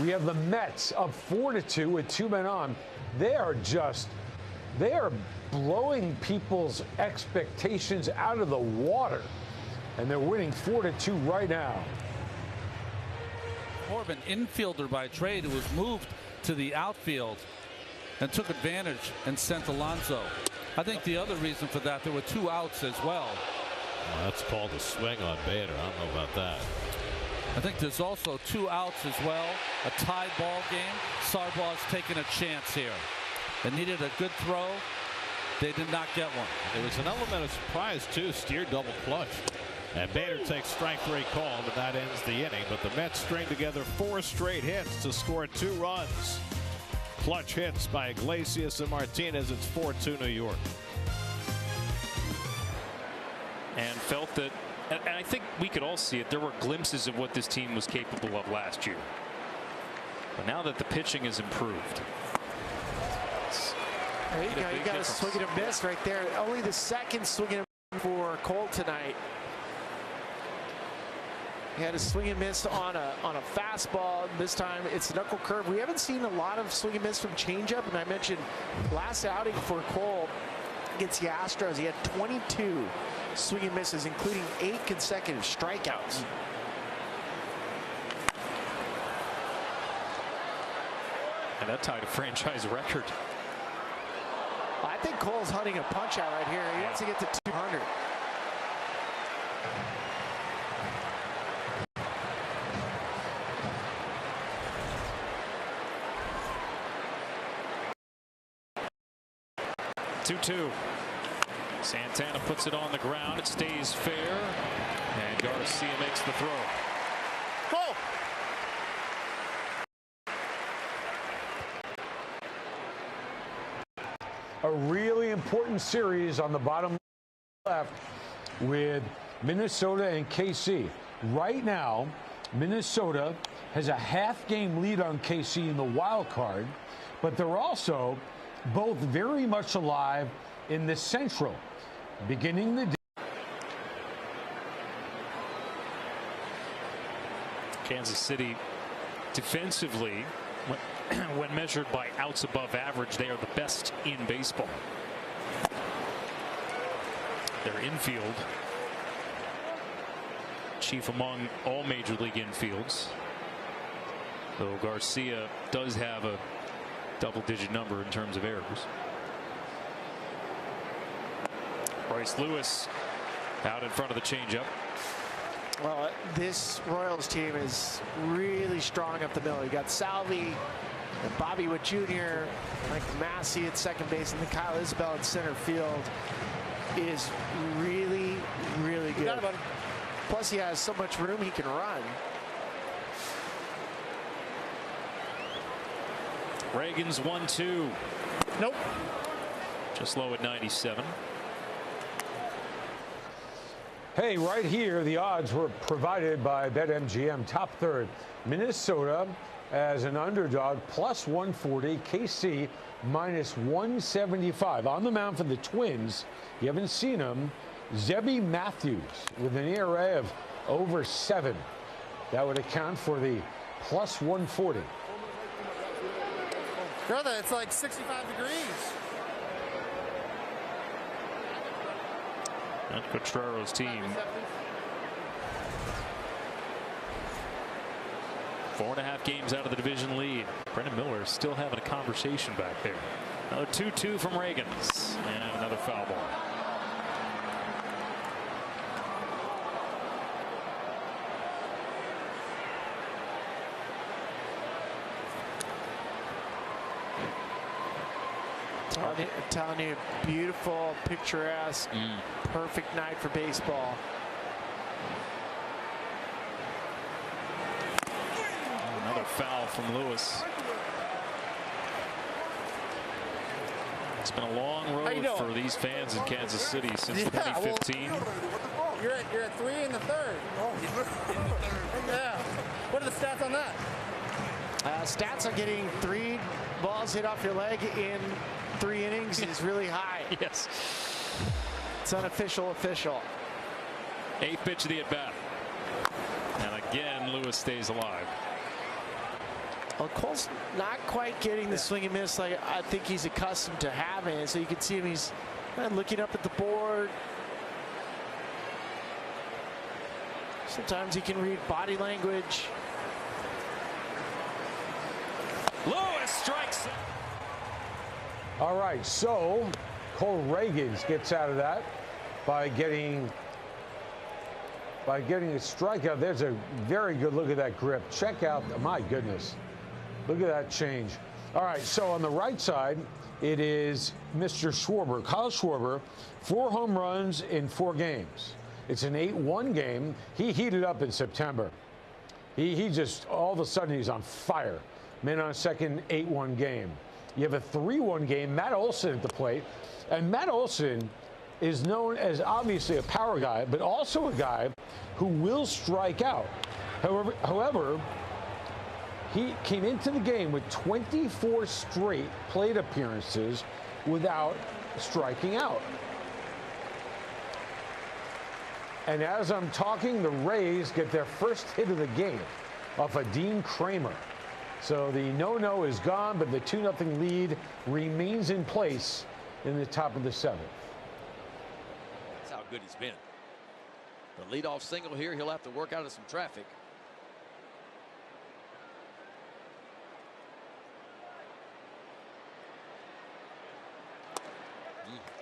We have the Mets up 4-2 with 2 men on. They are blowing people's expectations out of the water. And they're winning 4-2 right now. Corbin, infielder by trade, who was moved to the outfield and took advantage and sent Alonso. I think the other reason for that, there were 2 outs as well. That's called a swing on Bader. I don't know about that. I think there's also 2 outs as well. A tied ball game. Sarbaugh's taking a chance here. They needed a good throw. They did not get one. It was an element of surprise, too. Steer double clutch. And Bader takes strike 3 called, and that ends the inning. But the Mets string together 4 straight hits to score 2 runs. Clutch hits by Iglesias and Martinez. It's 4-2 New York. And felt that, and I think we could all see it, there were glimpses of what this team was capable of last year. But now that the pitching has improved. There you go. You got a swing and a miss right there. Only the second swing and a miss for Cole tonight. He had a swing and miss on a fastball. This time it's a knuckle curve. We haven't seen a lot of swing and miss from changeup. And I mentioned last outing for Cole against the Astros, he had 22 swing and misses, including 8 consecutive strikeouts. And that tied a franchise record. I think Cole's hunting a punch out right here. He wants to get to 200. Two. Santana puts it on the ground. It stays fair. And Garcia makes the throw. Cole! A really important series on the bottom left with Minnesota and KC. Right now, Minnesota has a half-game lead on KC in the wild card, but they're also both very much alive in the Central, beginning the day. Kansas City defensively, when measured by outs above average, they are the best in baseball. Their infield, chief among all major league infields, though Garcia does have a double-digit number in terms of errors. Royce Lewis out in front of the changeup. Well, this Royals team is really strong up the middle. You got Salvi and Bobby Witt Jr., Mike Massey at second base, and then Kyle Isbell in center field. It is really, really good. Plus, he has so much room he can run. Reagan's 1-2. Nope. Just low at 97. Hey, right here, the odds were provided by BetMGM. Top third, Minnesota as an underdog, plus 140. KC, minus 175. On the mound for the Twins, you haven't seen him, Zebby Matthews with an ERA of over 7. That would account for the plus 140. Brother, it's like 65 degrees. And Cotrero's team. 4.5 games out of the division lead. Brendan Miller still having a conversation back there. Another 2-2 from Reagans. And another foul ball. I'm telling you, beautiful, picturesque, perfect night for baseball. Another foul from Lewis. It's been a long road for these fans in Kansas City since 2015. Well, you're at 3 in the third. Yeah. What are the stats on that? Stats on getting 3 balls hit off your leg in 3 innings is really high. Yes. It's unofficial official. 8th pitch of the at-bat. And again, Lewis stays alive. Well, Cole's not quite getting the swing and miss like I think he's accustomed to having it. So you can see him, he's kind of looking up at the board. Sometimes he can read body language. Lewis strikes. All right, so Cole Reagans gets out of that by getting a strikeout. There's a very good look at that grip. Check out, my goodness, look at that change. All right, so on the right side, it is Mr. Schwarber, Kyle Schwarber, 4 home runs in 4 games. It's an 8-1 game. He heated up in September. He just, all of a sudden, he's on fire. Man on second, 8-1 game. You have a 3-1 game, Matt Olson at the plate. And Matt Olson is known as obviously a power guy, but also a guy who will strike out. However, he came into the game with 24 straight plate appearances without striking out. And as I'm talking, the Rays get their first hit of the game off of Dean Kramer. So the no-no is gone, but the 2-0 lead remains in place in the top of the 7th. That's how good he's been. The leadoff single here, he'll have to work out of some traffic.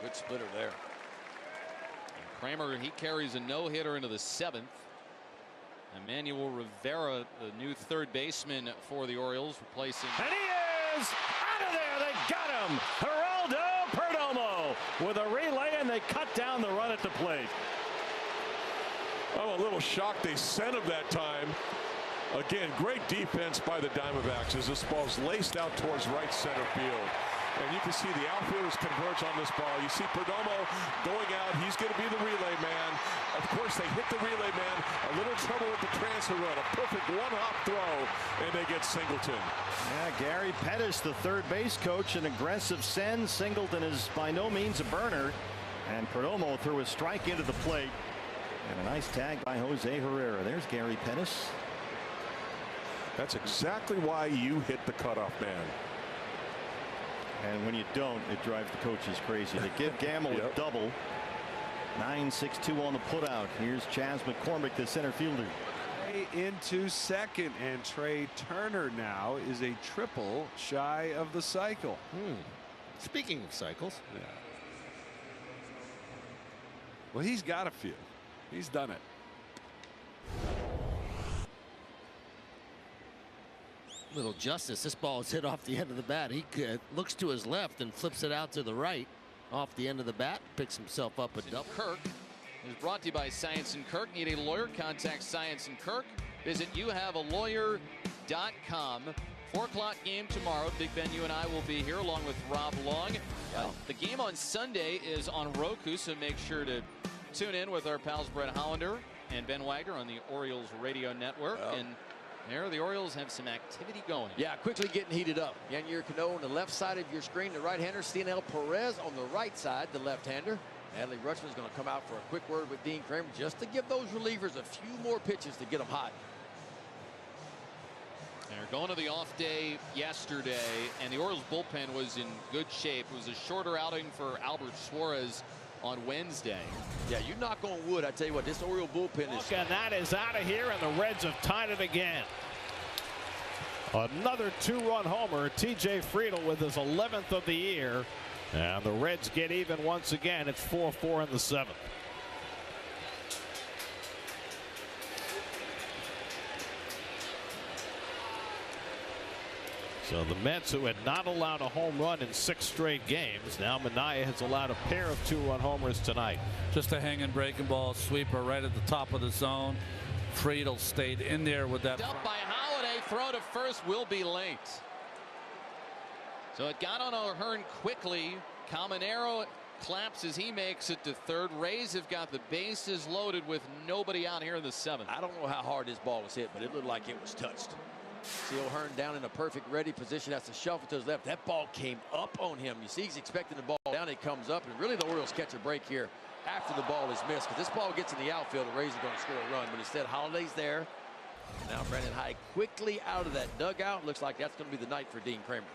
Good splitter there. And Kramer, he carries a no-hitter into the 7th. Emmanuel Rivera, the new third baseman for the Orioles, replacing. And he is out of there. They got him. Geraldo Perdomo with a relay, and they cut down the run at the plate. I'm a little shocked they sent him that time. Again, great defense by the Diamondbacks as this ball's laced out towards right center field. And you can see the outfielders converge on this ball. You see Perdomo going out. He's going to be the relay man. Of course, they hit the relay man. A little trouble with the transfer run. A perfect one-hop throw, and they get Singleton. Yeah, Gary Pettis, the third base coach, an aggressive send. Singleton is by no means a burner. And Perdomo threw a strike into the plate. And a nice tag by Jose Herrera. There's Gary Pettis. That's exactly why you hit the cutoff man. And when you don't, it drives the coaches crazy. To give Gamble a double. 9-6-2 on the putout. Here's Chas McCormick, the center fielder. Into second, and Trey Turner now is a triple shy of the cycle. Speaking of cycles. Yeah. Well, he's got a few. He's done it. Little justice. This ball is hit off the end of the bat. He looks to his left and flips it out to the right off the end of the bat. Picks himself up a double. Kirk is brought to you by Science and Kirk. Need a lawyer? Contact Science and Kirk. Visit youhavealawyer.com. 4 o'clock game tomorrow. Big Ben, you and I will be here along with Rob Long. The game on Sunday is on Roku, so make sure to tune in with our pals Brett Hollander and Ben Wagner on the Orioles radio network. And there the Orioles have some activity going. Yeah, quickly getting heated up. Yennier Cano on the left side of your screen, the right-hander. Stenel Perez on the right side, the left-hander. Adley Rutschman's going to come out for a quick word with Dean Kramer just to give those relievers a few more pitches to get them hot. They're going to the off day yesterday, and the Orioles bullpen was in good shape. It was a shorter outing for Albert Suarez on Wednesday. Yeah, you knock on wood. I tell you what, this Oriole bullpen is. And that is out of here, and the Reds have tied it again. Another 2-run homer. TJ Friedel with his 11th of the year. And the Reds get even once again. It's 4-4 in the 7th. So the Mets, who had not allowed a home run in 6 straight games, now Minaya has allowed a pair of 2-run homers tonight. Just a hanging breaking ball sweeper right at the top of the zone. Friedel stayed in there with that. Up by Holiday. Throw to first will be late. So it got on O'Hearn quickly. Caminero claps as he makes it to third. Rays have got the bases loaded with nobody out here in the 7th. I don't know how hard this ball was hit, but it looked like it was touched. See O'Hearn down in a perfect ready position. Has to shuffle to his left. That ball came up on him. You see he's expecting the ball down. It comes up, and really the Orioles catch a break here after the ball is missed. Because this ball gets in the outfield, the Rays are going to score a run. But instead, Holiday's there. Now Brandon Hyde quickly out of that dugout. Looks like that's going to be the night for Dean Kramer.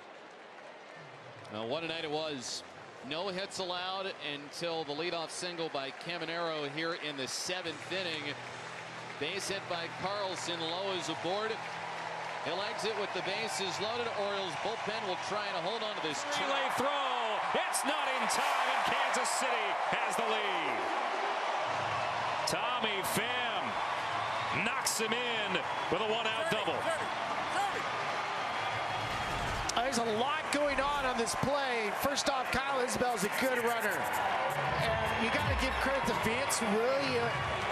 What a night it was. No hits allowed until the leadoff single by Caminero here in the 7th inning. Base hit by Carlson. Lowe is aboard. He'll exit with the bases loaded. Orioles bullpen will try and hold on to this relay throw. It's not in time, and Kansas City has the lead. Tommy Pham knocks him in with a 1-out double. There's a lot going on this play. First off, Kyle Isbell's a good runner. And you got to give credit to Vance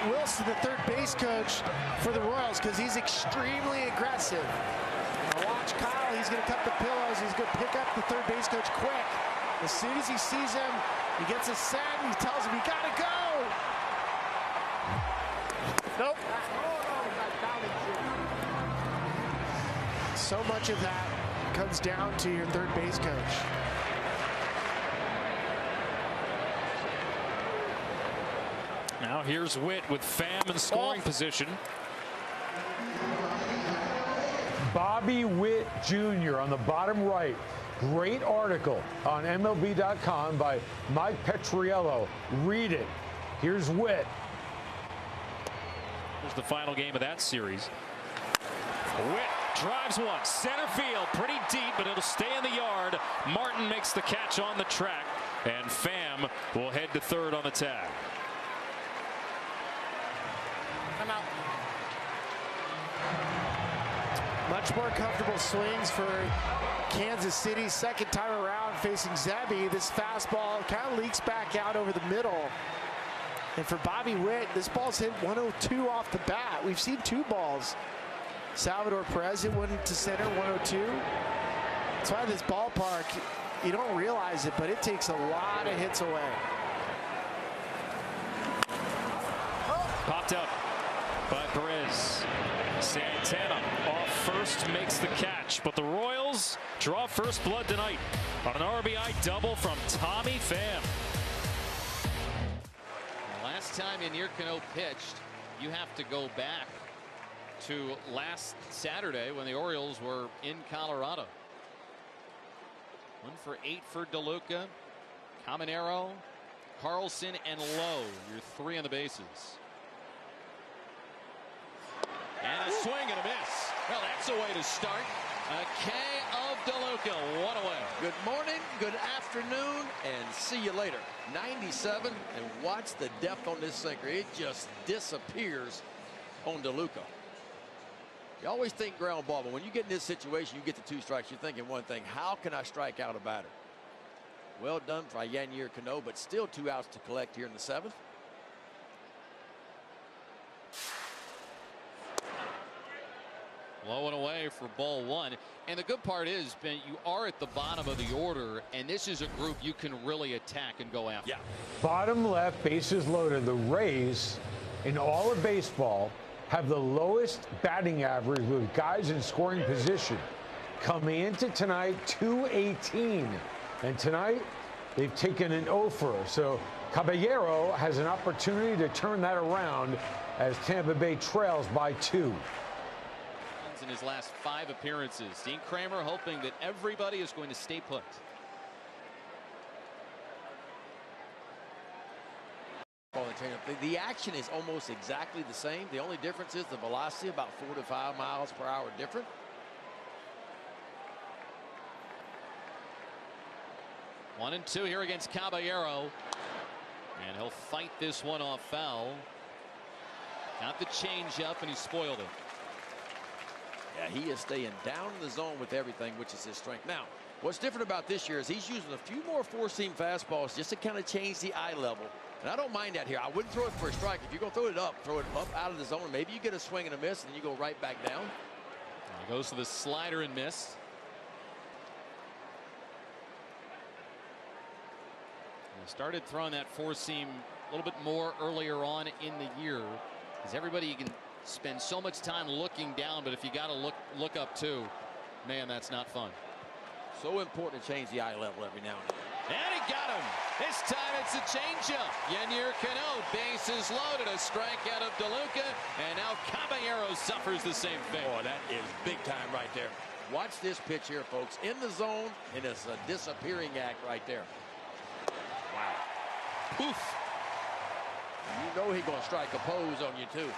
Wilson, the third base coach for the Royals, because he's extremely aggressive. Now watch Kyle. He's going to cut the pillows. He's going to pick up the third base coach quick. As soon as he sees him, he gets a send. He tells him, you got to go. Nope. So much of that comes down to your third base coach. Now here's Witt with Pham in scoring position. Bobby Witt Jr. on the bottom right. Great article on MLB.com by Mike Petriello. Read it. Here's Witt. Here's the final game of that series. Witt drives one, center field, pretty deep, but it'll stay in the yard. Martin makes the catch on the track, and Pham will head to third on the tag. Come out. Much more comfortable swings for Kansas City. Second time around facing Zebby. This fastball kind of leaks back out over the middle. And for Bobby Witt, this ball's hit 102 off the bat. We've seen 2 balls. Salvador Perez hit one to center, 102. That's why this ballpark, you don't realize it, but it takes a lot of hits away. Popped up by Perez. Santana off first, makes the catch, but the Royals draw first blood tonight on an RBI double from Tommy Pham. Last time Yanier Cano pitched, you have to go back to last Saturday when the Orioles were in Colorado. 1 for 8 for DeLuca, Caminero, Carlson, and Lowe. Your 3 on the bases. And a swing and a miss. Well, that's a way to start. A K of DeLuca, 1 away. Good morning, good afternoon, and see you later. 97, and watch the depth on this sinker. It just disappears on DeLuca. You always think ground ball, but when you get in this situation, you get the 2 strikes, you're thinking one thing: how can I strike out a batter? Well done by Yanier Cano, but still 2 outs to collect here in the 7th. Low and away for ball 1. And the good part is, Ben, you are at the bottom of the order, and this is a group you can really attack and go after. Yeah. Bottom left, bases loaded. The Rays, in all of baseball, have the lowest batting average with guys in scoring position. Coming into tonight, 218. And tonight, they've taken an offer. So Caballero has an opportunity to turn that around as Tampa Bay trails by 2. In his last 5 appearances, Dean Kramer hoping that everybody is going to stay put. The action is almost exactly the same. The only difference is the velocity, about 4 to 5 miles per hour different. One and 2 here against Caballero, and he'll fight this one off foul. Got the change up, and he spoiled it. Yeah, he is staying down in the zone with everything, which is his strength. Now, what's different about this year is he's using a few more 4-seam fastballs just to kind of change the eye level. And I don't mind that here. I wouldn't throw it for a strike. If you're going to throw it up out of the zone. Maybe you get a swing and a miss, and then you go right back down. He goes to the slider and miss. He started throwing that 4-seam a little bit more earlier on in the year, because everybody can spend so much time looking down, but if you got to look up too, man, that's not fun. So important to change the eye level every now and then. And he got him. This time it's a changeup. Yennier Cano, bases loaded, a strikeout of DeLuca, and now Caballero suffers the same fate. Oh, that is big time right there. Watch this pitch here, folks. In the zone, and it's a disappearing act right there. Wow. Poof. You know he's going to strike a pose on you, too.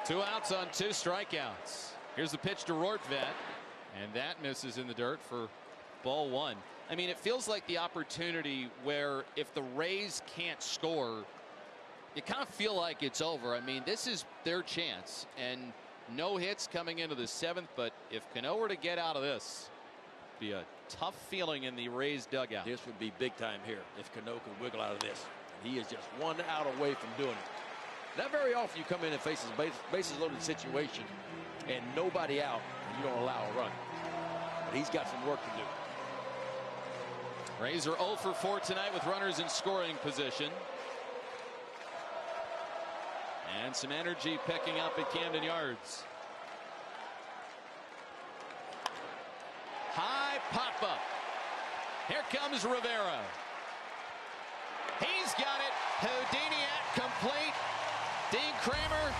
2 outs on 2 strikeouts. Here's the pitch to Rortvedt, and that misses in the dirt for ball 1. I mean, it feels like the opportunity where if the Rays can't score, you kind of feel like it's over. I mean, this is their chance, and no hits coming into the 7th, but if Cano were to get out of this, it'd be a tough feeling in the Rays dugout. This would be big time here if Cano could wiggle out of this. He is just 1 out away from doing it. Not very often you come in and face a bases loaded situation and nobody out and you don't allow a run. But he's got some work to do. Rays are 0 for 4 tonight with runners in scoring position. And some energy picking up at Camden Yards. High pop up. Here comes Rivera. He's got it. Houdiniac complete. Dean Kramer,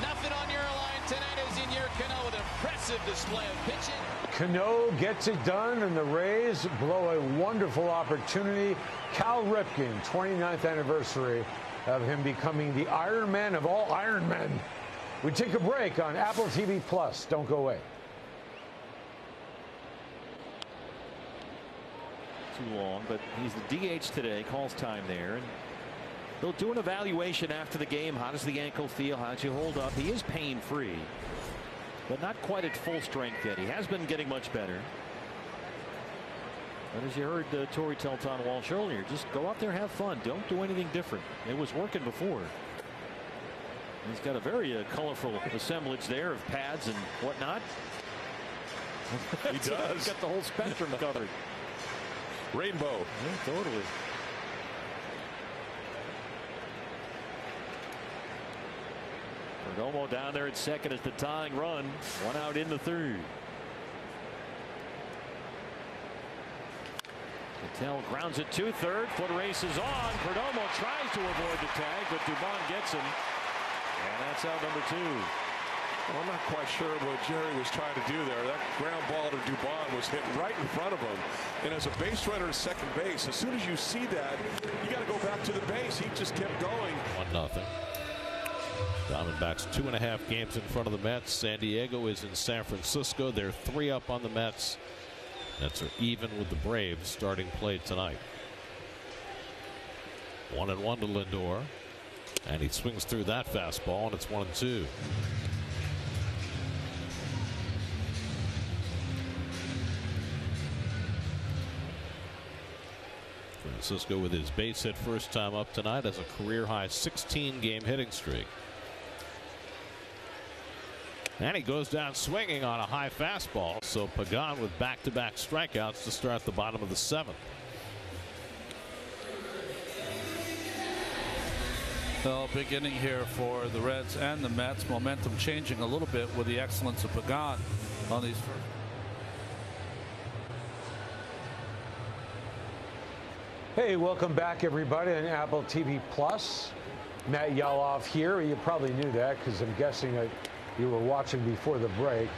nothing on your line tonight as Yennier Cano with an impressive display of pitching. Cano gets it done, and the Rays blow a wonderful opportunity. Cal Ripken, 29th anniversary of him becoming the Iron Man of all Iron Men. We take a break on Apple TV Plus. Don't go away. Too long, but he's the DH today. Calls time there. And they'll do an evaluation after the game. How does the ankle feel? How does he hold up? He is pain-free, but not quite at full strength yet. He has been getting much better. But as you heard Torrey tell Tom Walsh earlier, just go out there and have fun. Don't do anything different. It was working before. He's got a very colorful assemblage there of pads and whatnot. He does. He's got the whole spectrum covered. Rainbow. Yeah, totally. Perdomo down there at second as the tying run. 1 out in the 3rd. Patel grounds it to 3rd. Foot race is on. Perdomo tries to avoid the tag, but Dubon gets him. And that's out number 2. Well, I'm not quite sure what Jerry was trying to do there. That ground ball to Dubon was hit right in front of him. And as a base runner at second base, as soon as you see that, you got to go back to the base. He just kept going. 1-0. Diamondbacks 2.5 games in front of the Mets. San Diego is in San Francisco. They're 3 up on the Mets. Mets are even with the Braves starting play tonight. 1-1 to Lindor. And he swings through that fastball, and it's 1-2. Francisco with his base hit first time up tonight has a career high 16-game hitting streak. And he goes down swinging on a high fastball. So Pagan with back-to-back strikeouts to start the bottom of the 7th. Well, big inning here for the Reds and the Mets. Momentum changing a little bit with the excellence of Pagan on these first. Hey, welcome back, everybody, on Apple TV Plus. Matt Yaloff here. You probably knew that because I'm guessing that you were watching before the break.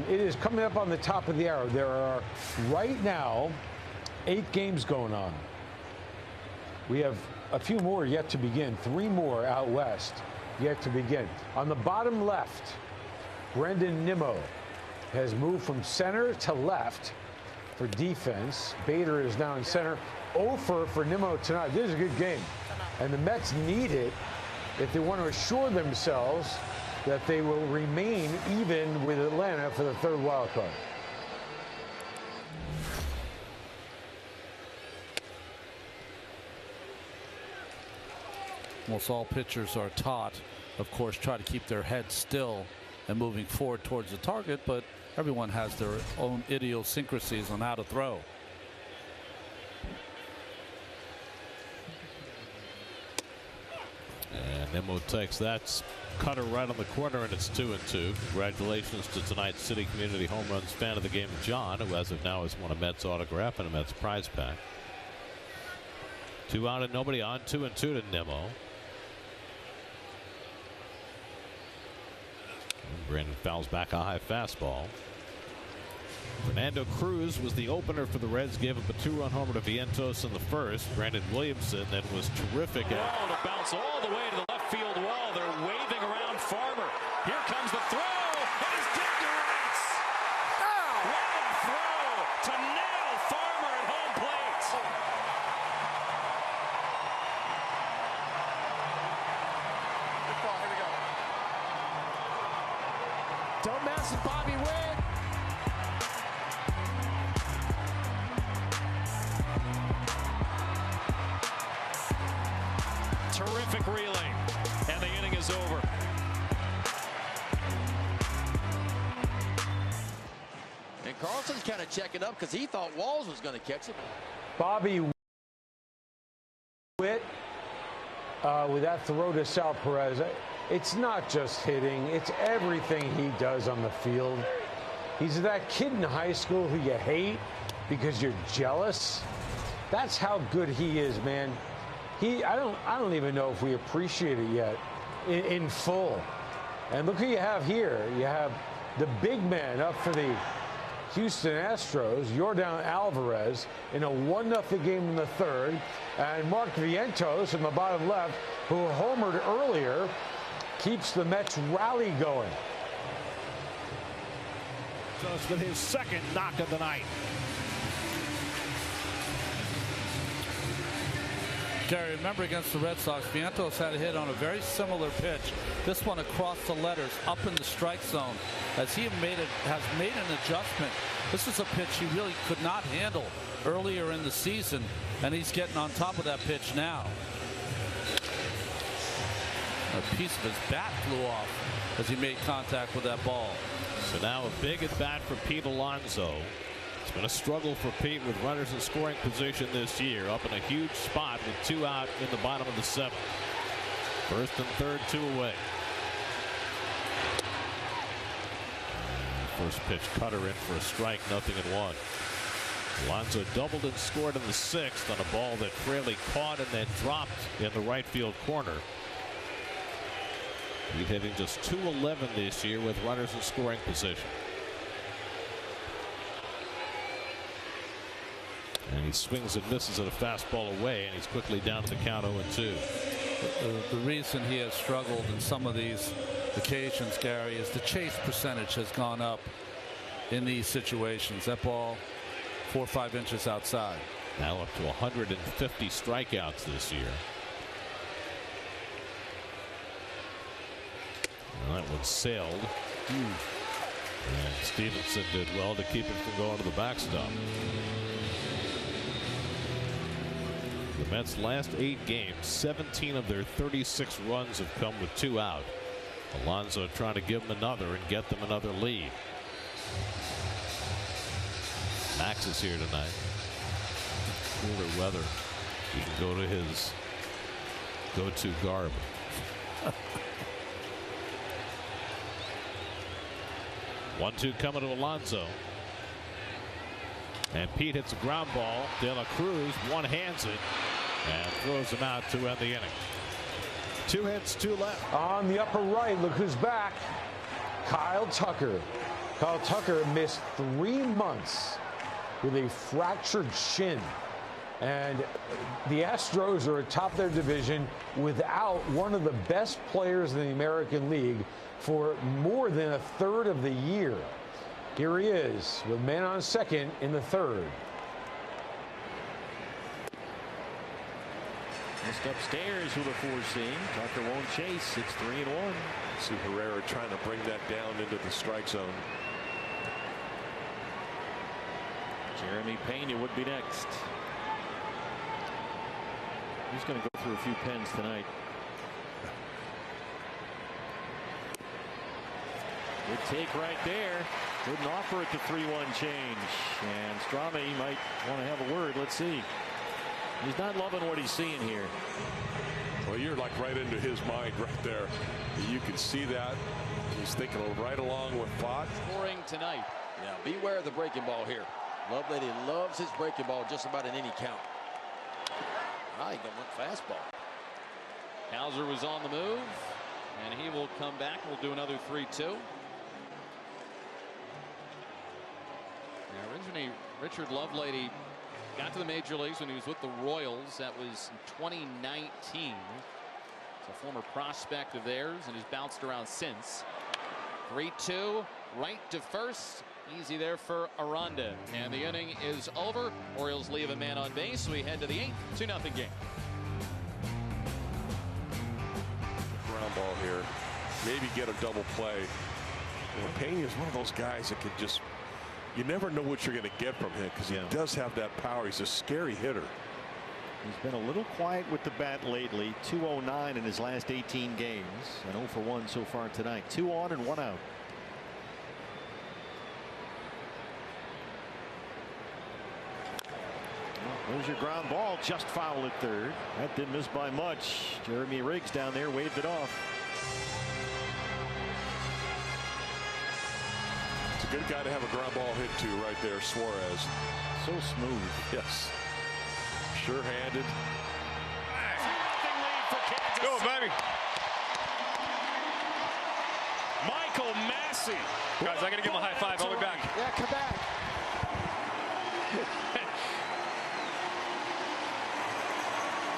It is coming up on the top of the hour. There are right now 8 games going on. We have a few more yet to begin. 3 more out west yet to begin. On the bottom left, Brendan Nimmo has moved from center to left for defense. Bader is now in center. Ofer for Nimmo tonight. This is a good game. And the Mets need it if they want to assure themselves that they will remain even with Atlanta for the 3rd wild card. Most all pitchers are taught, of course, try to keep their head still and moving forward towards the target, but everyone has their own idiosyncrasies on how to throw. And And Nimmo takes that cutter right on the corner, and it's 2-2. Congratulations to tonight's City Community Home Runs fan of the game, John, who as of now has won a Mets autograph and a Mets prize pack. 2 out and nobody on. 2-2 to Nimmo. And Brandon fouls back a high fastball. Fernando Cruz was the opener for the Reds, gave up a 2-run homer to Vientos in the first. Brandon Williamson then was terrific at to bounce all the way to the left field wall. They're waving around Farmer. Here comes the throw. It is dead to rights. What a throw to nail Farmer at home plate. Good ball. Here we go. Don't mess with Bobby Witt. Terrific relay, and the inning is over. And Carlson's kind of checking up because he thought Walls was going to catch it. Bobby Witt with that throw to Sal Perez. It's not just hitting, it's everything he does on the field. He's that kid in high school who you hate because you're jealous. That's how good he is, man. I don't even know if we appreciate it yet in full. And look who you have here. You have the big man up for the Houston Astros, Yordan Alvarez, in a 1-0 game in the third. And Mark Vientos in the bottom left, who homered earlier, keeps the Mets rally going. Just with his second knock of the night. Gary, remember against the Red Sox, Vientos had a hit on a very similar pitch. This one across the letters, up in the strike zone, as he has made an adjustment. This is a pitch he really could not handle earlier in the season, and he's getting on top of that pitch now. A piece of his bat flew off as he made contact with that ball. So now a big at bat for Pete Alonso. It's been a struggle for Pete with runners in scoring position this year, up in a huge spot with 2 out in the bottom of the 7th. First and third, 2 away. First pitch cutter in for a strike, 0-1. Alonso doubled and scored in the 6th on a ball that Fraley caught and then dropped in the right field corner. He's hitting just .211 this year with runners in scoring position. And he swings and misses at a fastball away, and he's quickly down to the count 0-2. The reason he has struggled in some of these occasions, Gary, is the chase percentage has gone up in these situations. That ball 4 or 5 inches outside. Now up to 150 strikeouts this year. Well, that one sailed. And Stevenson did well to keep it from going to the backstop. The Mets' last 8 games, 17 of their 36 runs have come with 2 out. Alonso trying to give them another and get them another lead. Max is here tonight. Cooler weather. He can go to his go-to garb. 1-2 coming to Alonso. And Pete hits a ground ball. De La Cruz one-hands it and throws him out to end the inning. 2 hits, 2 left. On the upper right, look who's back. Kyle Tucker. Kyle Tucker missed 3 months with a fractured shin. And the Astros are atop their division without one of the best players in the American League for more than a third of the year. Here he is with man on second in the third. Just upstairs with a 4-seam. Tucker won't chase. It's 3-1. See Herrera trying to bring that down into the strike zone. Jeremy Pena would be next. He's going to go through a few pens tonight. Good take right there. Couldn't offer it the 3-1 change. And Strame might want to have a word. Let's see. He's not loving what he's seeing here. Well, you're like right into his mind right there. You can see that. He's thinking right along with Pott. Scoring tonight. Yeah, beware of the breaking ball here. Lovelady loves his breaking ball just about in any count. Ah, he got one fastball. Hauser was on the move, and he will come back. We'll do another 3-2. Now, originally, Richard Lovelady got to the major leagues when he was with the Royals. That was in 2019. He's a former prospect of theirs and has bounced around since. 3-2, right to first. Easy there for Aranda. And the inning is over. Orioles leave a man on base. We head to the 8th, 2-0 game. Ground ball here. Maybe get a double play. Pena is one of those guys that can just, you never know what you're going to get from him because he does have that power. He's a scary hitter. He's been a little quiet with the bat lately. 209 in his last 18 games and 0 for 1 so far tonight. 2 on and 1 out. There's your ground ball, just foul at third. That didn't miss by much. Jeremy Riggs down there waved it off. It's a good guy to have a ground ball hit to right there, Suarez. So smooth. Yes. Sure-handed. Go, baby. Michael Massey. Guys, I got to give him a high five. I'll be back. Yeah, come back.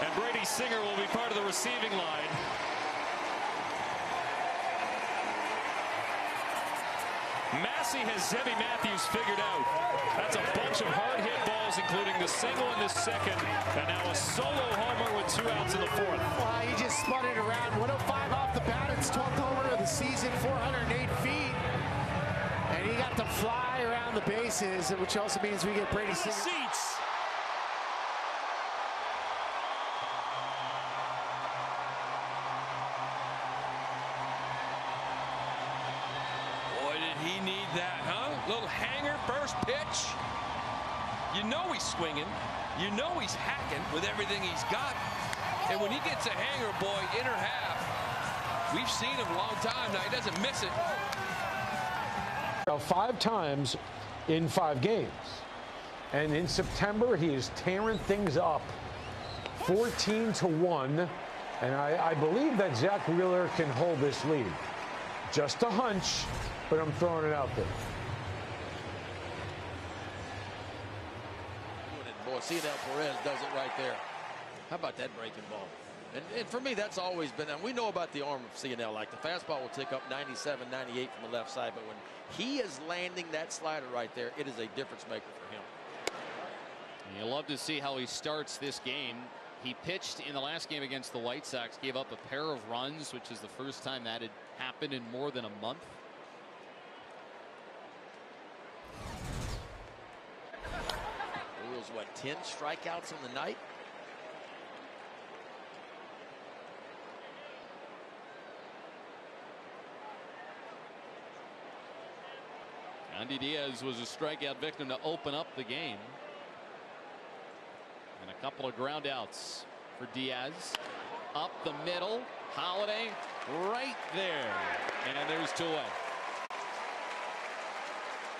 And Brady Singer will be part of the receiving line. Massey has Zebby Matthews figured out. That's a bunch of hard hit balls, including the single in the second, and now a solo homer with 2 outs in the 4th. Well, he just spun it around. 105 off the bat. It's 12th homer of the season, 408 feet. And he got to fly around the bases, which also means we get Brady Singer. Seats. He need that, huh? Little hanger first pitch. You know he's swinging. You know he's hacking with everything he's got. And when he gets a hanger, boy, inner half, we've seen him a long time now. He doesn't miss it. 5 times in 5 games. And in September, he is tearing things up. 14-1. And I believe that Zach Wheeler can hold this lead. Just a hunch, but I'm throwing it out there. Boy, Cianel Perez does it right there. How about that breaking ball? And for me, that's always been, and we know about the arm of Cianel. Like the fastball will tick up 97, 98 from the left side, but when he is landing that slider right there, it is a difference maker for him. You love to see how he starts this game. He pitched in the last game against the White Sox, gave up a pair of runs, which is the first time that had happened in more than a month. Orioles, what, 10 strikeouts on the night? Andy Diaz was a strikeout victim to open up the game. And a couple of ground outs for Diaz. Up the middle. Holiday right there. And there's 2 away.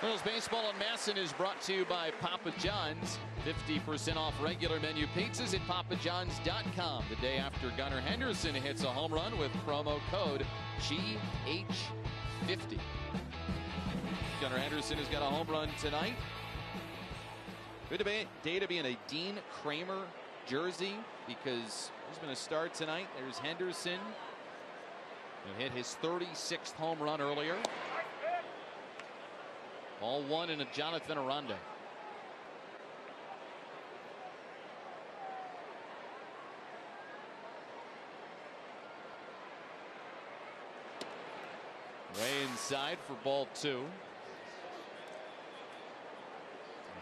Orioles Baseball on Masson is brought to you by Papa John's. 50% off regular menu pizzas at papajohns.com. The day after Gunnar Henderson hits a home run with promo code GH50. Gunnar Henderson has got a home run tonight. Good day to be in a Dean Kramer jersey because he's going to start tonight. There's Henderson, who hit his 36th home run earlier. Ball 1 and a Jonathan Aranda. Way inside for ball 2.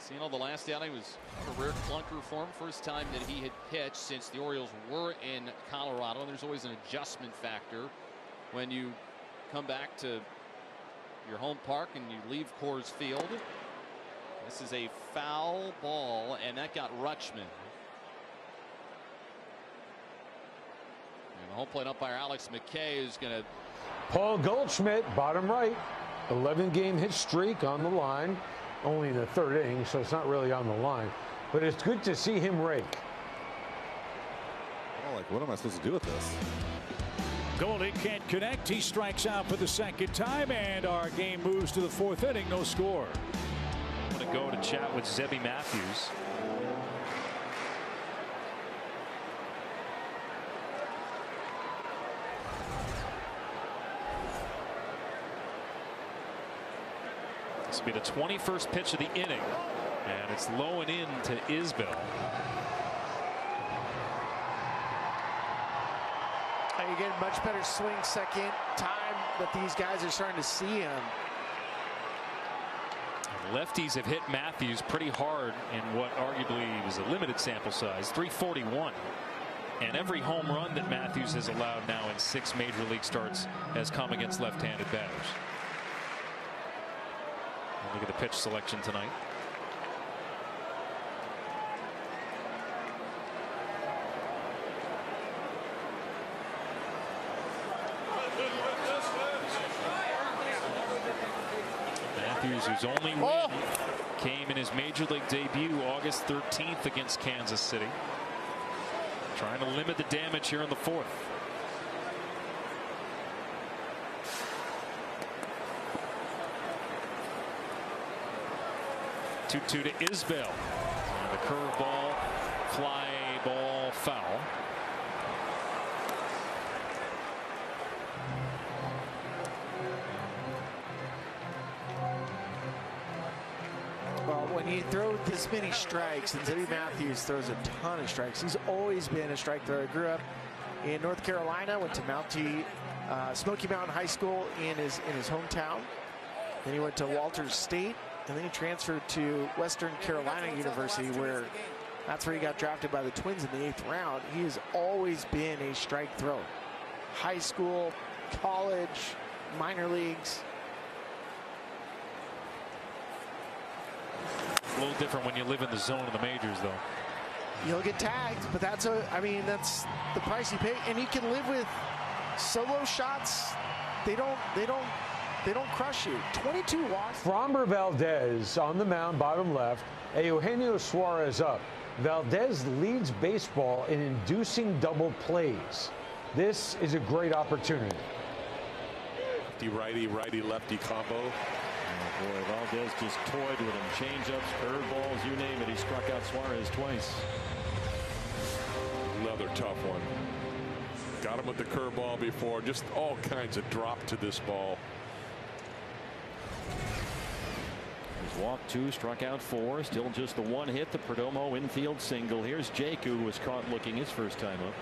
Cianel, the last outing was a rare clunker for him. First time that he had pitched since the Orioles were in Colorado. And there's always an adjustment factor when you come back to your home park and you leave Coors Field. This is a foul ball, and that got Rutschman. home plate umpire Alex McKay is going to. Paul Goldschmidt, bottom right, 11-game hit streak on the line, only in the third inning, so it's not really on the line. But it's good to see him rake. Oh, like, what am I supposed to do with this? Goldie can't connect. He strikes out for the second time, and our game moves to the fourth inning. No score. I'm going to go to chat with Zebby Matthews. This will be the 21st pitch of the inning, and it's low and in to Isbell. You get much better swing second time that these guys are starting to see him. Lefties have hit Matthews pretty hard in what arguably was a limited sample size, 341. And every home run that Matthews has allowed now in 6 major league starts has come against left-handed batters. And look at the pitch selection tonight. Matthews, whose only win came in his major league debut August 13th against Kansas City. Trying to limit the damage here in the fourth. Two to Isbell. And the curveball, fly ball, foul. Well, when you throw this many strikes, and Zebby Matthews throws a ton of strikes, he's always been a strike thrower. Grew up in North Carolina, went to Smoky Mountain High School in his hometown. Then he went to Walters State, and then he transferred to Western Carolina University, that's where he got drafted by the Twins in the 8th round. He has always been a strike thrower. High school, college, minor leagues. A little different when you live in the zone of the majors, though. You'll get tagged, but that's the price you pay, and you can live with solo shots. They don't crush you. 22 walks. Framber Valdez on the mound, bottom left. Eugenio Suarez up. Valdez leads baseball in inducing double plays. This is a great opportunity. Lefty-righty, righty-lefty combo. Oh boy, Valdez just toyed with him. Change-ups, curveballs, you name it. He struck out Suarez twice. Another tough one. Got him with the curveball before. Just all kinds of drop to this ball. He's walked 2, struck out 4. Still just the one hit, the Perdomo infield single. Here's Jake, who was caught looking his first time up.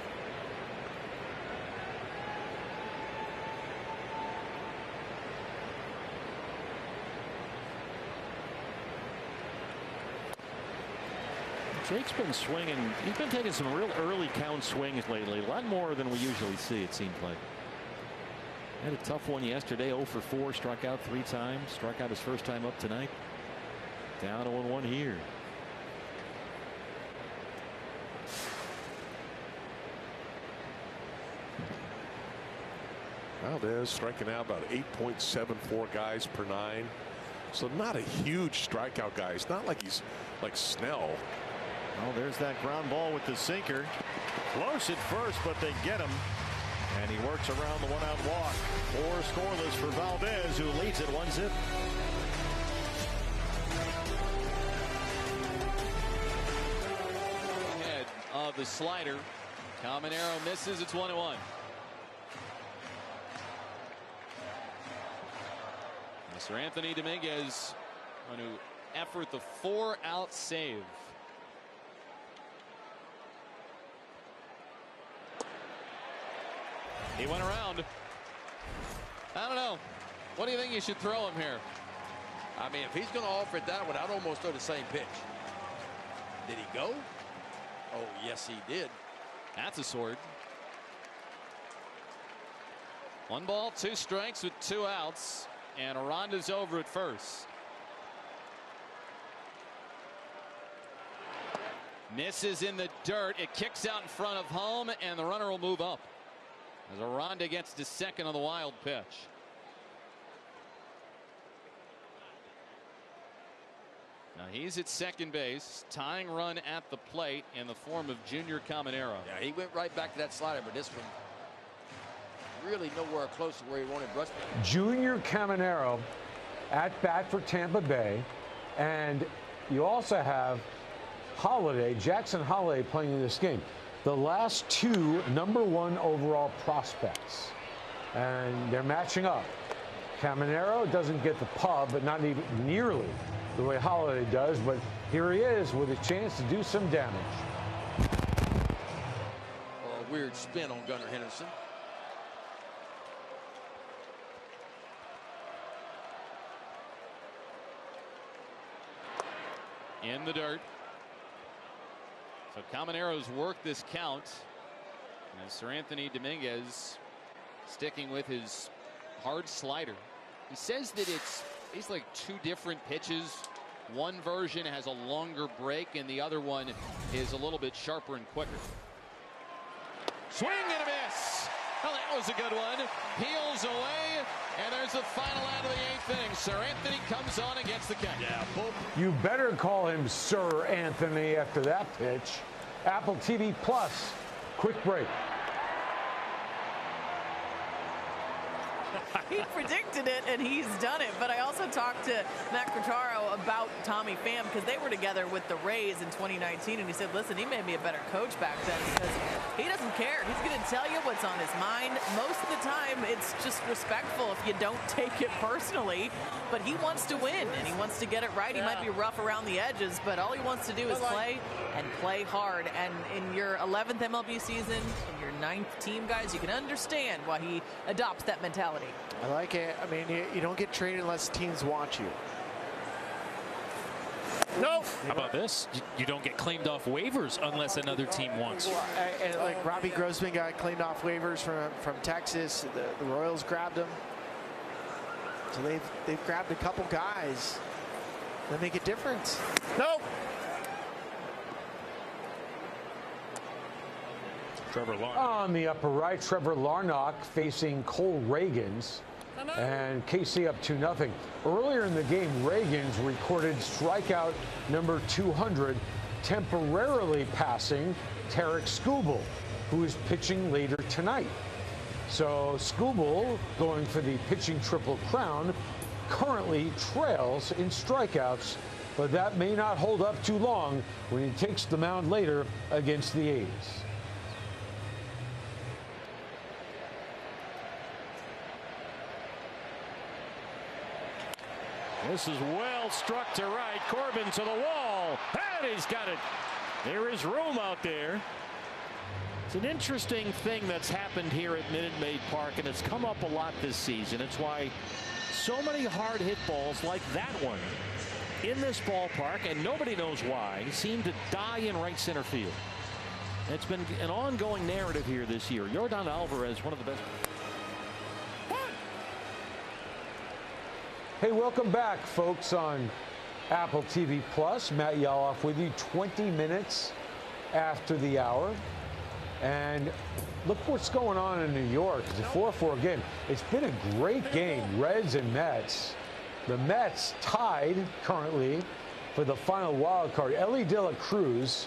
Jake's been swinging. He's been taking some real early count swings lately. A lot more than we usually see, it seems like. Had a tough one yesterday, 0 for 4, struck out 3 times. Struck out his first time up tonight. Down 0-1 here. Valdez striking out about 8.74 guys per 9. So not a huge strikeout guy. It's not like he's like Snell. Oh, there's that ground ball with the sinker. Close at first, but they get him. And he works around the one-out walk. 4 scoreless for Valdez, who leads it 1-0. Head of the slider. Caminero misses. It's 1-1. Mr. Anthony Dominguez going to effort the 4-out save. He went around. I don't know. What do you think you should throw him here? I mean, if he's going to offer it that one, I'd almost throw the same pitch. Did he go? Oh, yes, he did. That's a sword. 1 ball, 2 strikes with 2 outs. And Aranda's over at first. Misses in the dirt. It kicks out in front of home, and the runner will move up. As Aranda gets to second on the wild pitch. Now he's at second base. Tying run at the plate in the form of Junior Caminero. Yeah, he went right back to that slider, but this one really nowhere close to where he wanted Rushman. Junior Caminero at bat for Tampa Bay. And you also have Jackson Holiday playing in this game. The last two #1 overall prospects. And they're matching up. Caminero doesn't get the pub, but not even nearly the way Holiday does. But here he is with a chance to do some damage. Oh, a weird spin on Gunnar Henderson. In the dirt. So Caminero's worked this count. And Sir Anthony Dominguez sticking with his hard slider. He says that it's like two different pitches. One version has a longer break and the other one is a little bit sharper and quicker. Swing and a miss. Well, that was a good one. Peels away, and there's the final out of the 8th inning. Sir Anthony comes on and gets the catch. Yeah, you better call him Sir Anthony after that pitch. Apple TV Plus. Quick break. He predicted it, and he's done it. But I also talked to Matt Quatraro about Tommy Pham because they were together with the Rays in 2019, and he said, listen, he made me a better coach back then because he doesn't care. He's going to tell you what's on his mind. Most of the time, it's just respectful if you don't take it personally. But he wants to win, and he wants to get it right. He might be rough around the edges, but all he wants to do is play and play hard. And in your 11th MLB season, in your 9th team, guys, you can understand why he adopts that mentality. I like it. I mean, you don't get traded unless teams want you. No. How about this? You don't get claimed off waivers unless another team wants you. And like Robbie Grossman got claimed off waivers from Texas. The Royals grabbed him. So they've grabbed a couple guys that make a difference. No. Trevor Larnach. On the upper right, Trevor Larnach facing Cole Reagans. And KC up 2-0. Earlier in the game, Reagans recorded strikeout number 200, temporarily passing Tarek Skubal, who is pitching later tonight. So Skubal, going for the pitching triple crown, currently trails in strikeouts, but that may not hold up too long when he takes the mound later against the A's. This is well struck to right. Corbin to the wall. And he's got it. There is room out there. It's an interesting thing that's happened here at Minute Maid Park, and it's come up a lot this season. It's why so many hard hit balls like that one in this ballpark, and nobody knows why, seem to die in right center field. It's been an ongoing narrative here this year. Yordan Alvarez, one of the best. Hey, welcome back, folks, on Apple TV Plus. Matt Yaloff with you 20 minutes after the hour. And look what's going on in New York. It's a 4-4 game. It's been a great game, Reds and Mets. The Mets tied currently for the final wild card. Ellie De La Cruz,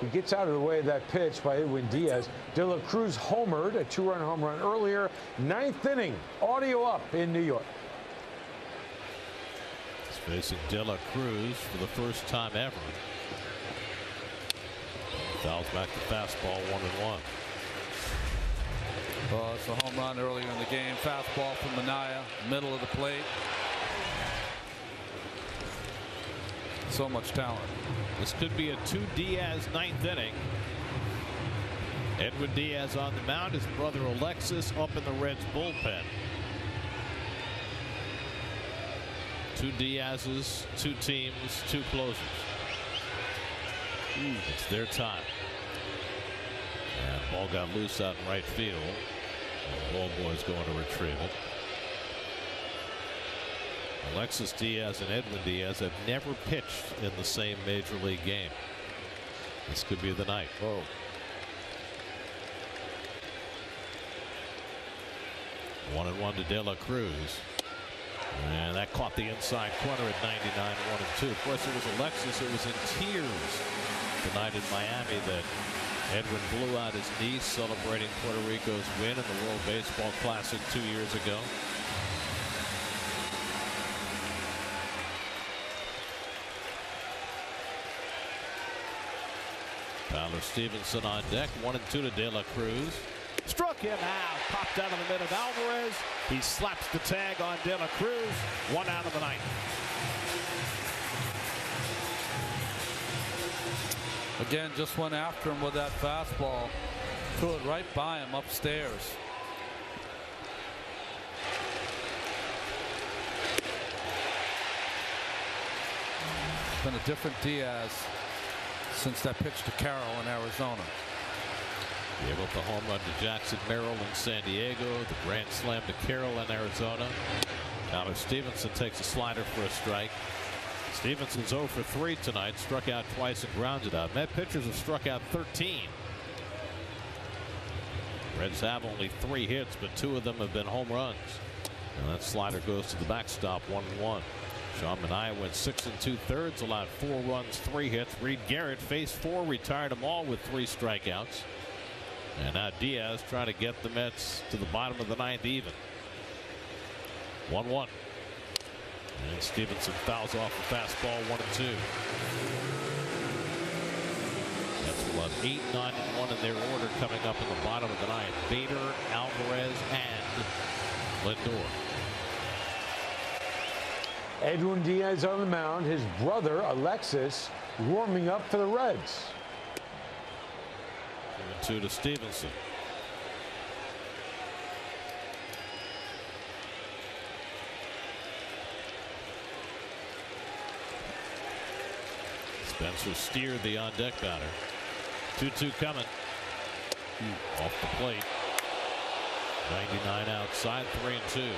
he gets out of the way of that pitch by Edwin Diaz. De La Cruz homered, a 2-run home run earlier. 9th inning, audio up in New York. Facing De La Cruz for the first time ever. Fouls back the fastball, 1-1. Well, it's a home run earlier in the game. Fastball from Minaya, middle of the plate. So much talent. This could be a 2 Diaz 9th inning. Edwin Diaz on the mound, his brother Alexis up in the Reds bullpen. 2 Diaz's, 2 teams, 2 closers. It's their time. And ball got loose out in right field. Ball boy's going to retrieve it. Alexis Diaz and Edwin Diaz have never pitched in the same major league game. This could be the night. Whoa. 1-1 to De La Cruz. And that caught the inside corner at 99, 1-2. Of course, it was Alexis who was in tears tonight in Miami that Edwin blew out his knee celebrating Puerto Rico's win in the World Baseball Classic 2 years ago. Tyler Stevenson on deck. 1-2 to De La Cruz. Struck him out. Popped down in the middle of Alvarez. He slaps the tag on De La Cruz. 1 out of the 9th. Again, just went after him with that fastball. Threw it right by him upstairs. It's been a different Diaz since that pitch to Carroll in Arizona. Gave up the home run to Jackson Merrill in San Diego. The grand slam to Carroll in Arizona. Tyler Stevenson takes a slider for a strike. Stevenson's 0 for 3 tonight. Struck out twice and grounded out. Met pitchers have struck out 13. Reds have only 3 hits, but 2 of them have been home runs. And that slider goes to the backstop. 1-1. Sean Manaea went 6 2/3, allowed 4 runs, 3 hits. Reed Garrett faced 4, retired them all with 3 strikeouts. And now Diaz trying to get the Mets to the bottom of the 9th even. 1-1. And Stevenson fouls off a fastball. 1-2. Mets will have 8, 9, and 1 in their order coming up in the bottom of the 9th. Bader, Alvarez, and Lindor. Edwin Diaz on the mound. His brother Alexis warming up for the Reds. 2 to Stevenson. Spencer Steer, the on-deck batter. 2-2 coming. Off the plate. 99 outside, 3-2.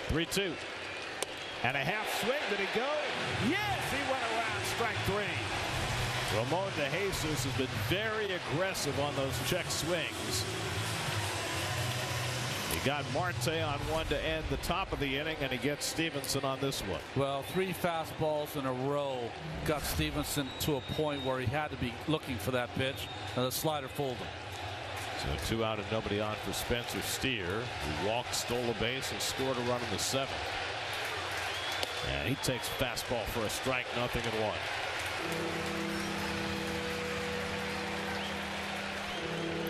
Three-2. And a half swing. Did he go? Yes, he went around. Strike 3. Ramon De Jesus has been very aggressive on those check swings. He got Marte on one to end the top of the inning, and he gets Stevenson on this one. Well, 3 fastballs in a row got Stevenson to a point where he had to be looking for that pitch, and the slider fooled him. So 2 out and nobody on for Spencer Steer, who walked, stole a base, and scored a run in the 7th. And he takes fastball for a strike, 0-1.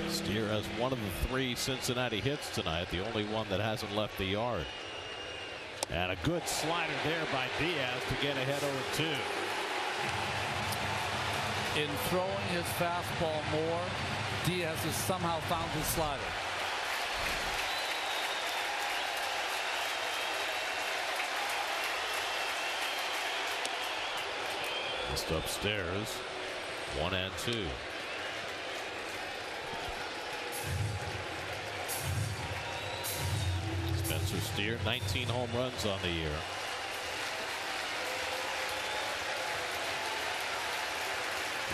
Steer has one of the 3 Cincinnati hits tonight, the only one that hasn't left the yard. And a good slider there by Diaz to get ahead 0-2. In throwing his fastball more, Diaz has somehow found his slider. Just upstairs. 1-2. Spencer Steer, 19 home runs on the year.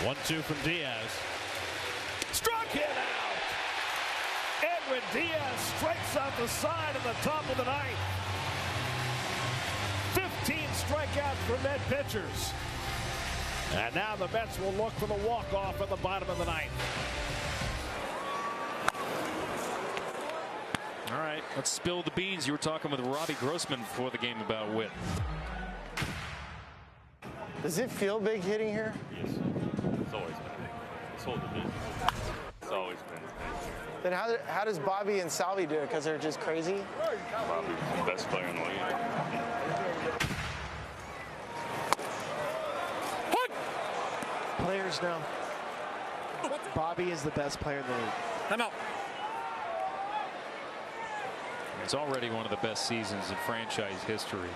One-two from Diaz. Struck him out. Edwin Diaz strikes out the side of the top of the 9th. 15 strikeouts for Met pitchers. And now the Mets will look for the walk-off at the bottom of the 9th. All right, let's spill the beans. You were talking with Robbie Grossman before the game about Witt. Does it feel big hitting here? Yes. It's always been big. This whole division. It's always been big. Then how does Bobby and Salvi do it? Because they're just crazy? Bobby's the best player in the league. Players know. Bobby is the best player in the league. I'm out. It's already one of the best seasons in franchise history.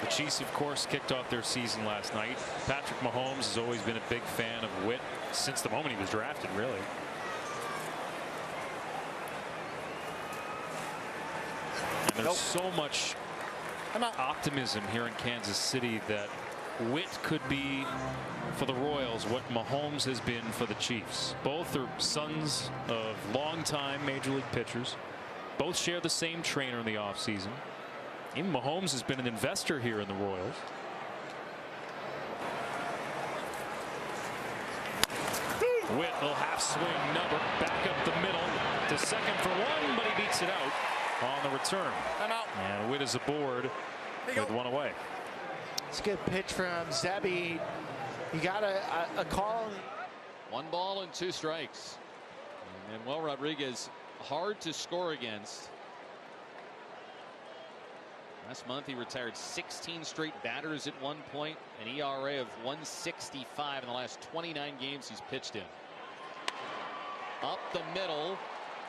The Chiefs, of course, kicked off their season last night. Patrick Mahomes has always been a big fan of Witt since the moment he was drafted, really. And There's so much optimism here in Kansas City that Witt could be for the Royals what Mahomes has been for the Chiefs. Both are sons of longtime Major League pitchers. Both share the same trainer in the offseason. Even Mahomes has been an investor here in the Royals. Witt will half swing number back up the middle to second for one, but he beats it out on the return. And Witt is aboard with one away. It's a good pitch from Zebby. He got a call. 1 ball and 2 strikes. And Manuel Rodriguez, hard to score against. Last month he retired 16 straight batters at one point, an ERA of 165 in the last 29 games he's pitched in. Up the middle,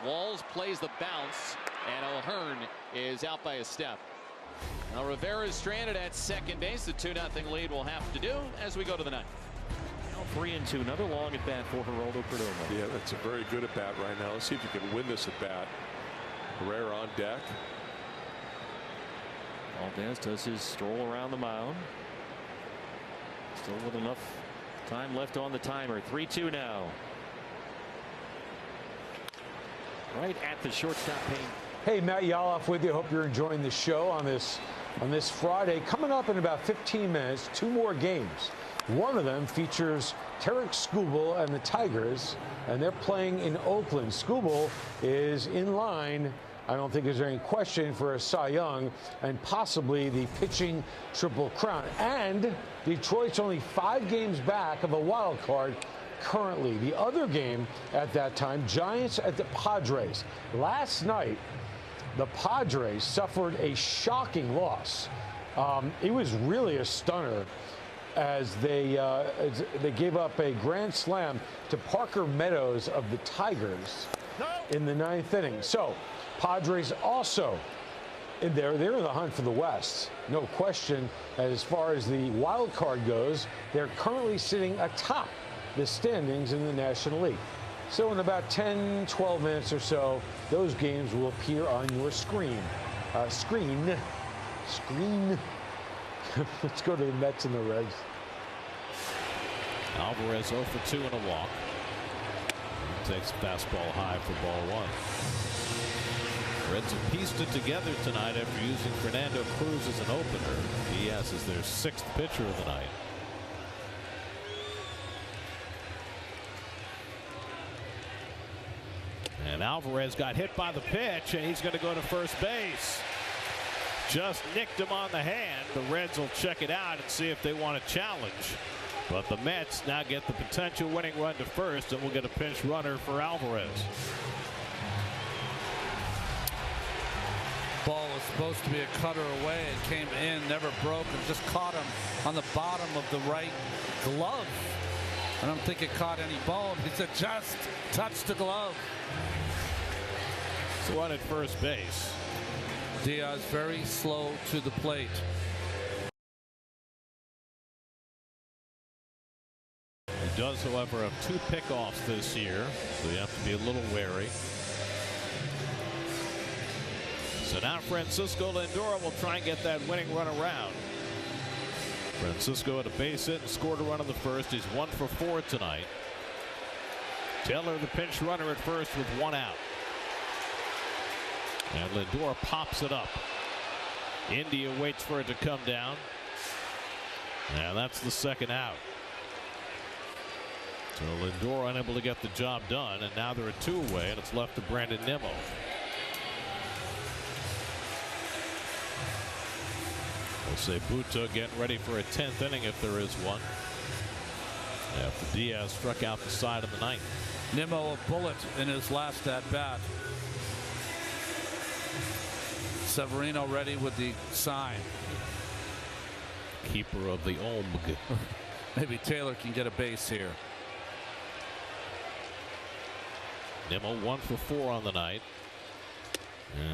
Walls plays the bounce, and O'Hearn is out by a step. Now Rivera is stranded at second base. The 2-0 lead will have to do as we go to the ninth. 3-2, another long at bat for Geraldo Perdomo. Yeah, that's a very good at bat right now. Let's see if you can win this at bat. Herrera on deck. Valdez does his stroll around the mound. Still with enough time left on the timer. 3-2 now. Right at the shortstop pane. Hey, Matt Yaloff with you. Hope you're enjoying the show on this Friday. Coming up in about 15 minutes, 2 more games. One of them features Tarek Skubal and the Tigers, and they're playing in Oakland. Skubal is in line, I don't think there's any question, for a Cy Young and possibly the pitching Triple Crown. And Detroit's only 5 games back of a wild card currently. The other game at that time, Giants at the Padres. Last night, the Padres suffered a shocking loss. It was really a stunner as they gave up a grand slam to Parker Meadows of the Tigers in the 9th inning. So Padres also they're in the hunt for the West, no question. As far as the wild card goes, they're currently sitting atop the standings in the National League. So in about 10-12 minutes or so, those games will appear on your screen. Screen. Let's go to the Mets and the Reds. Alvarez 0 for 2 and a walk. Takes fastball high for ball 1. Reds have pieced it together tonight after using Fernando Cruz as an opener. Diaz is their 6th pitcher of the night. And Alvarez got hit by the pitch, and he's going to go to first base. Just nicked him on the hand. The Reds will check it out and see if they want to challenge. But the Mets now get the potential winning run to first, and we'll get a pinch runner for Alvarez. Ball was supposed to be a cutter away. It came in, never broke, and just caught him on the bottom of the right glove. I don't think it caught any ball. It just touched the glove. So one at first base. Diaz very slow to the plate. He does, however, have 2 pickoffs this year, so you have to be a little wary. So now Francisco Lindor will try and get that winning run around. Francisco had a base hit and scored a run in the first. He's 1 for 4 tonight. Taylor, the pinch runner at first with 1 out. And Lindor pops it up. India waits for it to come down. And that's the 2nd out. So Lindor unable to get the job done, and now they're a 2 away, and it's left to Brandon Nimmo. Jose Buto getting ready for a 10th inning if there is one. After Diaz struck out the side of the 9th. Nimmo a bullet in his last at bat. Severino ready with the sign. Keeper of the Omg. Maybe Taylor can get a base here. Nimmo 1 for 4 on the night.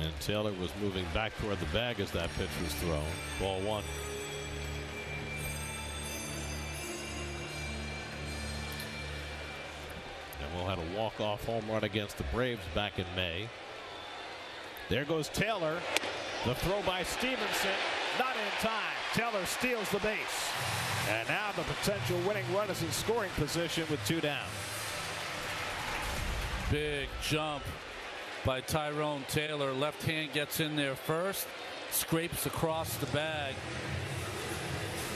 And Taylor was moving back toward the bag as that pitch was thrown. Ball 1. Nimmo had a walk-off home run against the Braves back in May. There goes Taylor. The throw by Stevenson, not in time. Taylor steals the base. And now the potential winning run is in scoring position with 2 down. Big jump by Tyrone Taylor. Left hand gets in there first, scrapes across the bag,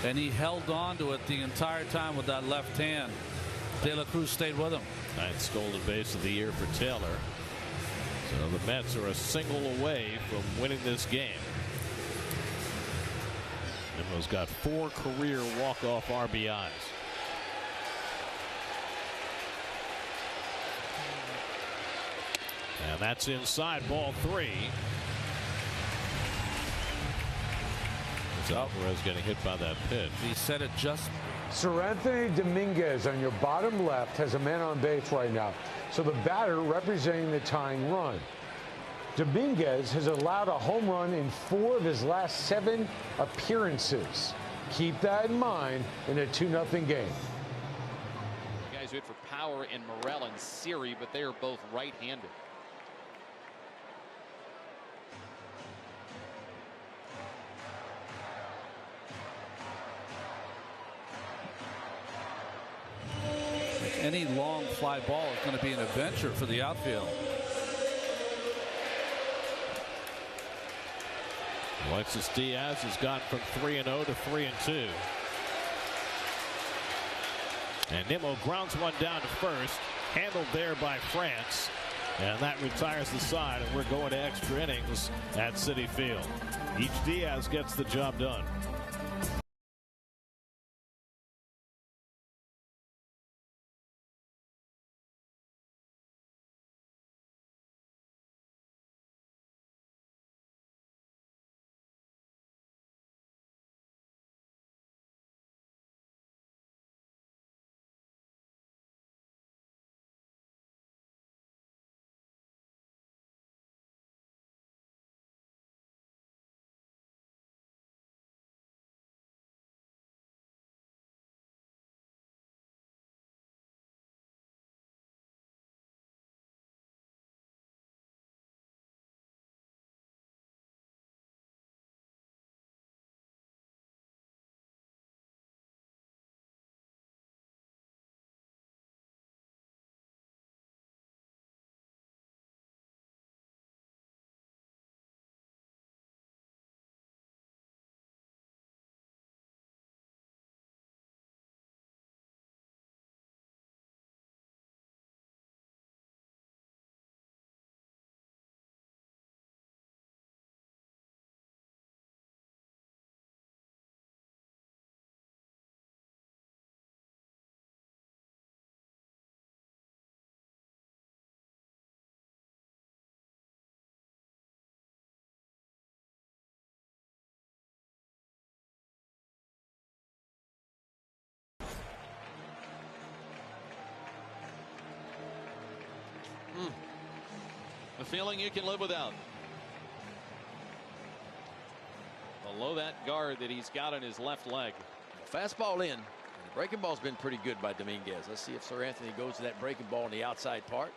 and he held on to it the entire time with that left hand. De La Cruz stayed with him. 9th stolen base of the year for Taylor. So the Mets are a single away from winning this game. Nimmo's got 4 career walk-off RBIs. And that's inside, ball 3. Alvarez getting hit by that pitch. He said it just. Seranthony Dominguez on your bottom left has a man on base right now. So the batter representing the tying run. Dominguez has allowed a home run in 4 of his last 7 appearances. Keep that in mind in a 2-0 game. Guys who hit for power in Morel and Siri, but they are both right-handed. Any long fly ball is going to be an adventure for the outfield. Alexis Diaz has gone from 3-0 to 3-2. And Nimmo grounds one down to first, handled there by France, and that retires the side, and we're going to extra innings at Citi Field. Each Diaz gets the job done. A feeling you can live without. Below that guard that he's got on his left leg. Fastball in. The breaking ball's been pretty good by Dominguez. Let's see if Seranthony goes to that breaking ball on the outside part.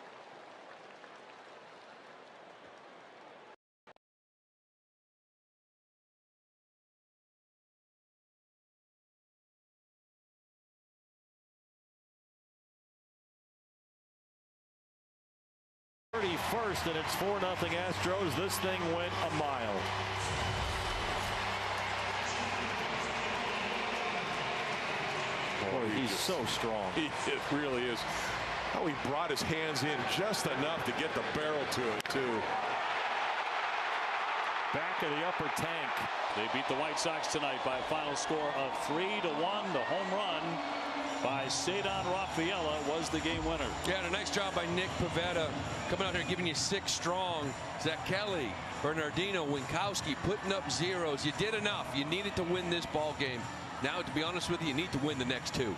First, and it's 4-0 Astros. This thing went a mile. Boy, he's so strong. It really is. How he brought his hands in just enough to get the barrel to it, too. Back of the upper tank. They beat the White Sox tonight by a final score of 3-1. The home run by Cedar Rafaela was the game winner. Yeah, and a nice job by Nick Pivetta coming out here giving you 6 strong. Zach Kelly, Bernardino, Winkowski putting up zeros. You did enough. You needed to win this ball game. Now, to be honest with you, you need to win the next 2.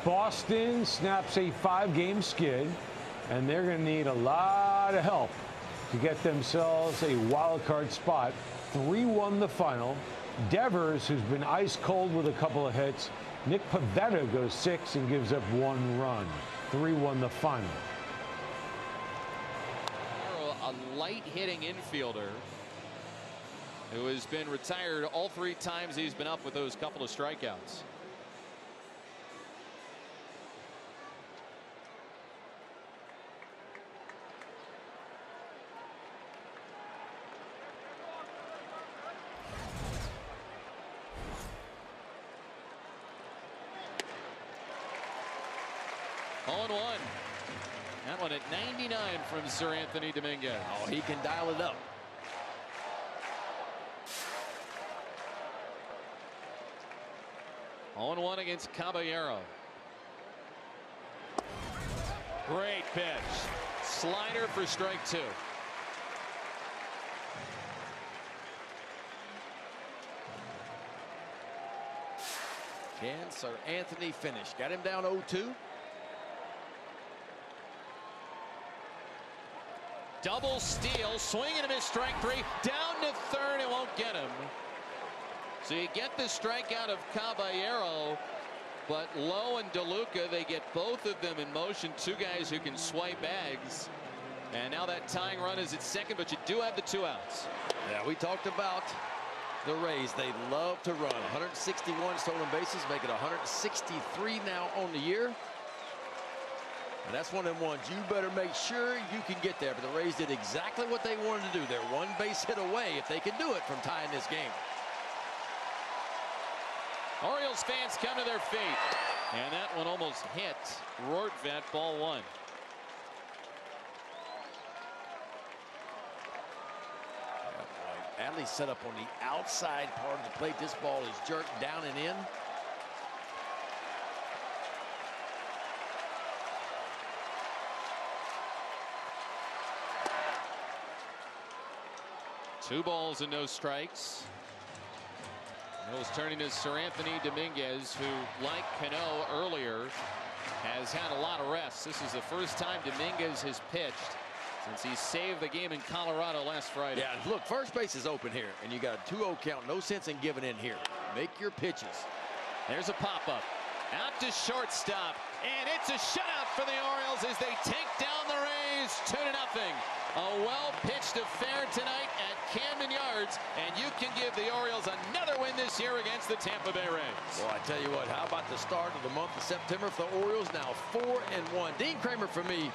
Boston snaps a 5-game skid, and they're going to need a lot of help to get themselves a wild card spot. 3-1 the final. Devers, who's been ice cold with a couple of hits. Nick Pivetta goes 6 and gives up 1 run. 3-1 the final. A light light-hitting infielder who has been retired all 3 times he's been up with those couple of strikeouts. On 1. That one at 99 from Sir Anthony Dominguez. Oh, he can dial it up. On 1 against Caballero. Great pitch. Slider for strike 2. Can Sir Anthony finish? Got him down 0-2. Double steal, swing and a miss, strike 3, down to third, it won't get him. So you get the strikeout of Caballero, but Lowe and DeLuca, they get both of them in motion, 2 guys who can swipe bags. And now that tying run is at second, but you do have the 2 outs. Yeah, we talked about the Rays. They love to run. 161 stolen bases, make it 163 now on the year. And that's one of them ones you better make sure you can get there. But the Rays did exactly what they wanted to do. They're 1 base hit away if they can do it from tying this game. Orioles fans come to their feet. And that one almost hit Rortvedt, ball 1. Adley set up on the outside part of the plate. This ball is jerked down and in. Two balls and no strikes. Mills turning to Sir Anthony Dominguez, who, like Cano earlier, has had a lot of rest. This is the first time Dominguez has pitched since he saved the game in Colorado last Friday. Yeah, look, first base is open here, and you got a 2-0 count. No sense in giving in here. Make your pitches. There's a pop-up. Out to shortstop, and it's a shutout for the Orioles as they take down the Rays 2-0. A well-pitched affair tonight at Camden Yards, and you can give the Orioles another win this year against the Tampa Bay Rays. Well, I tell you what, how about the start of the month of September for the Orioles? Now 4-1. Dean Kramer, for me,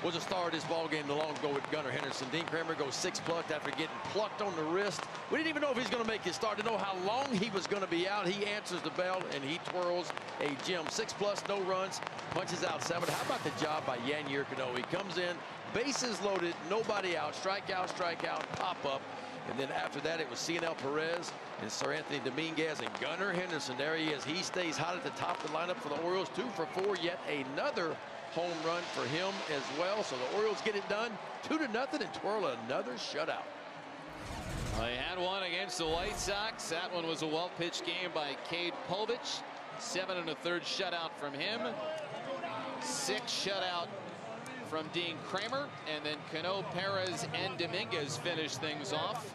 was a star of this ball game long ago with Gunnar Henderson. Dean Kramer goes 6+ after getting plucked on the wrist. We didn't even know if he was going to make his start. To know how long he was going to be out, he answers the bell and he twirls a gem. 6+, no runs, punches out 7. How about the job by Yanier Cano? He comes in, bases loaded, nobody out, strikeout, pop up. And then after that, it was CNL Perez and Sir Anthony Dominguez and Gunnar Henderson. There he is. He stays hot at the top of the lineup for the Orioles. 2 for 4, yet another home run for him as well. So the Orioles get it done 2-0 and twirl another shutout. They had one against the White Sox. That one was a well-pitched game by Cade Povich. 7 1/3 shutout from him. 6 shutout from Dean Kramer. And then Cano, Perez, and Dominguez finish things off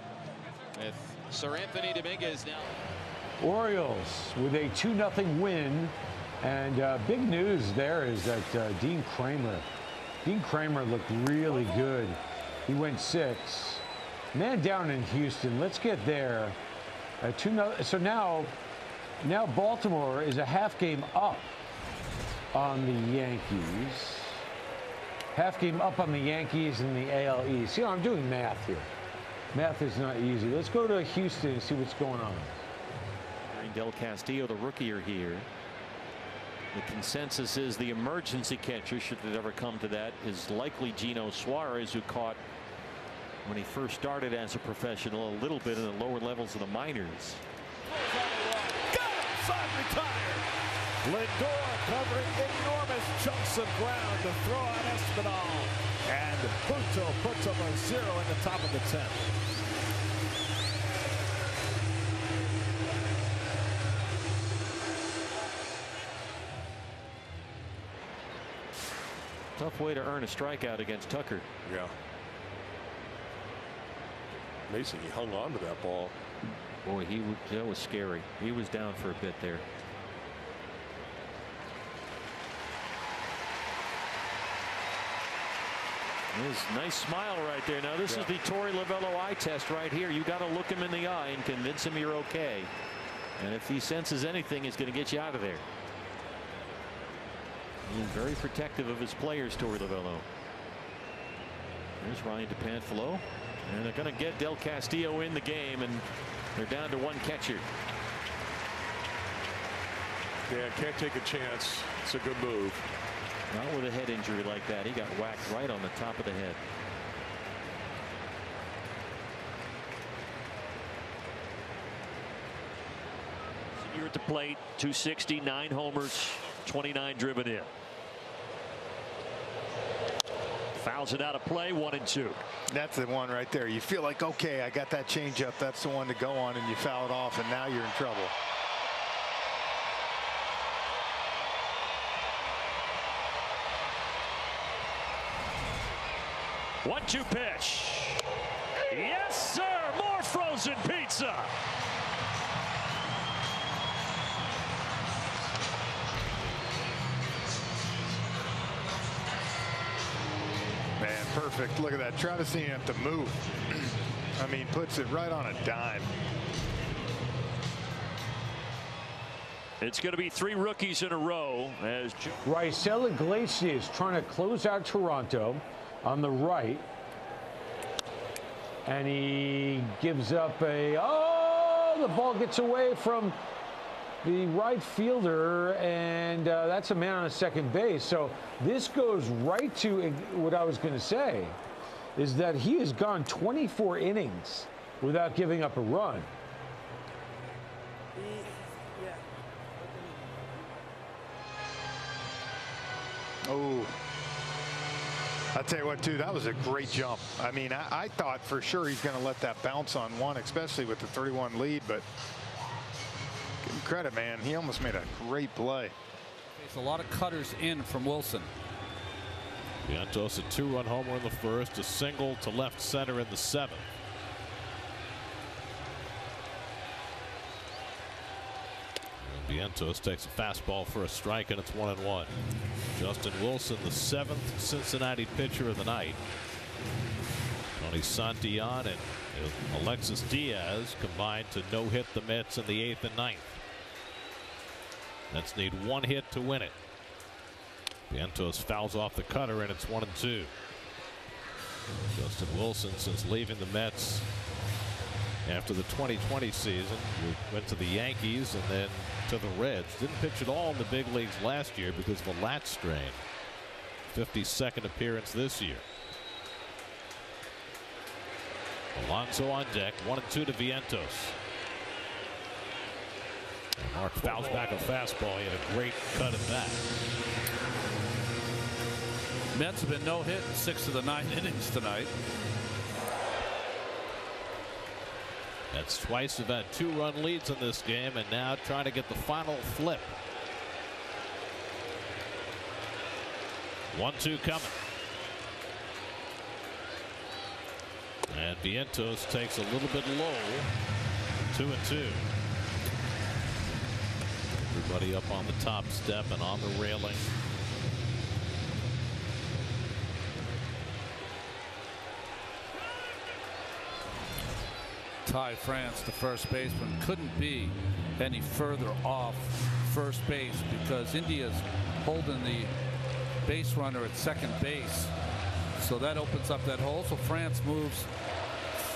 with Sir Anthony Dominguez now. Orioles with a 2-0 win. And big news there is that Dean Kramer looked really good. He went 6. Man down in Houston. Let's get there. 2-0. So now Baltimore is a half game up on the Yankees. Half game up on the Yankees in the AL East. You know, I'm doing math here. Math is not easy. Let's go to Houston and see what's going on. Del Castillo, the rookie, are here. The consensus is the emergency catcher, should it ever come to that, is likely Gino Suarez, who caught when he first started as a professional a little bit in the lower levels of the minors. Got him! Side retired. Lindor covering enormous chunks of ground to throw out Espinal. And Puto puts up a 0 in the top of the 10th. Tough way to earn a strikeout against Tucker. Yeah. Amazing he hung on to that ball. Boy, that was scary. He was down for a bit there. His nice smile right there. Now this is the Torey Lovullo eye test right here. You got to look him in the eye and convince him you're okay. And if he senses anything, he's going to get you out of there. He's very protective of his players, Torey Lovullo. There's Ryan DePanfilo. And they're going to get Del Castillo in the game, and they're down to one catcher. Yeah, can't take a chance. It's a good move. Not with a head injury like that. He got whacked right on the top of the head. Senior at the plate, 260, 9 homers, 29 driven in. Fouls it out of play, 1-2. That's the one right there. You feel like, okay, I got that changeup. That's the one to go on, and you foul it off, and now you're in trouble. 1-2 pitch. Yes, sir. More frozen pizza. Man, perfect. Look at that. Travis didn't have to move. I mean, puts it right on a dime. It's going to be 3 rookies in a row as Raisel Iglesias trying to close out Toronto on the right. And he gives up the ball gets away from the right fielder, and that's a man on a second base. So this goes right to what I was going to say, is that he has gone 24 innings without giving up a run. Oh, I'll tell you what, too, that was a great jump. I mean, I thought for sure he's going to let that bounce on one, especially with the 31 lead, but give him credit, man. He almost made a great play. There's a lot of cutters in from Wilson. Vientos a 2-run homer in the first, a single to left center in the 7th. Vientos takes a fastball for a strike, and it's 1-1. Justin Wilson, the 7th Cincinnati pitcher of the night. Tony Santillan and Alexis Diaz combined to no-hit the Mets in the 8th and 9th. Mets need 1 hit to win it. Vientos fouls off the cutter, and it's 1-2. Justin Wilson, since leaving the Mets after the 2020 season, went to the Yankees and then to the Reds. Didn't pitch at all in the big leagues last year because of a lat strain. 52nd appearance this year. Alonso on deck, 1-2 to Vientos. Mark fouls back a fastball. He had a great cut at that. Mets have been no hit in 6 of the 9 innings tonight. Mets twice have had 2-run leads in this game, and now trying to get the final flip. 1-2 coming. And Vientos takes a little bit low. 2-2. Everybody up on the top step and on the railing. Ty France, the first baseman, couldn't be any further off first base because India's holding the base runner at second base. So that opens up that hole. So France moves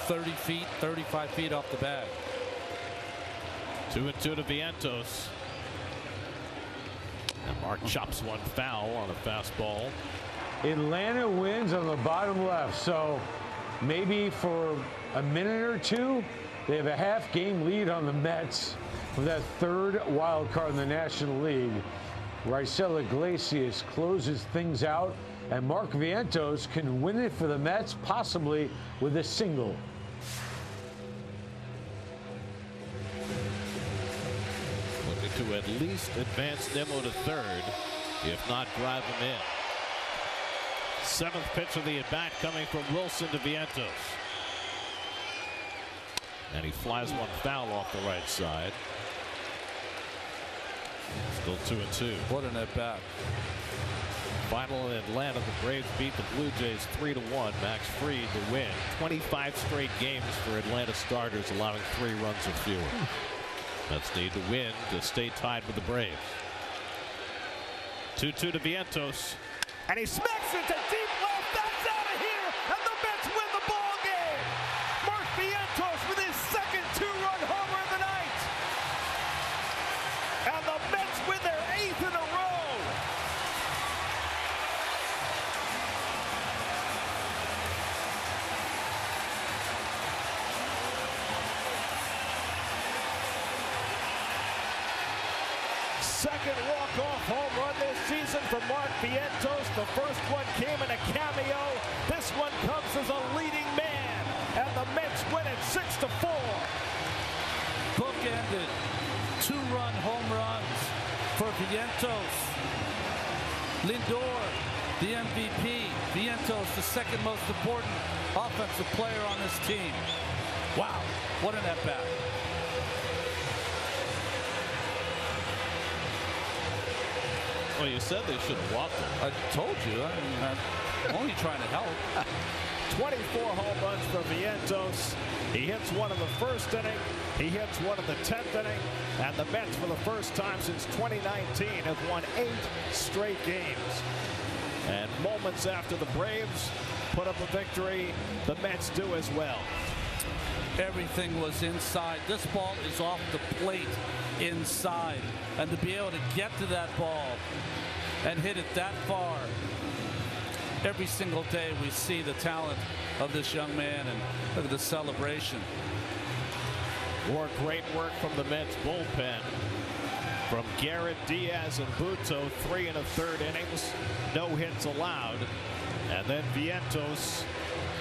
30 feet, 35 feet off the bag. 2-2 to Vientos. And Mark chops one foul on a fastball. Atlanta wins on the bottom left. So maybe for a minute or two, they have a half-game lead on the Mets with that 3rd wild card in the National League. Raisel Iglesias closes things out, and Mark Vientos can win it for the Mets, possibly with a single. Looking to at least advance Nimmo to 3rd, if not drive him in. 7th pitch of the at-bat coming from Wilson to Vientos. And he flies one foul off the right side. Still 2-2. What an at-bat. Final in Atlanta, the Braves beat the Blue Jays 3-1. Max Fried to win. 25 straight games for Atlanta starters, allowing 3 runs or fewer. Mets need to win to stay tied with the Braves. 2-2 to Vientos. And he smacks it to deep left. That's out of here. And the Mets win the ball game. Mark Vientos with his second 2-run homer of the night. And the Mets win their 8th in a row. Second walk-off home run this season for Mark Vientos. The first one came in a cameo. This one comes as a leading man. And the Mets win it 6-4. Bookended 2-run home runs for Vientos. Lindor, the MVP. Vientos, the second most important offensive player on this team. Wow, what an at-bat. Well, you said they shouldn't walk them. I told you. I'm only trying to help. 24 home runs for Vientos. He hits one in the first inning. He hits one in the 10th inning. And the Mets, for the first time since 2019, have won 8 straight games. And moments after the Braves put up a victory, the Mets do as well. Everything was inside. This ball is off the plate inside. And to be able to get to that ball and hit it that far, every single day we see the talent of this young man, and look at the celebration. More great work from the Mets bullpen. From Garrett, Diaz, and Buto, 3 1/3 innings, no hits allowed. And then Vientos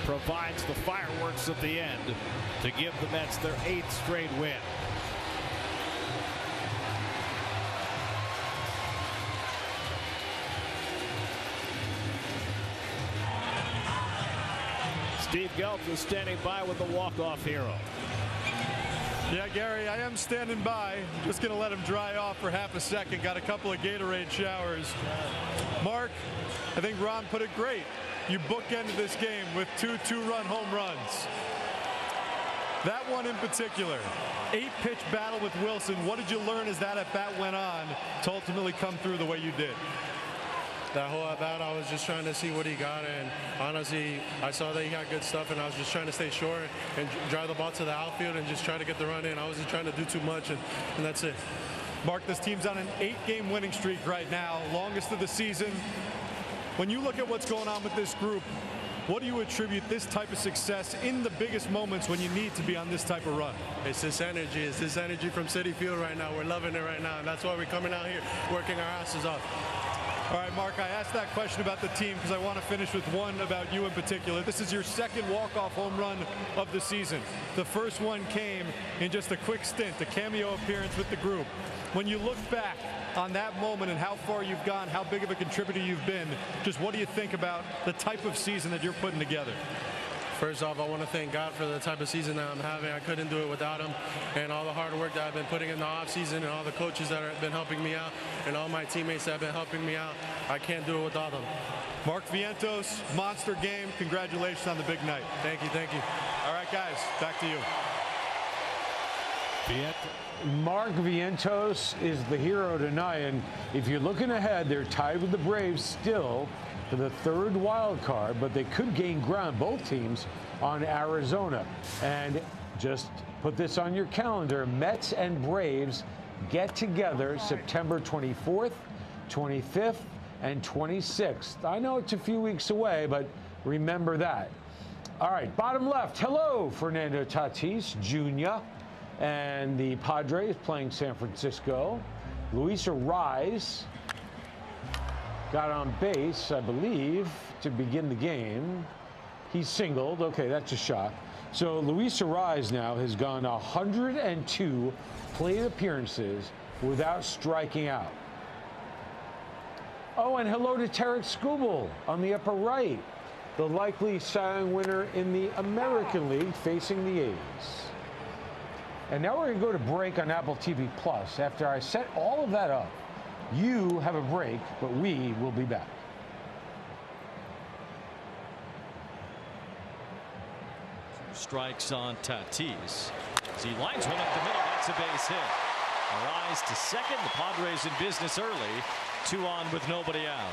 provides the fireworks at the end to give the Mets their 8th straight win. Steve Gelb is standing by with the walk-off hero. Yeah, Gary, I am standing by. Just going to let him dry off for half a second. Got a couple of Gatorade showers. Mark, I think Ron put it great. You bookended this game with 2 2-run home runs. That one in particular, 8-pitch battle with Wilson. What did you learn as that at-bat went on to ultimately come through the way you did? That whole at-bat, I was just trying to see what he got, and honestly, I saw that he got good stuff, and I was just trying to stay short and drive the ball to the outfield and just try to get the run in. I wasn't trying to do too much, and that's it. Mark, this team's on an 8-game winning streak right now, longest of the season. When you look at what's going on with this group, what do you attribute this type of success in the biggest moments when you need to be on this type of run? It's this energy. It's this energy from Citi Field right now. We're loving it right now, and that's why we're coming out here working our asses off. All right, Mark, I asked that question about the team because I want to finish with one about you in particular. This is your second walk-off home run of the season. The first one came in just a quick stint, a cameo appearance with the group. When you look back on that moment and how far you've gone, how big of a contributor you've been, just what do you think about the type of season that you're putting together? First off, I want to thank God for the type of season that I'm having. I couldn't do it without him, and all the hard work that I've been putting in the offseason, and all the coaches that have been helping me out, and all my teammates that have been helping me out. I can't do it without them. Mark Vientos, monster game. Congratulations on the big night. Thank you, thank you. All right, guys, back to you. Mark Vientos is the hero tonight, and if you're looking ahead, they're tied with the Braves still for the 3rd wild card, but they could gain ground, both teams, on Arizona. And just put this on your calendar, Mets and Braves get together September 24th, 25th, and 26th. I know it's a few weeks away, but remember that. All right, bottom left, hello, Fernando Tatis Jr. and the Padres playing San Francisco. Luis Arraez got on base, I believe, to begin the game. He's singled. Okay, that's a shot. So Luis Arraez now has gone 102 plate appearances without striking out. Oh, and hello to Tarek Skubal on the upper right, the likely Cy Young winner in the American League facing the A's. And now we're going to go to break on Apple TV Plus. After I set all of that up, you have a break, but we will be back. strikes on Tatis. As he lines one up the middle, that's a base hit. A rise to second. The Padres in business early. 2 on with nobody out.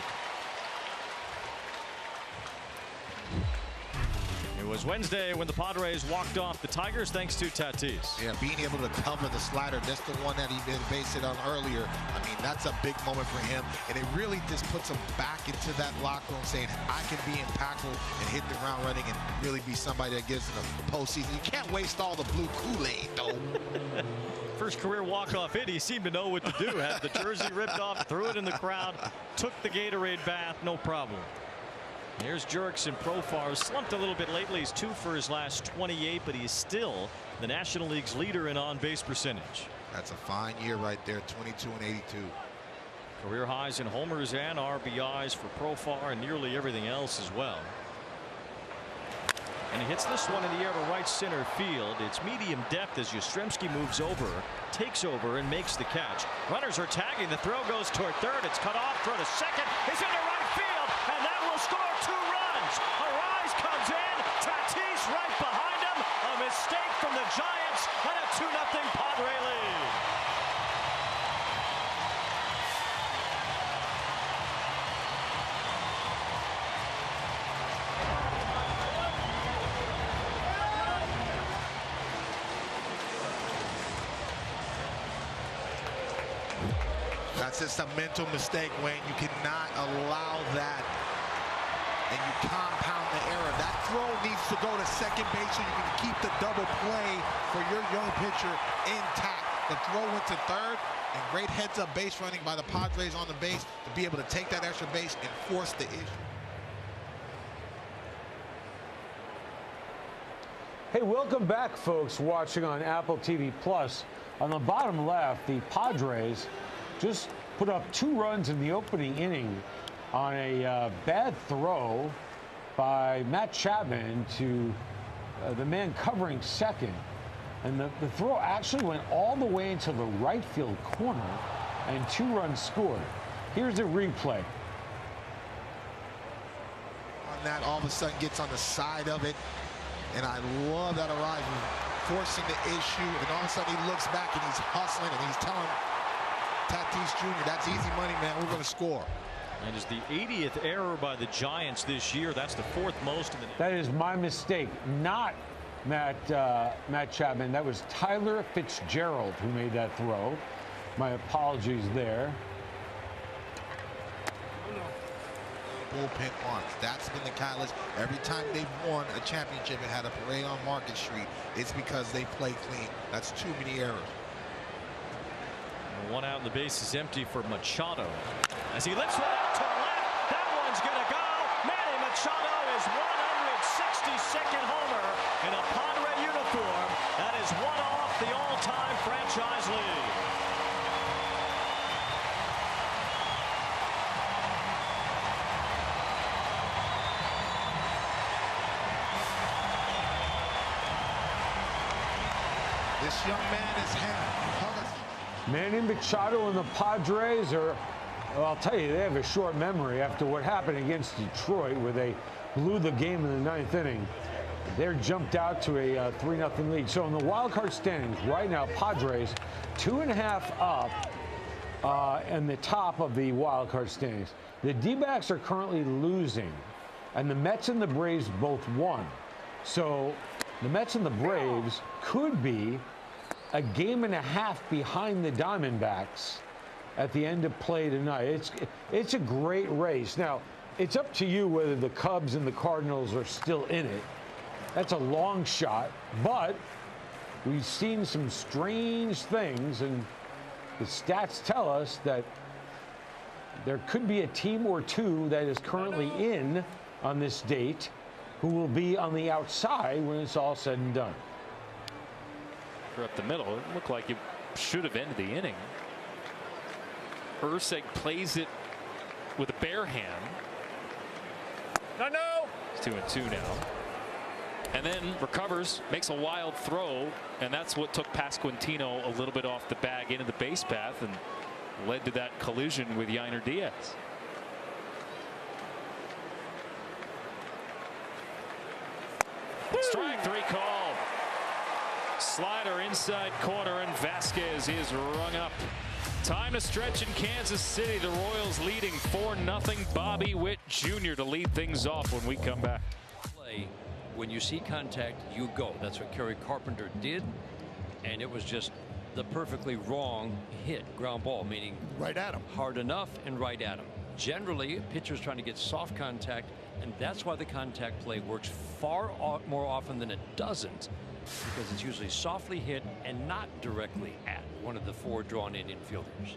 It was Wednesday when the Padres walked off the Tigers thanks to Tatis. Yeah, being able to cover the slider, that's the one that he did base it on earlier. I mean, that's a big moment for him, and it really just puts him back into that locker room saying, I can be impactful and hit the ground running and really be somebody that gives in the postseason. You can't waste all the blue Kool-Aid, though. First career walk-off hit, he seemed to know what to do. Had the jersey ripped off, threw it in the crowd, took the Gatorade bath, no problem. Here's Jurickson Profar, slumped a little bit lately. He's 2 for his last 28, but he's still the National League's leader in on-base percentage. That's a fine year right there, 22 and 82. Career highs in homers and RBIs for Profar and nearly everything else as well. And he hits this one in the air to right center field. It's medium depth as Yastrzemski moves over, takes over, and makes the catch. Runners are tagging. The throw goes toward third. It's cut off. Throw to second. He's into right field, and that will score 2 runs. Arise comes in. Tatis right behind him. A mistake from the Giants, and a 2-0 Padre lead. That's just a mental mistake, Wayne. You cannot allow that, and you compound the error. That throw needs to go to second base so you can keep the double play for your young pitcher intact. The throw went to third, and great heads-up base running by the Padres on the base to be able to take that extra base and force the issue. Hey, welcome back, folks, watching on Apple TV Plus. On the bottom left, the Padres just put up 2 runs in the opening inning on a bad throw by Matt Chapman to the man covering second. And the throw actually went all the way into the right field corner, and 2 runs scored. Here's a replay. On that, all of a sudden gets on the side of it, and I love that arrival, forcing the issue, and all of a sudden he looks back and he's hustling and he's telling Tatis Jr., that's easy money, man. We're going to score. And is the 80th error by the Giants this year. That's the 4th most in the. That is my mistake, not Matt Chapman. That was Tyler Fitzgerald who made that throw. My apologies there. Bullpen arms. That's been the catalyst. Every time they've won a championship and had a parade on Market Street, it's because they play clean. That's too many errors. 1 out and the base is empty for Machado. As he lifts one out to left, that one's going to go. Manny Machado is 162nd homer in a Padre uniform. That is 1 off the all-time franchise lead. This young man is Manny Machado and the Padres are, well, I'll tell you, they have a short memory after what happened against Detroit, where they blew the game in the 9th inning. They're jumped out to a 3-0 lead. So in the wild card standings right now, Padres 2.5 up in the top of the wild card standings. The D-backs are currently losing, and the Mets and the Braves both won. So the Mets and the Braves could be a 1.5 games behind the Diamondbacks at the end of play tonight. It's a great race. Now, it's up to you whether the Cubs and the Cardinals are still in it. That's a long shot, but we've seen some strange things, and the stats tell us that there could be a team or 2 that is currently in on this date who will be on the outside when it's all said and done. Up the middle, it looked like it should have ended the inning. Urseg plays it with a bare hand. No. It's 2-2 now. And then recovers, makes a wild throw, and that's what took Pasquantino a little bit off the bag into the base path and led to that collision with Yainer Diaz. Woo! Strike three call. Slider inside corner, and Vasquez is rung up. Time to stretch in Kansas City. The Royals leading 4-0. Bobby Witt Jr. to lead things off when we come back. When you see contact, you go. That's what Kerry Carpenter did, and it was just the perfectly wrong hit, ground ball, meaning right at him, hard enough and right at him. Generally, a pitcher's trying to get soft contact, and that's why the contact play works far more often than it doesn't, because it's usually softly hit and not directly at one of the four drawn-in infielders.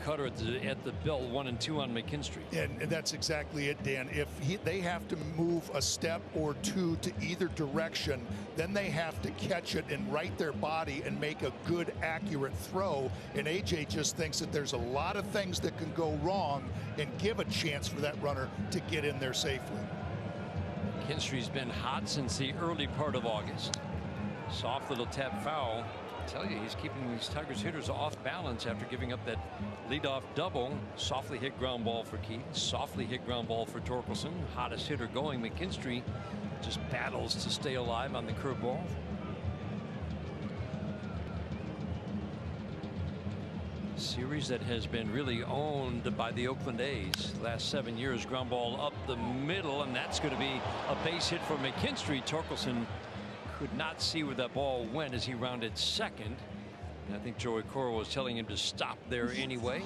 Cutter at the belt, 1 and 2 on McKinstry. And that's exactly it, Dan. If they have to move a step or two to either direction, then they have to catch it and right their body and make a good, accurate throw. And AJ just thinks that there's a lot of things that can go wrong and give a chance for that runner to get in there safely. McKinstry's been hot since the early part of August. Soft little tap foul. I tell you, he's keeping these Tigers hitters off balance after giving up that leadoff double. Softly hit ground ball for Keaton. Softly hit ground ball for Torkelson. Hottest hitter going. McKinstry just battles to stay alive on the curveball. Series that has been really owned by the Oakland A's last 7 years. Ground ball up the middle, and that's going to be a base hit for McKinstry. Torkelson could not see where that ball went as he rounded second. And I think Joey Cora was telling him to stop there anyway.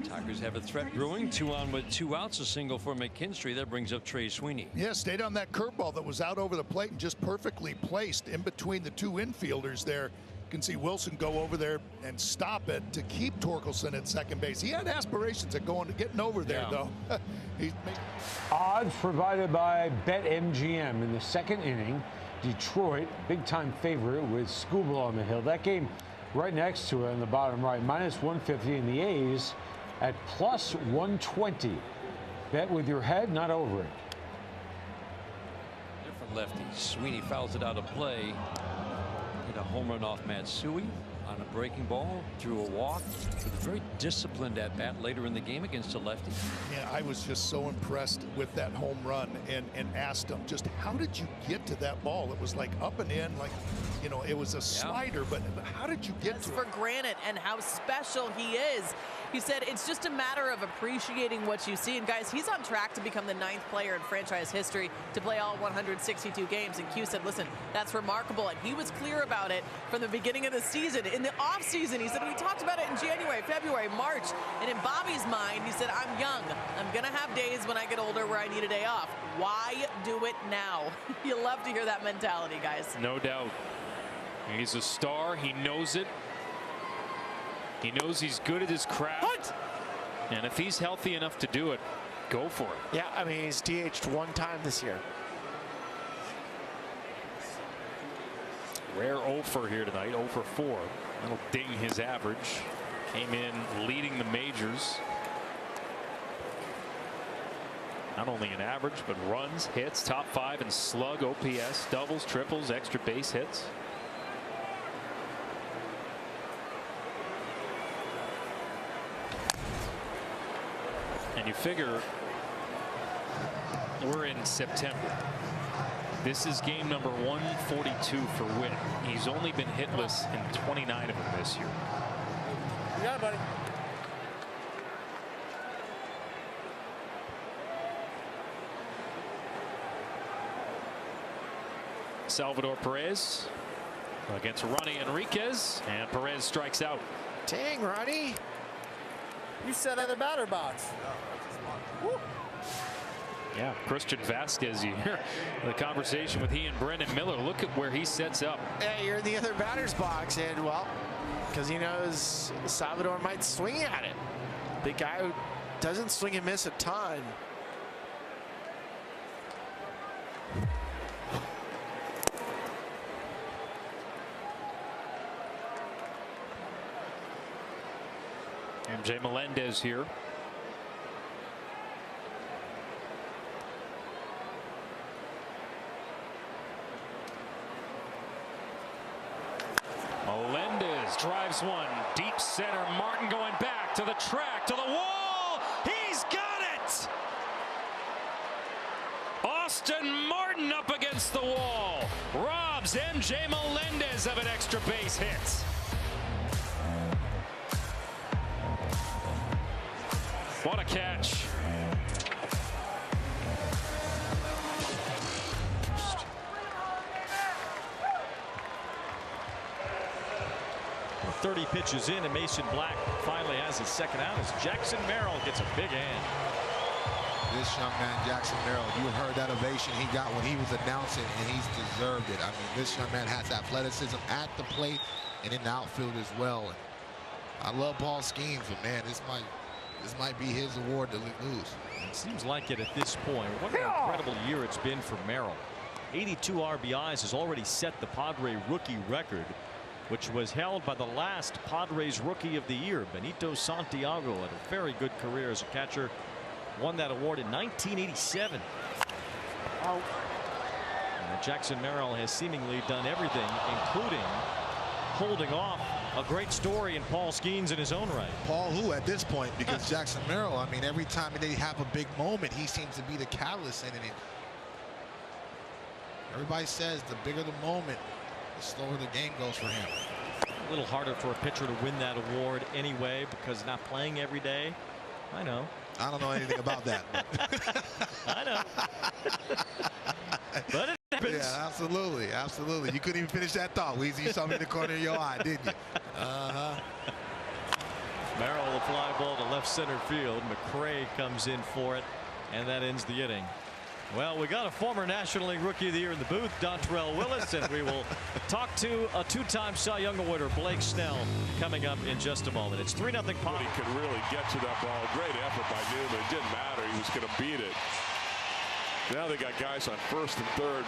Tigers have a threat brewing. 2 on with 2 outs. A single for McKinstry. That brings up Trey Sweeney. Yeah, stayed on that curveball that was out over the plate and just perfectly placed in between the 2 infielders there. You can see Wilson go over there and stop it to keep Torkelson at second base. He had aspirations of getting over there, though. Odds provided by BetMGM in the second inning. Detroit, big-time favorite with Skubal on the hill. That game right next to it on the bottom right, -150, and the A's at +120. Bet with your head, not over it. Different lefty. Sweeney fouls it out of play. Hit a home run off Matsui on a breaking ball, drew a walk. With a very disciplined at bat later in the game against a lefty. Yeah, I was just so impressed with that home run and asked him, just how did you get to that ball? It was like up and in, like, you know, it was a slider, but how did you get to it? For granted, and how special he is. He said it's just a matter of appreciating what you see. And guys, he's on track to become the 9th player in franchise history to play all 162 games. And Q said, listen, that's remarkable. And he was clear about it from the beginning of the season. In the offseason, he said, we talked about it in January, February, March. And in Bobby's mind, he said, I'm young. I'm going to have days when I get older where I need a day off. Why do it now? You love to hear that mentality, guys. No doubt. He's a star. He knows it. He knows he's good at his craft. What? And if he's healthy enough to do it, go for it. Yeah, I mean, he's DH'd 1 time this year. Rare 0 for here tonight, 0 for 4. That'll ding his average. Came in leading the majors. Not only in average, but runs, hits, top 5 in slug, OPS, doubles, triples, extra base hits. And you figure we're in September. This is game number 142 for Witt. He's only been hitless in 29 of them this year. Yeah, buddy. Salvador Perez against Ronnie Enriquez, and Perez strikes out. Dang, Ronnie. You sat in the batter box. Woo. Yeah, Christian Vasquez, you hear the conversation with he and Brendan Miller. Look at where he sets up. Yeah, you're in the other batter's box, and well, because he knows Salvador might swing at it. The guy who doesn't swing and miss a ton. MJ Melendez here. Melendez drives one deep center. Martin going back to the track, to the wall. He's got it. Austin Martin up against the wall. Robs MJ Melendez of an extra base hit. What a catch. 30 pitches in, and Mason Black finally has his second out as Jackson Merrill gets a big hand. This young man, Jackson Merrill, you heard that ovation he got when he was announcing, and he's deserved it. I mean, this young man has athleticism at the plate and in the outfield as well. And I love Paul Skeens, but man, this might be his award to lose. It seems like it at this point. What an incredible year it's been for Merrill. 82 RBIs has already set the Padre rookie record, which was held by the last Padres rookie of the year, Benito Santiago. Had a very good career as a catcher. Won that award in 1987. Jackson Merrill has seemingly done everything, including holding off a great story in Paul Skeens in his own right. Paul who at this point, because Jackson Merrill, I mean, every time they have a big moment, he seems to be the catalyst in it. Everybody says the bigger the moment, the slower the game goes for him. A little harder for a pitcher to win that award anyway, because not playing every day. I know. I don't know anything about that. I know. But it happens. Yeah, absolutely. Absolutely. You couldn't even finish that thought, Weezy. You saw me in the corner of your eye, didn't you? Merrill, the fly ball to left center field. McRae comes in for it, and that ends the inning. Well, we got a former National League Rookie of the Year in the booth, Dontrell Willis, and we will talk to a two-time Cy Young Awarder, Blake Snell, coming up in just a moment. It's 3-0 Padres. He could really get to that ball. Great effort by Newman. It didn't matter. He was going to beat it. Now they got guys on first and third.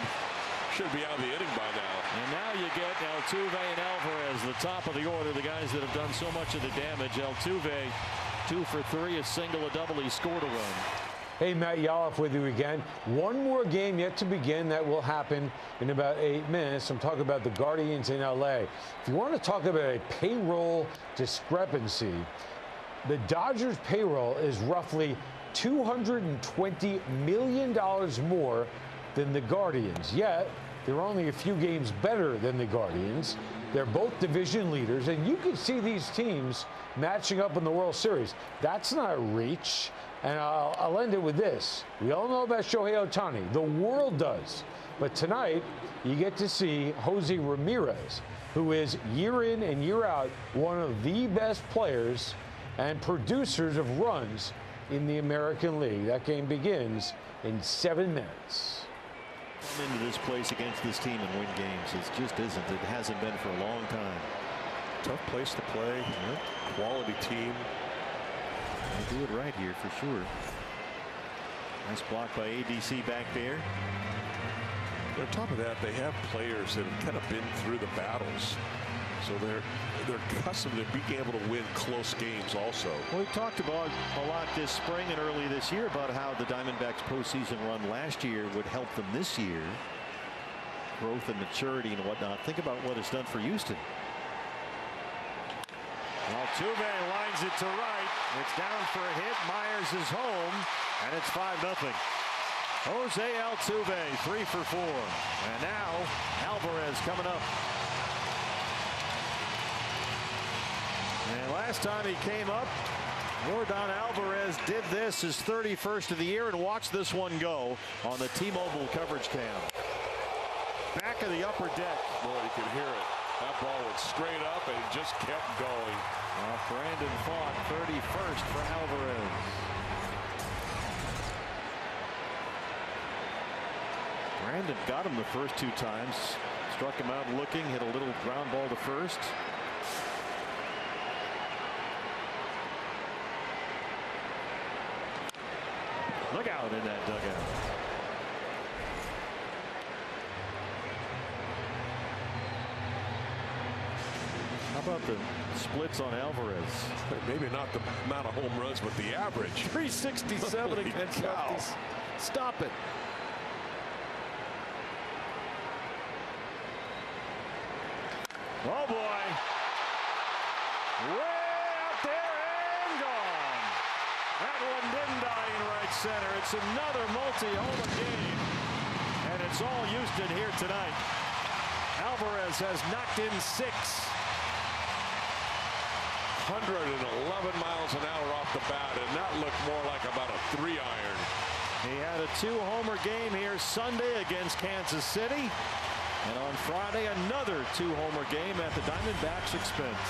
Should be out of the inning by now. And now you get Altuve and Alvarez, the top of the order, the guys that have done so much of the damage. Altuve, 2 for 3, a single, a double. He scored a run. Hey, Matt Yoloff with you again. One more game yet to begin that will happen in about 8 minutes. I'm talking about the Guardians in LA. If you want to talk about a payroll discrepancy, the Dodgers payroll is roughly $220 million more than the Guardians. Yet, they're only a few games better than the Guardians. They're both division leaders, and you can see these teams matching up in the World Series. That's not a reach. And I'll end it with this. We all know about Shohei Ohtani. The world does. But tonight, you get to see Jose Ramirez, who is year in and year out one of the best players and producers of runs in the American League. That game begins in 7 minutes. Come into this place against this team and win games. It just isn't. It hasn't been for a long time. Tough place to play. Quality team. They do it right here for sure. Nice block by ADC back there. On top of that, they have players that have kind of been through the battles, so they're accustomed to being able to win close games also. Well, we talked about a lot this spring and early this year about how the Diamondbacks postseason run last year would help them this year. Growth and maturity and whatnot. Think about what it's done for Houston. Altuve lines it to right. It's down for a hit. Myers is home, and it's 5-0. Jose Altuve, 3 for 4. And now Alvarez coming up. And last time he came up, Yordan Alvarez did this, his 31st of the year, and watch this one go on the T-Mobile coverage cam. Back of the upper deck. Boy, you can hear it. That ball went straight up and just kept going. Brandon Pfaadt, 31st for Alvarez. Brandon got him the first 2 times. Struck him out looking, hit a little ground ball to first. Look out in that dugout. How about the splits on Alvarez? Maybe not the amount of home runs, but the average. 367 against lefties. Stop it. Oh boy. Way out there and gone. That one did. Undying right center. It's another multi-homer game. And it's all Houston here tonight. Alvarez has knocked in 6. 111 miles an hour off the bat, and that looked more like about a 3-iron. He had a 2-homer game here Sunday against Kansas City. And on Friday, another 2-homer game at the Diamondbacks' expense.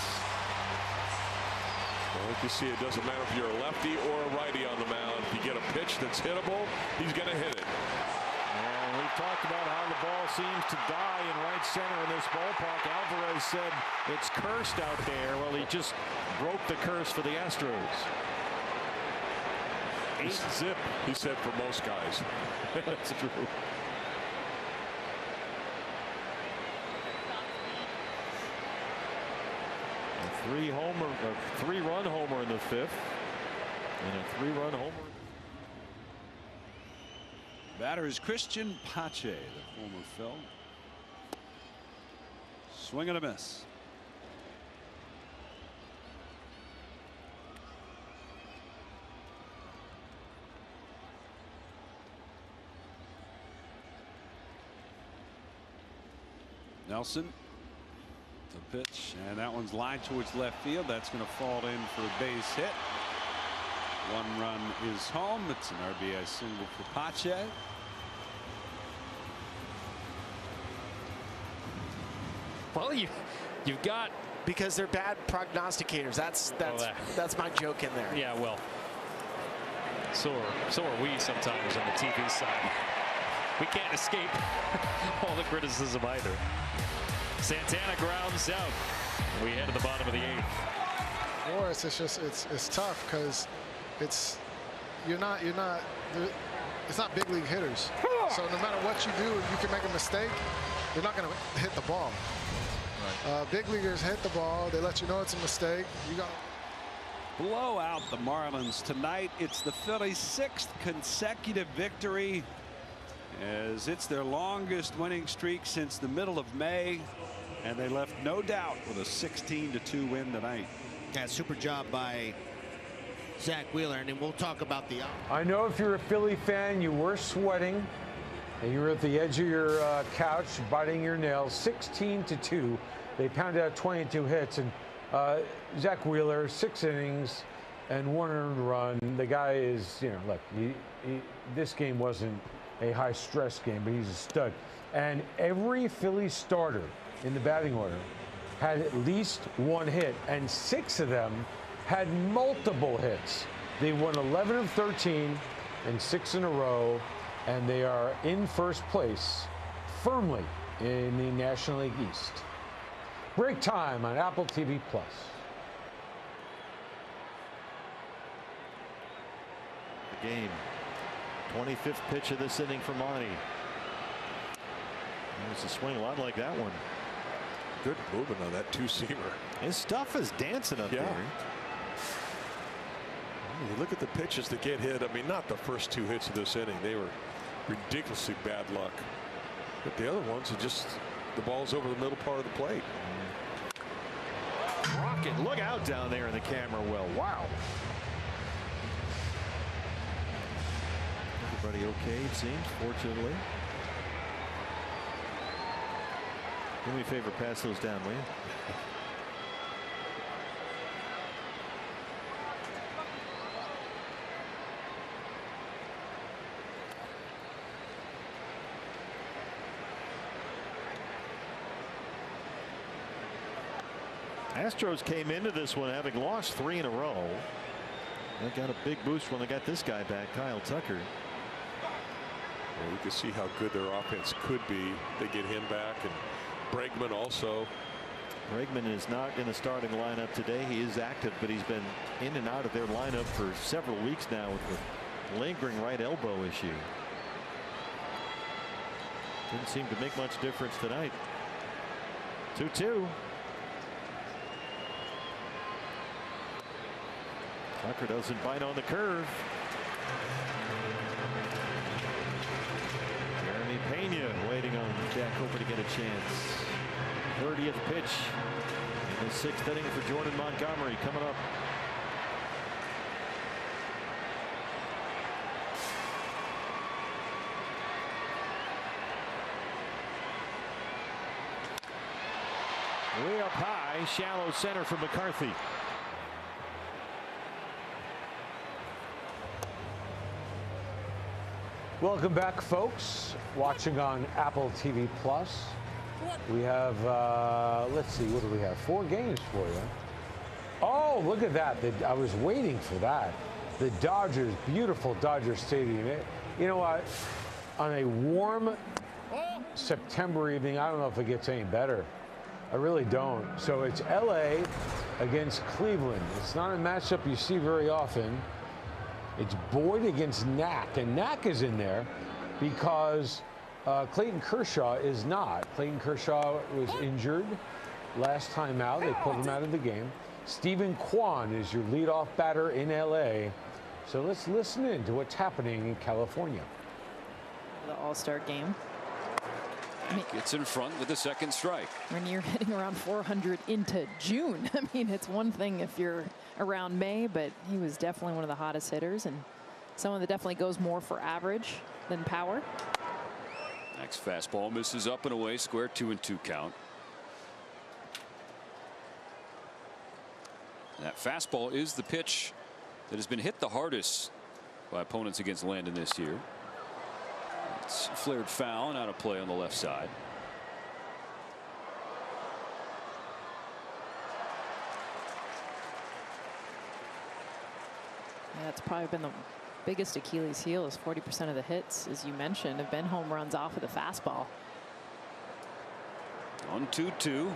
Well, you see, it doesn't matter if you're a lefty or a righty on the mound. If you get a pitch that's hittable, he's going to hit it. And we've talked about how the ball seems to die in right center in this ballpark. Alvarez said it's cursed out there. Well, he just broke the curse for the Astros. 8-zip, he said, for most guys. That's true. A 3-run homer in the 5th, and a 3-run homer. Batter is Christian Pache, the former Phil. Swing and a miss. Nelson, the pitch, and that one's lined towards left field. That's going to fall in for a base hit. 1 run is home. It's an RBI single for Pache. Well, you've got, because they're bad prognosticators. That's my joke in there. Yeah, well, so are we sometimes on the TV side. We can't escape all the criticism either. Santana grounds out. We head to the bottom of the 8th. Morris, it's tough because it's not big league hitters. So no matter what you do, you can make a mistake. You're not going to hit the ball. Right. Big leaguers hit the ball. They let you know it's a mistake. You got to blow out the Marlins tonight. It's the Phillies' 6th consecutive victory, as it's their longest winning streak since the middle of May, and they left no doubt with a 16-2 win tonight. Yeah, super job by Zach Wheeler, and then we'll talk about the. I know if you're a Philly fan, you were sweating, and you were at the edge of your couch, biting your nails. 16-2, they pounded out 22 hits, and Zach Wheeler, 6 innings and 1 earned run. The guy is, look, this game wasn't a high-stress game, but he's a stud. And every Philly starter in the batting order had at least 1 hit, and 6 of them had multiple hits. They won 11 of 13 and 6 in a row, and they are in first place firmly in the National League East. Break time on Apple TV+. The game. 25th pitch of this inning for Monty. There's a swing a lot like that one. Good movement on that 2-seamer. His stuff is dancing up there. You look at the pitches that get hit. I mean, not the first 2 hits of this inning. They were ridiculously bad luck. But the other ones are just the ball's over the middle part of the plate. Rocket, look out down there in the camera well. Wow. Everybody okay, it seems, fortunately. Do me a favor, pass those down, will you? Astros came into this one having lost 3 in a row. They got a big boost when they got this guy back, Kyle Tucker. Well, you can see how good their offense could be. They get him back, and Bregman also. Bregman is not in the starting lineup today. He is active, but he's been in and out of their lineup for several weeks now with the lingering right elbow issue. Didn't seem to make much difference tonight. 2-2. Tucker doesn't bite on the curve. Jeremy Pena waiting on Jack Cooper to get a chance. 30th pitch in the 6th inning for Jordan Montgomery coming up. Way up high, shallow center for McCarthy. Welcome back, folks. Watching on Apple TV Plus. We have, let's see, what do we have? 4 games for you. Oh, look at that. I was waiting for that. The Dodgers, beautiful Dodger Stadium. You know what? On a warm September evening, I don't know if it gets any better. I really don't. So it's LA against Cleveland. It's not a matchup you see very often. It's Boyd against Knack, and Knack is in there because Clayton Kershaw is not. Clayton Kershaw was injured last time out. They pulled him out of the game. Stephen Kwan is your leadoff batter in LA. So let's listen in to what's happening in California. The All-Star game. Gets in front with the second strike. When you're hitting around 400 into June, I mean, it's one thing if you're around May, but he was definitely one of the hottest hitters and someone that definitely goes more for average than power. Next fastball misses up and away, square 2-2 count. That fastball is the pitch that has been hit the hardest by opponents against Landon this year. It's flared foul and out of play on the left side. Yeah, it's probably been the biggest Achilles heel. Is 40% of the hits, as you mentioned, have been home runs off of the fastball. On 2-2.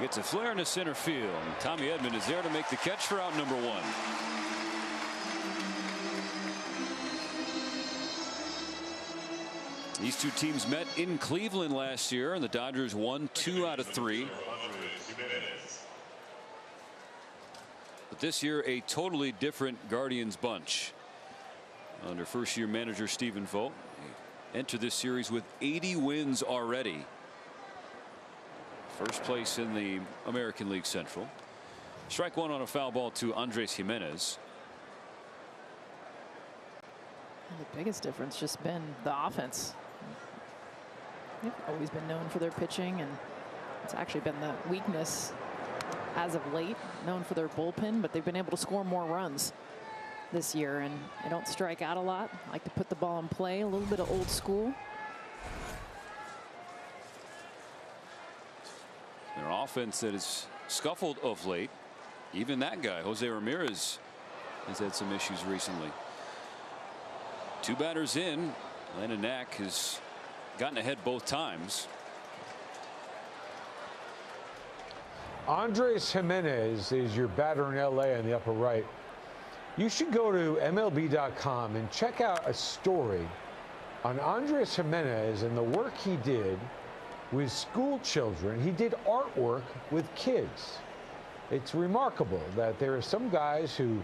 Gets a flare into center field. And Tommy Edman is there to make the catch for out number 1. These two teams met in Cleveland last year, and the Dodgers won 2 out of 3. But this year, a totally different Guardians bunch. Under first-year manager Stephen Vogt, entered this series with 80 wins already. First place in the American League Central. Strike 1 on a foul ball to Andres Jimenez. And the biggest difference just been the offense. They've always been known for their pitching, and it's actually been the weakness as of late. Known for their bullpen, but they've been able to score more runs this year, and they don't strike out a lot. Like to put the ball in play, a little bit of old school. Their offense that is scuffled of late. Even that guy, Jose Ramirez, has had some issues recently. 2 batters in. Landon Knack has gotten ahead both times. Andres Jimenez is your batter in LA in the upper right. You should go to MLB.com and check out a story on Andres Jimenez and the work he did with school children. He did artwork with kids. It's remarkable that there are some guys who,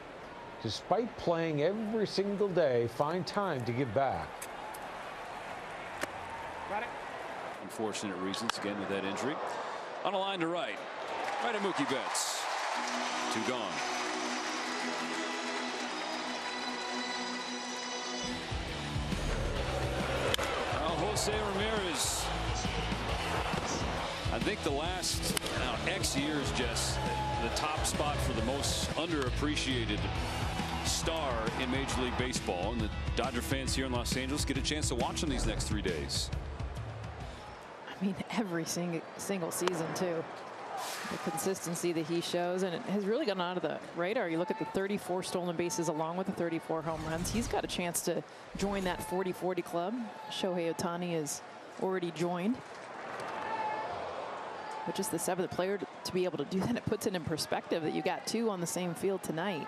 despite playing every single day, find time to give back. Got it. Unfortunate reasons again with that injury. On a line to right. Right at Mookie Betts. 2 gone. Now Jose Ramirez. I think the last X years, Jess, the top spot for the most underappreciated star in Major League Baseball, and the Dodger fans here in Los Angeles get a chance to watch him these next 3 days. I mean, every single season too. The consistency that he shows, and it has really gotten out of the radar. You look at the 34 stolen bases along with the 34 home runs. He's got a chance to join that 40-40 club. Shohei Ohtani is already joined. But just the 7th player to be able to do that, it puts it in perspective that you got 2 on the same field tonight.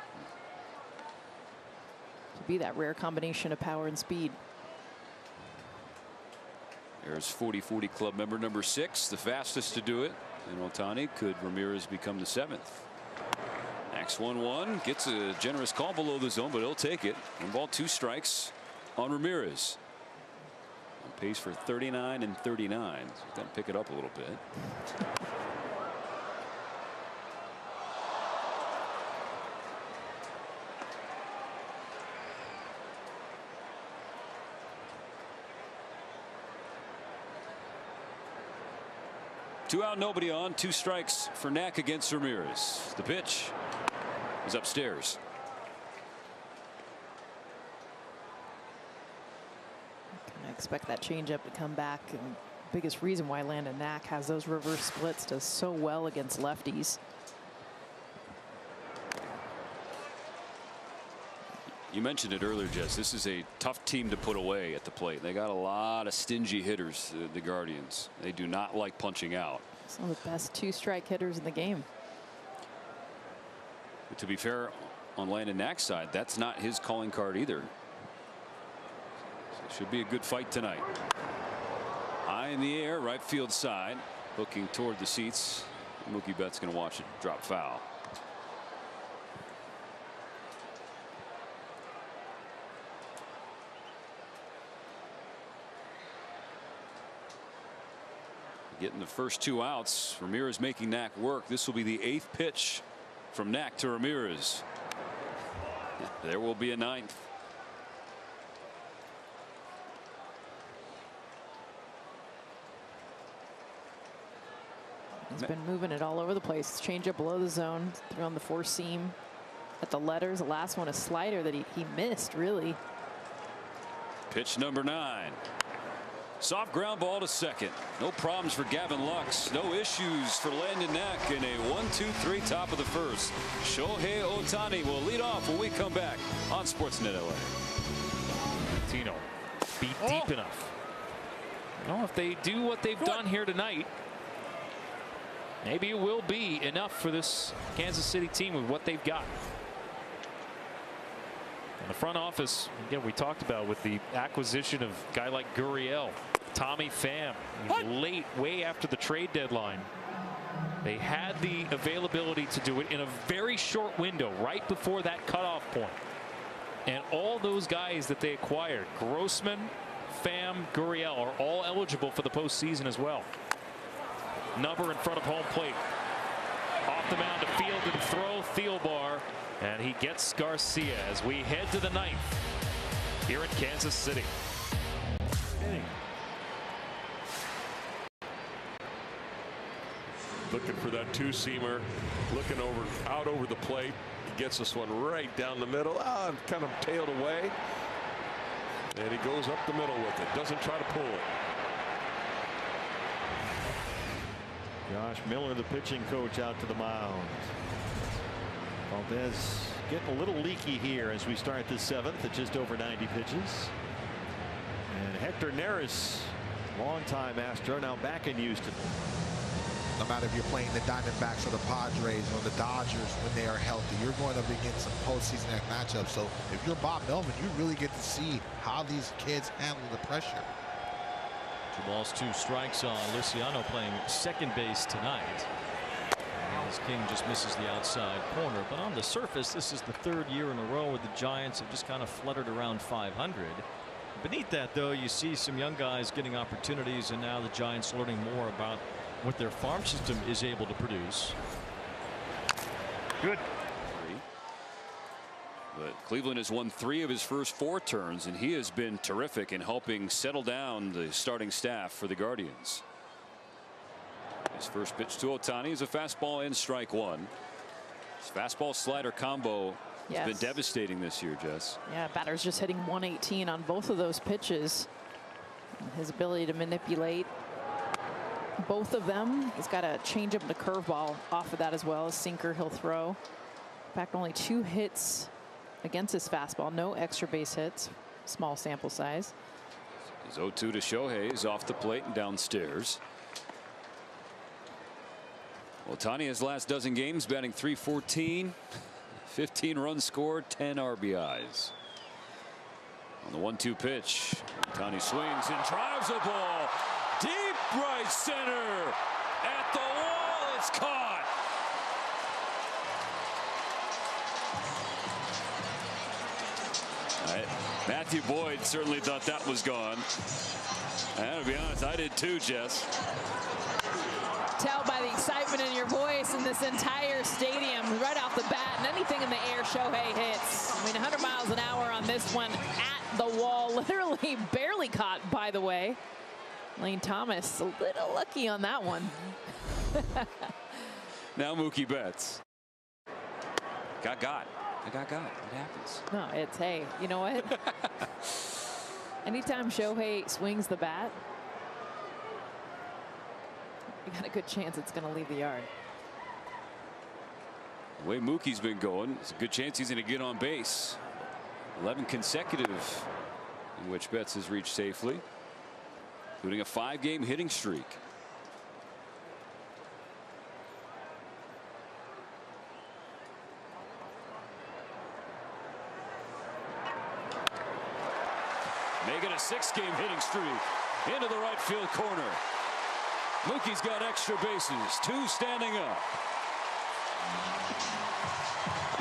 To be that rare combination of power and speed. There's 40-40 club member number 6, the fastest to do it. And Ohtani, could Ramirez become the 7th? Next 1-1, gets a generous call below the zone, but he'll take it. 1 ball, 2 strikes on Ramirez. On pace for 39 and 39. So he's got to pick it up a little bit. 2 out, nobody on. 2 strikes for Knack against Ramirez. The pitch is upstairs. I expect that changeup to come back. And biggest reason why Landon Knack has those reverse splits, does so well against lefties. You mentioned it earlier, Jess. This is a tough team to put away at the plate. They got a lot of stingy hitters, the Guardians. They do not like punching out. Some of the best 2-strike hitters in the game. But to be fair, on Landon Knack's side, that's not his calling card either. So it should be a good fight tonight. High in the air, right field side, looking toward the seats. Mookie Betts going to watch it drop foul. Getting the first 2 outs. Ramirez making Knack work. This will be the 8th pitch from Knack to Ramirez. There will be a 9th. He's been moving it all over the place. Change up below the zone, threw on the 4-seam at the letters. The last one, a slider that he missed, really. Pitch number 9. Soft ground ball to second. No problems for Gavin Lux. No issues for Landon Knack in a 1-2-3 top of the first. Shohei Ohtani will lead off when we come back on Sportsnet LA. Tino be deep enough. Well, if they do what they've done here tonight, maybe it will be enough for this Kansas City team with what they've got. In the front office, again, we talked about with the acquisition of a guy like Gurriel, Tommy Pham, late, way after the trade deadline. They had the availability to do it in a very short window, right before that cutoff point. And all those guys that they acquired, Grossman, Pham, Gurriel, are all eligible for the postseason as well. Number in front of home plate. Off the mound to field and throw, Thielbar. And he gets Garcia as we head to the 9th here in Kansas City. Looking for that 2-seamer, looking out over the plate. He gets this one right down the middle. Kind of tailed away. And he goes up the middle with it. Doesn't try to pull it. Josh Miller, the pitching coach, out to the mound. Valdez getting a little leaky here as we start the 7th at just over 90 pitches. And Hector Neris, longtime Astro, now back in Houston. No matter if you're playing the Diamondbacks or the Padres or the Dodgers when they are healthy, you're going up against some postseason matchups. So if you're Bob Melvin, you really get to see how these kids handle the pressure. 2 balls, 2 strikes on Luciano, playing second base tonight. As King just misses the outside corner. But on the surface, this is the 3rd year in a row where the Giants have just kind of fluttered around 500. Beneath that, though, you see some young guys getting opportunities, and now the Giants learning more about what their farm system is able to produce. Good. But Cleveland has won 3 of his first 4 turns, and he has been terrific in helping settle down the starting staff for the Guardians. His first pitch to Ohtani is a fastball and strike 1. His fastball slider combo has been devastating this year, Jess. Yeah, batter's just hitting 118 on both of those pitches. And his ability to manipulate both of them. He's got a changeup and a curveball off of that as well. A sinker he'll throw. In fact, only 2 hits against his fastball. No extra base hits. Small sample size. His 0-2 to Shohei is off the plate and downstairs. Ohtani, his last dozen games, batting .314, 15 runs scored, 10 RBIs. On the 1-2 pitch, Ohtani swings and drives a ball deep right center. At the wall, it's caught. Matthew Boyd certainly thought that was gone. And to be honest, I did too, Jess. Tell by the excitement in your voice in this entire stadium right off the bat, and anything in the air Shohei hits. I mean, 100 miles an hour on this one at the wall, literally barely caught, by the way. Lane Thomas a little lucky on that one. Now Mookie Betts. Got. I got. It happens. No, it's, hey, you know what? Anytime Shohei swings the bat, you got a good chance it's going to leave the yard. The way Mookie's been going, it's a good chance he's going to get on base. 11 consecutive in which Betts has reached safely, including a 5-game hitting streak. Making a 6-game hitting streak into the right field corner. Mookie's got extra bases, 2 standing up.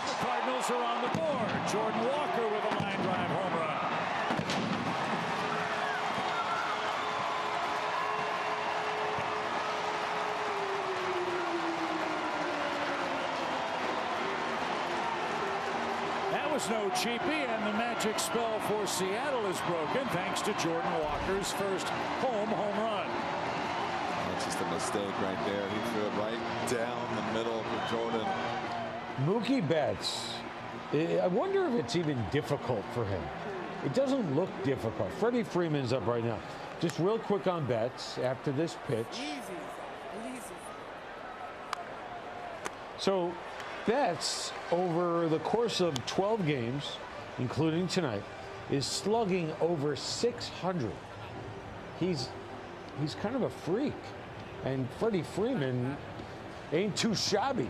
The Cardinals are on the board. Jordan Walker with a line drive home run. That was no cheapie, and the magic spell for Seattle is broken thanks to Jordan Walker's first home run. That's just a mistake right there. He threw it right down the middle for Jordan. Mookie Betts, I wonder if it's even difficult for him. It doesn't look difficult. Freddie Freeman's up right now. Just real quick on Betts after this pitch. Easy. So Betts, over the course of 12 games, including tonight, is slugging over 600. He's kind of a freak. And Freddie Freeman ain't too shabby.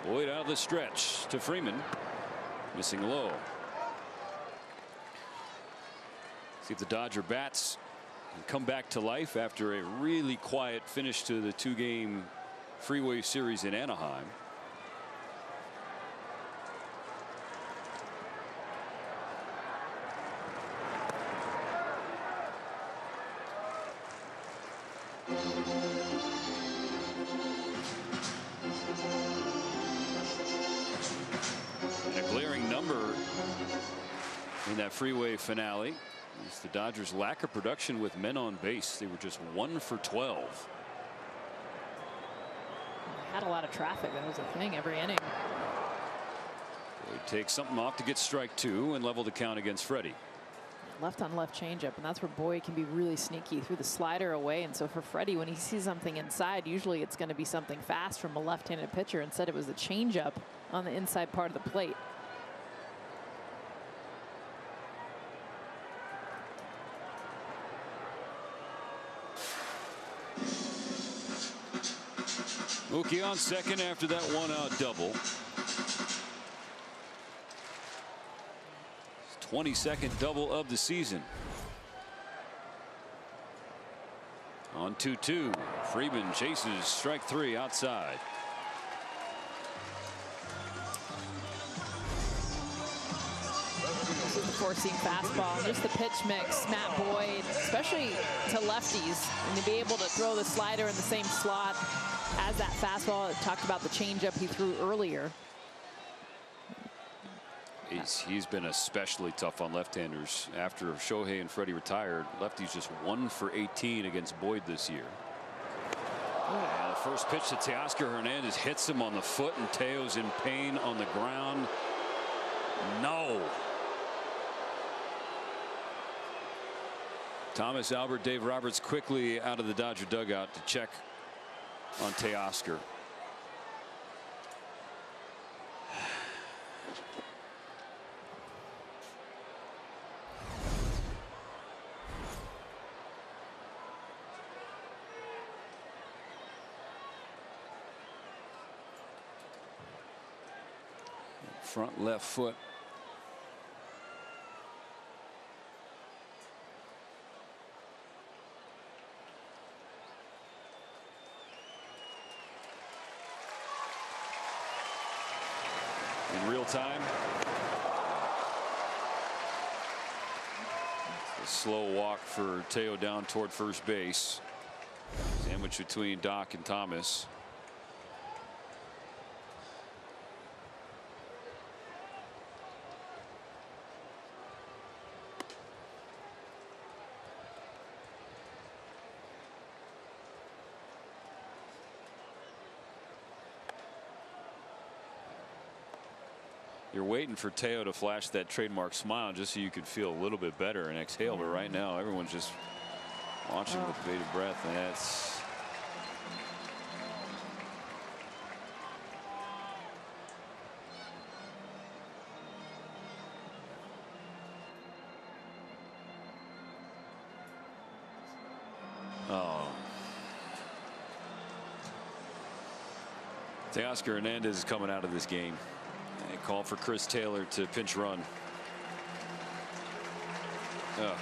Boyd out of the stretch to Freeman. Missing low. See if the Dodger bats can come back to life after a really quiet finish to the 2-game freeway series in Anaheim. In that freeway finale, it's the Dodgers' lack of production with men on base. They were just 1 for 12. They had a lot of traffic. That was a thing every inning. Boyd takes something off to get strike 2 and level the count against Freddie. Left on left changeup, and that's where Boyd can be really sneaky, through the slider away. And so for Freddie, when he sees something inside, usually it's going to be something fast from a left-handed pitcher. Instead, it was the changeup on the inside part of the plate. Mookie on second after that 1-out double. 22nd double of the season. On 2-2. Freeman chases strike 3 outside. This is the four-seam fastball, and just the pitch mix. Matt Boyd, especially to lefties, and to be able to throw the slider in the same slot as that fastball. Talked about the changeup he threw earlier. He's been especially tough on left-handers. After Shohei and Freddie retired, lefties just 1 for 18 against Boyd this year. And the first pitch to Teoscar Hernandez hits him on the foot, and Teo's in pain on the ground. No. Thomas, Albert, Dave Roberts quickly out of the Dodger dugout to check on Teoscar. Front left foot. In real time. A slow walk for Teo down toward first base. Sandwich between Doc and Thomas. You're waiting for Teo to flash that trademark smile just so you could feel a little bit better and exhale. But right now, everyone's just watching with bated breath, and that's. Oh. Teoscar Hernandez is coming out of this game. They call for Chris Taylor to pinch run. Ugh.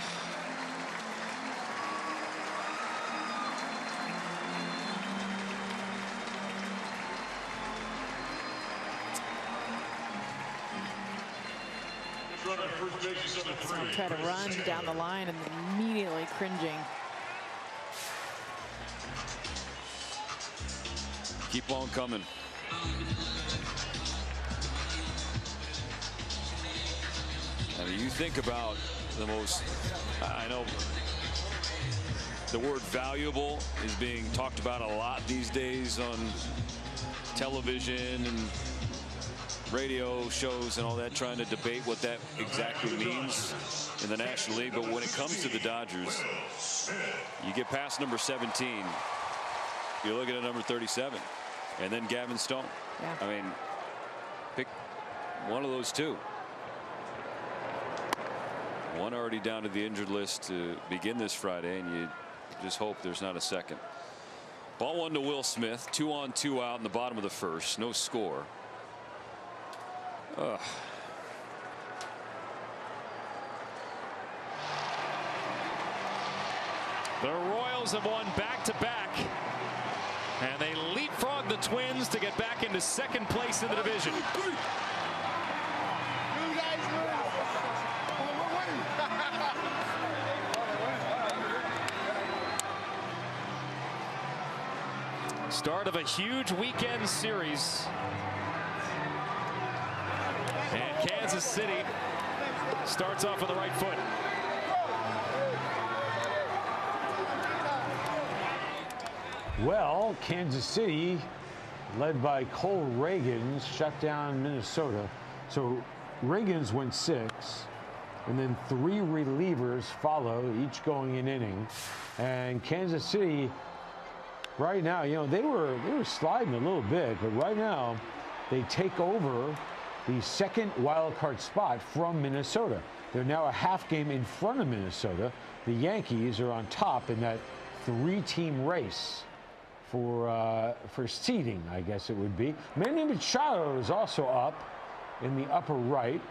I'll try to run down the line and immediately cringing. Keep on coming. I mean, you think about the most, I know the word valuable is being talked about a lot these days on television and radio shows and all that, trying to debate what that exactly means in the National League. But when it comes to the Dodgers, you get past number 17, you're looking at number 37, and then Gavin Stone. Yeah. I mean, pick one of those two. One already down to the injured list to begin this Friday, and you just hope there's not a second. Ball one to Will Smith. 2 on 2 out in the bottom of the first. No score. Ugh. The Royals have won back-to-back, and they leapfrog the Twins to get back into second place in the division. Start of a huge weekend series. And Kansas City starts off on the right foot. Well, Kansas City, led by Cole Reagans, shut down Minnesota. So Reagans went 6, and then 3 relievers follow, each going an inning. And Kansas City, right now, you know, they were sliding a little bit, but right now they take over the second wild card spot from Minnesota. They're now a half game in front of Minnesota. The Yankees are on top in that 3-team race for seeding, I guess it would be. Manny Machado is also up in the upper right.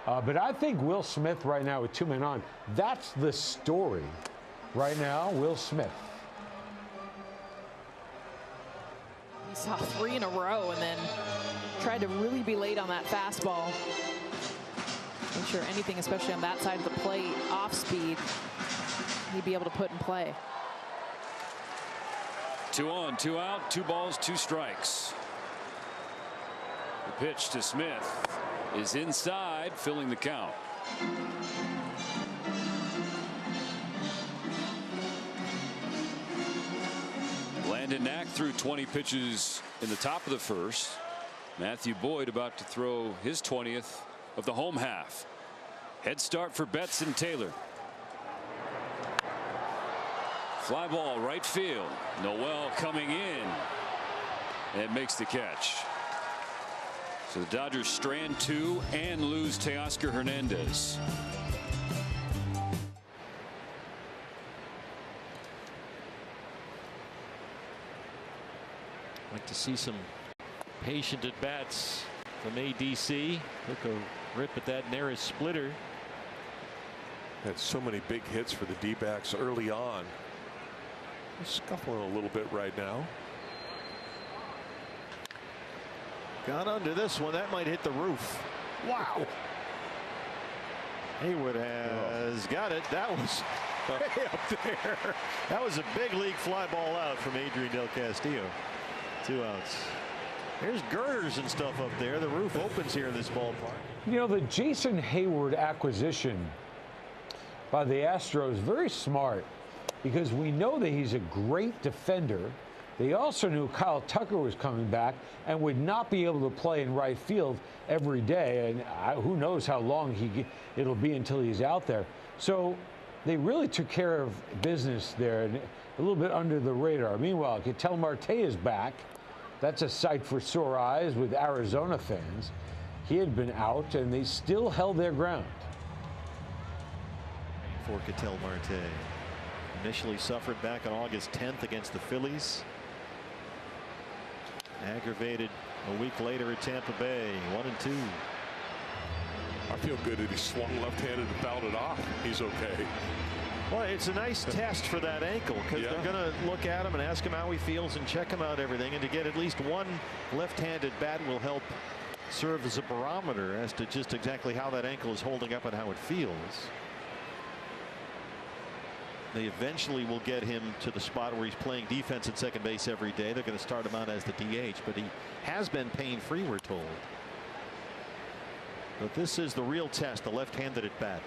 But I think Will Smith right now with 2 men on, that's the story right now, Will Smith. He saw 3 in a row and then tried to really be late on that fastball. Make sure anything, especially on that side of the plate, off speed, he'd be able to put in play. 2 on, 2 out, 2 balls, 2 strikes. The pitch to Smith is inside, filling the count. Landon Knack threw 20 pitches in the top of the first. Matthew Boyd about to throw his 20th of the home half. Head start for Betts and Taylor. Fly ball right field. Noel coming in and makes the catch. So the Dodgers strand 2 and lose Teoscar Hernandez. Like to see some patient at bats from ADC. Took a rip at that nearest splitter. Had so many big hits for the D-backs early on. They're scuffling a little bit right now. Got under this one. That might hit the roof. Wow. Haywood has got it. That was way up there. That was a big league fly ball out from Adrian Del Castillo. 2 outs. There's girders and stuff up there. The roof opens here in this ballpark. You know, the Jason Hayward acquisition by the Astros, very smart, because we know that he's a great defender, They also knew Kyle Tucker was coming back and would not be able to play in right field every day, and who knows how long it'll be until he's out there. So they really took care of business there, and a little bit under the radar. Meanwhile, Ketel Marte is back. That's a sight for sore eyes with Arizona fans. He had been out, and they still held their ground. For Ketel Marte. Initially suffered back on August 10th against the Phillies. Aggravated a week later at Tampa Bay, 1-2. I feel good that he swung left-handed and fouled it off. He's okay. Well, it's a nice test for that ankle, because they're going to look at him and ask him how he feels and check him out everything. And to get at least one left-handed bat will help serve as a barometer as to just exactly how that ankle is holding up and how it feels. They eventually will get him to the spot where he's playing defense at second base every day. They're going to start him out as the DH, but he has been pain-free, we're told. But this is the real test, the left-handed at bat.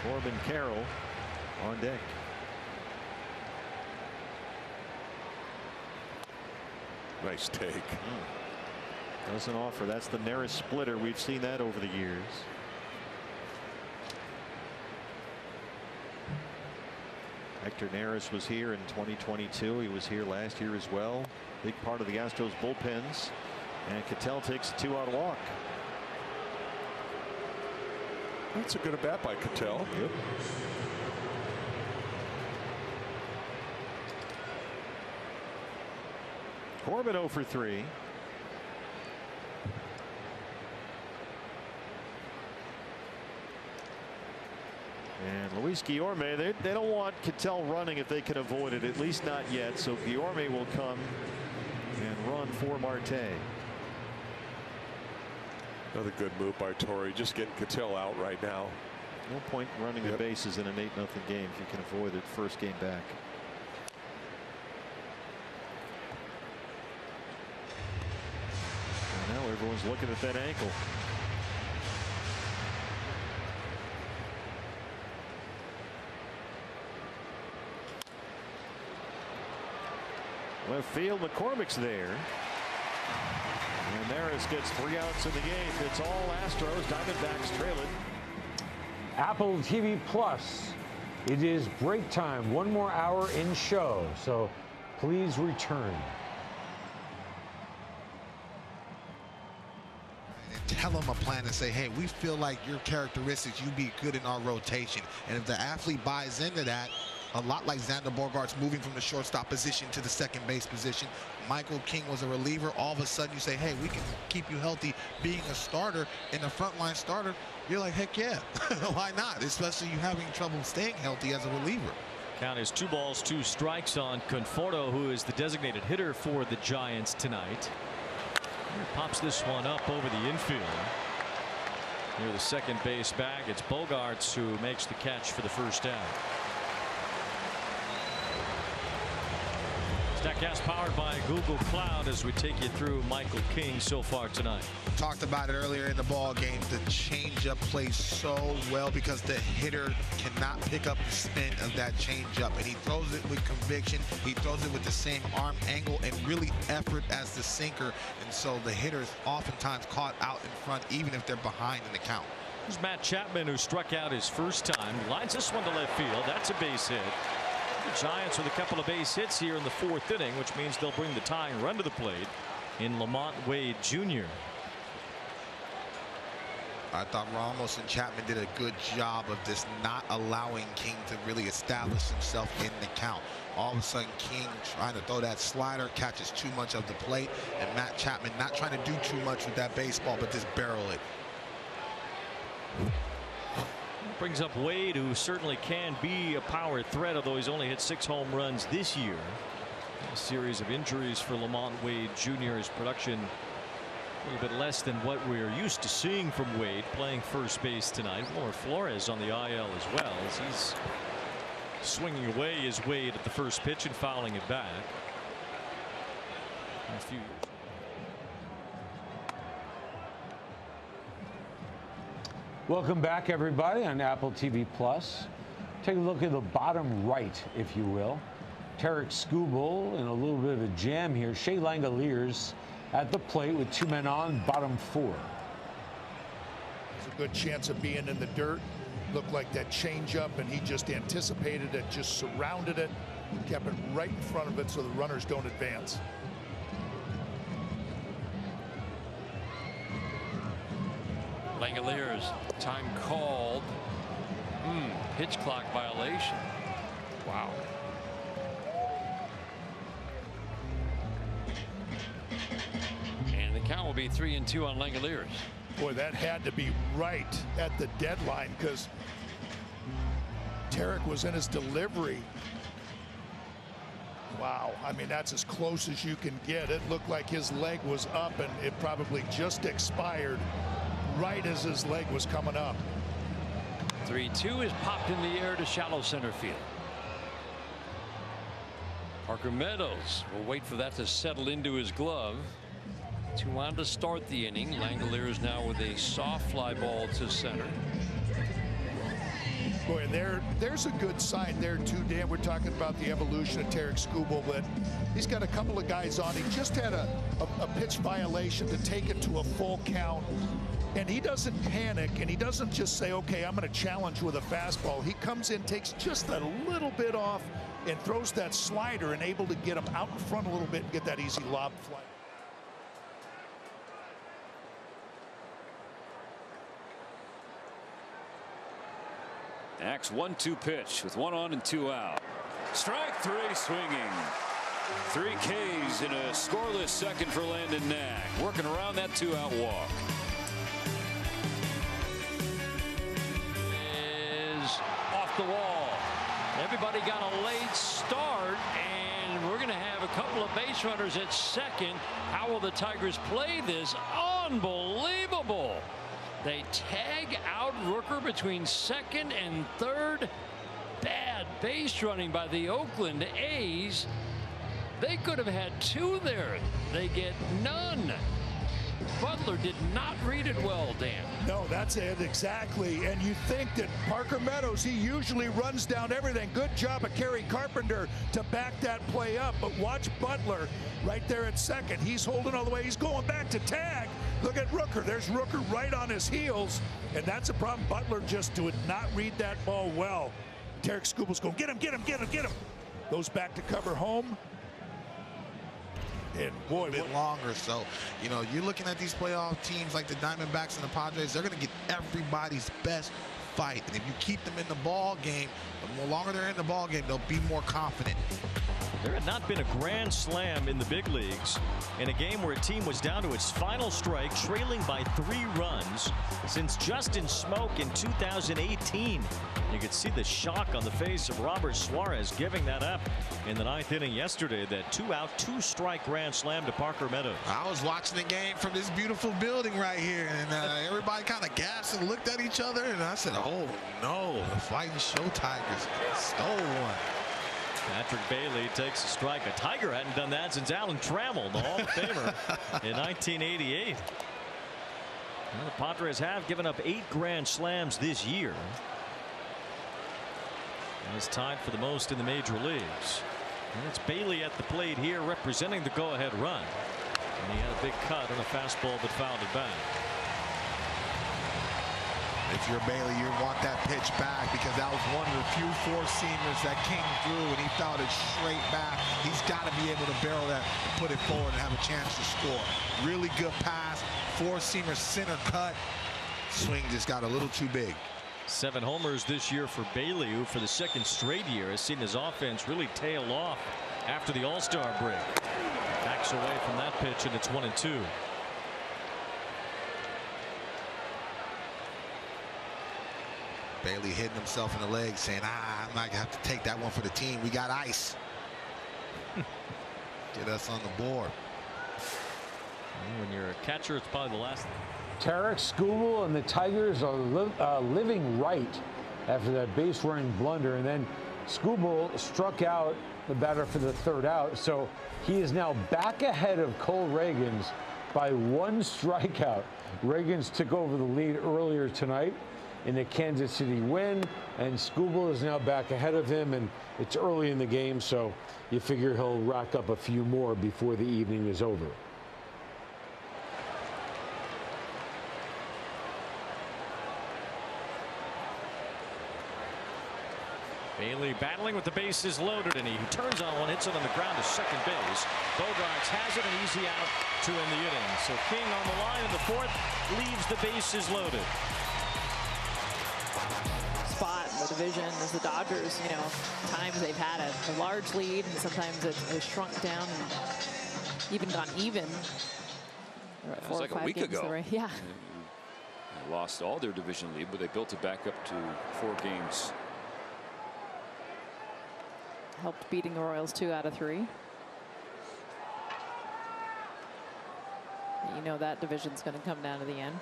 Corbin Carroll on deck. Nice take. Doesn't offer. That's the nearest splitter. We've seen that over the years. Hector Neris was here in 2022. He was here last year as well. Big part of the Astros bullpens. And Ketel takes a 2-out walk. That's a good at bat by Ketel. Yep. Corbin 0 for 3. And Luis Guillorme, they don't want Ketel running if they can avoid it, at least not yet. So Guillorme will come and run for Marte. Another good move by Torrey, just getting Ketel out right now. No point running the bases in an 8-0 game if you can avoid it first game back. And now everyone's looking at that ankle. Left field, McCormick's there. And Neris gets 3 outs in the game. It's all Astros. Diamondbacks trail it. Apple TV Plus. It is break time. One more hour in show. So please return. Tell them a plan and say, hey, we feel like your characteristics, you'd be good in our rotation. And if the athlete buys into that, a lot like Xander Bogaerts moving from the shortstop position to the second base position. Michael King was a reliever. All of a sudden you say, hey, we can keep you healthy being a starter and a frontline starter. You're like, heck yeah. Why not? Especially you having trouble staying healthy as a reliever. Count is 2 balls, 2 strikes on Conforto, who is the designated hitter for the Giants tonight. He pops this one up over the infield. Near the second base bag, it's Bogaerts who makes the catch for the first out. StatCast powered by Google Cloud as we take you through Michael King so far tonight. Talked about it earlier in the ball game. The changeup plays so well because the hitter cannot pick up the spin of that changeup, and he throws it with conviction. He throws it with the same arm angle and really effort as the sinker, and so the hitter is oftentimes caught out in front even if they're behind in the count. Here's Matt Chapman, who struck out his first time. Lines this one to left field. That's a base hit. The Giants with a couple of base hits here in the 4th inning, which means they'll bring the tying run to the plate in Lamont Wade Jr. I thought Ramos and Chapman did a good job of this, not allowing King to really establish himself in the count. All of a sudden King trying to throw that slider, catches too much of the plate, and Matt Chapman not trying to do too much with that baseball but just barrel it. Brings up Wade, who certainly can be a power threat, although he's only hit 6 home runs this year. A series of injuries for Lamont Wade Jr. His production a little bit less than what we're used to seeing from Wade, playing first base tonight. Wilmer Flores on the IL as well, as he's swinging away his Wade at the first pitch and fouling it back. A few years. Welcome back, everybody, on Apple TV Plus. Take a look at the bottom right, if you will. Tarek Skubal in a little bit of a jam here. Shea Langoliers at the plate with 2 men on, bottom 4. There's a good chance of being in the dirt. Looked like that changeup, and he just anticipated it, just surrounded it, kept it right in front of it so the runners don't advance. Langoliers, time called. Pitch clock violation. Wow. And the count will be 3-2 on Langoliers. Boy, that had to be right at the deadline because Tarek was in his delivery. Wow, I mean, that's as close as you can get. It looked like his leg was up and it probably just expired right as his leg was coming up. 3-2 is popped in the air to shallow center field. Parker Meadows will wait for that to settle into his glove. 2 on to start the inning. Langoliers now with a soft fly ball to center. Boy, and there's a good sign there too, Dan. We're talking about the evolution of Tarek Skubal, but he's got a couple of guys on. He just had a pitch violation to take it to a full count. And he doesn't panic, and he doesn't just say, okay, I'm going to challenge with a fastball. He comes in, takes just a little bit off, and throws that slider and able to get him out in front a little bit and get that easy lob fly. Axe 1-2 pitch with 1 on and 2 out. Strike 3 swinging. 3 Ks in a scoreless second for Landon Knack. Working around that 2-out walk. Is off the wall. Everybody got a late start, and we're going to have a couple of base runners at second. How will the Tigers play this? Unbelievable. They tag out Rooker between second and third. Bad base running by the Oakland A's. They could have had 2 there. They get none. Butler did not read it well, Dan. No, that's it, exactly. And you think that Parker Meadows, he usually runs down everything. Good job of Kerry Carpenter to back that play up. But watch Butler right there at second. He's holding all the way. He's going back to tag. Look at Rooker. There's Rooker right on his heels. And that's a problem. Butler just did not read that ball well. Tarek Skubal's going, get him, get him, get him, get him. Goes back to cover home. And boy, a bit longer. So, you know, you're looking at these playoff teams like the Diamondbacks and the Padres. They're going to get everybody's best fight. And if you keep them in the ball game, the more longer they're in the ball game, they'll be more confident. There had not been a grand slam in the big leagues in a game where a team was down to its final strike, trailing by 3 runs since Justin Smoak in 2018. You could see the shock on the face of Robert Suarez giving that up in the 9th inning yesterday. That 2-out, 2-strike grand slam to Parker Meadows. I was watching the game from this beautiful building right here, and everybody kind of gasped and looked at each other, and I said, oh no, the Fighting Show Tigers stole one. Patrick Bailey takes a strike. A Tiger hadn't done that since Alan Trammell, the Hall of Famer, in 1988. Well, the Padres have given up 8 grand slams this year. And it's tied for the most in the major leagues. And it's Bailey at the plate here representing the go-ahead run. And he had a big cut on a fastball that fouled it back. If you're Bailey, you want that pitch back because that was one of the few 4-seamers that came through, and he fouled it straight back. He's got to be able to barrel that and put it forward and have a chance to score. Really good pass, 4-seamer center cut. Swing just got a little too big. 7 homers this year for Bailey, who for the 2nd straight year has seen his offense really tail off after the All-Star break. Backs away from that pitch, and it's 1-2. Bailey hitting himself in the leg saying, I might have to take that one for the team. We got ice. Get us on the board. When you're a catcher, it's probably the last thing. Tarek Skubal and the Tigers are living right after that base running blunder, and then Skubal struck out the batter for the 3rd out, so he is now back ahead of Cole Reagans by 1 strikeout. Reagans took over the lead earlier tonight. in the Kansas City win, and Skubal is now back ahead of him, and it's early in the game, so you figure he'll rack up a few more before the evening is over. Bailey battling with the bases loaded, and he turns on one, hits it on the ground to second base. Bogarts has it, an easy out to end the inning. So King on the line in the fourth, leaves the bases loaded. Spot in the division is the Dodgers. You know, times they've had a large lead, and sometimes it has shrunk down and even gone even. It was like a week ago. Yeah. They lost all their division lead, but they built it back up to 4 games. Helped beating the Royals 2 out of 3. You know that division's going to come down to the end.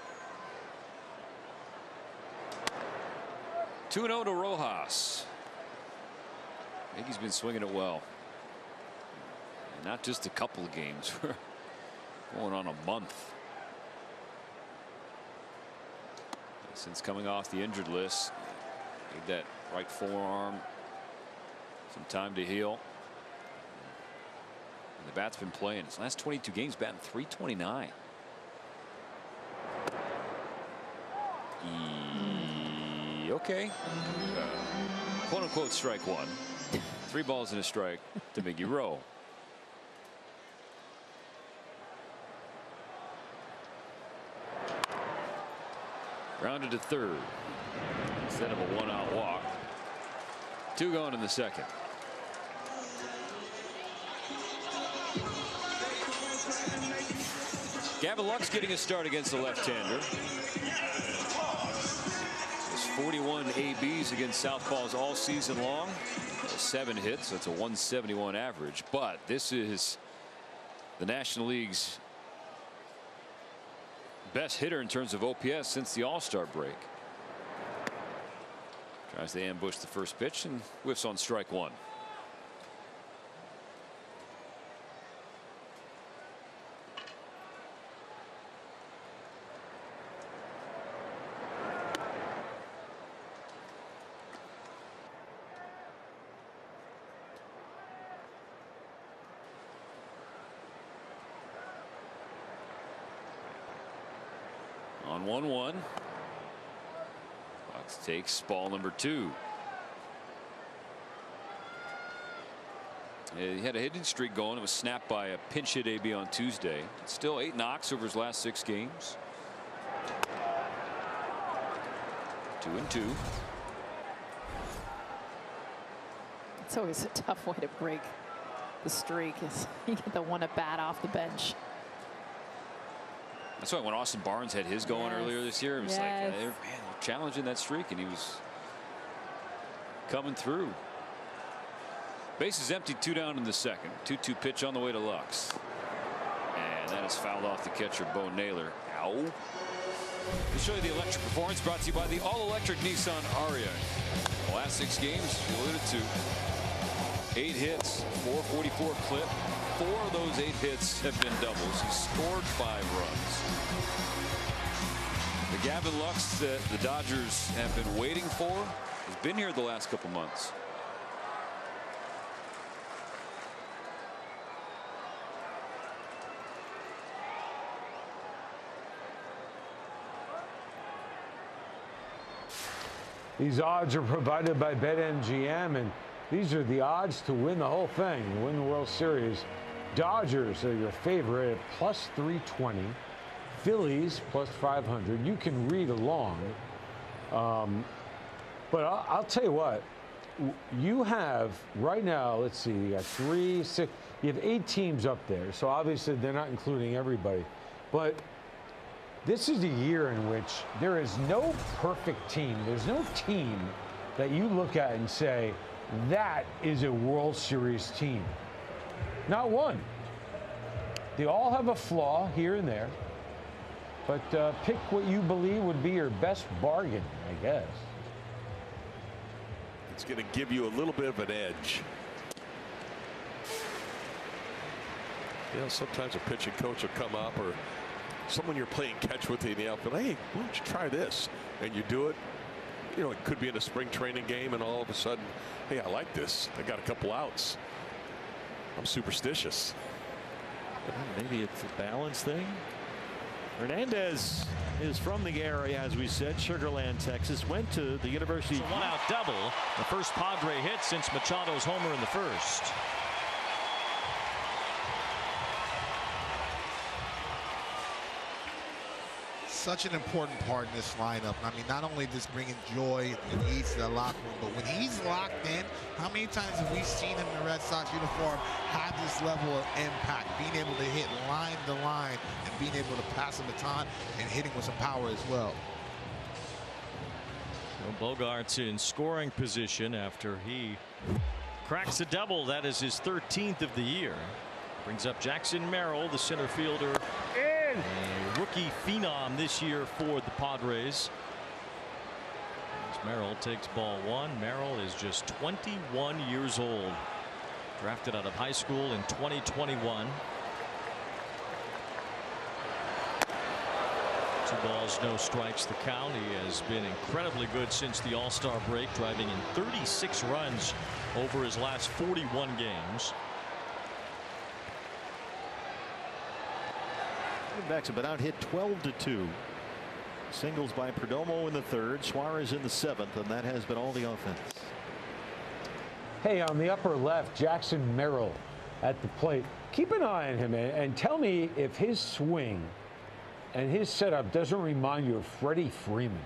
2-0 to Rojas. I think he's been swinging it well. And not just a couple of games. We're going on a month. Since coming off the injured list, gave that right forearm some time to heal. And the bat's been playing his last 22 games, batting .329. Okay. Quote unquote strike one. 3 balls and a strike to Miggy Rowe. Grounded to third instead of a 1-out walk. 2 going in the second. Gavin Lux getting a start against the left-hander. 41 ABs against southpaws all season long. 7 hits. That's a 171 average. But this is the National League's best hitter in terms of OPS since the All-Star break. Tries to ambush the first pitch and whiffs on strike 1. On 1-1. Fox takes ball number 2. He had a hitting streak going. It was snapped by a pinch hit AB on Tuesday. Still 8 knocks over his last 6 games. 2-2. It's always a tough way to break the streak. Is you get the one at bat off the bench. That's why when Austin Barnes had his going earlier this year, it was like, they're challenging that streak, and he was coming through. Base is empty, 2 down in the second. 2-2 pitch on the way to Lux. And that is fouled off the catcher, Bo Naylor. Ow. To show you the electric performance, brought to you by the all-electric Nissan Ariya. The last 6 games, you alluded to. 8 hits, 444 clip. 4 of those 8 hits have been doubles. He scored 5 runs. The Gavin Lux that the Dodgers have been waiting for has been here the last couple months. These odds are provided by BetMGM, and these are the odds to win the whole thing, win the World Series. Dodgers are your favorite at plus 320. Phillies plus 500. You can read along. But I'll tell you what. You have right now, let's see, you got 3, 6, you have 8 teams up there. So obviously they're not including everybody. But this is a year in which there is no perfect team. There's no team that you look at and say, that is a World Series team. Not one. They all have a flaw here and there. But pick what you believe would be your best bargain, I guess. It's going to give you a little bit of an edge. You know, sometimes a pitching coach will come up, or someone you're playing catch with in the outfield. Hey, why don't you try this? And you do it, You know, it could be in a spring training game, and all of a sudden, hey, I like this. I got a couple outs. I'm superstitious. Maybe it's a balance thing. Hernandez is from the area, as we said, Sugar Land, Texas. Went to the University. It's a one-out double. The first Padre hit since Machado's homer in the first. Such an important part in this lineup. I mean, not only does bringing joy and ease to the locker room, but when he's locked in, how many times have we seen him in the Red Sox uniform have this level of impact, being able to hit line to line and being able to pass a baton and hitting with some power as well. Bogart's in scoring position after he cracks a double. That is his 13th of the year. Brings up Jackson Merrill, the center fielder. A rookie phenom this year for the Padres. As Merrill takes ball one. Merrill is just 21 years old. Drafted out of high school in 2021. 2 balls, no strikes the count. He has been incredibly good since the All-Star break, driving in 36 runs over his last 41 games. Diamondbacks have been out hit 12-2. Singles by Perdomo in the 3rd, Suarez in the 7th, and that has been all the offense. Hey, on the upper left, Jackson Merrill at the plate. Keep an eye on him and tell me if his swing and his setup doesn't remind you of Freddie Freeman.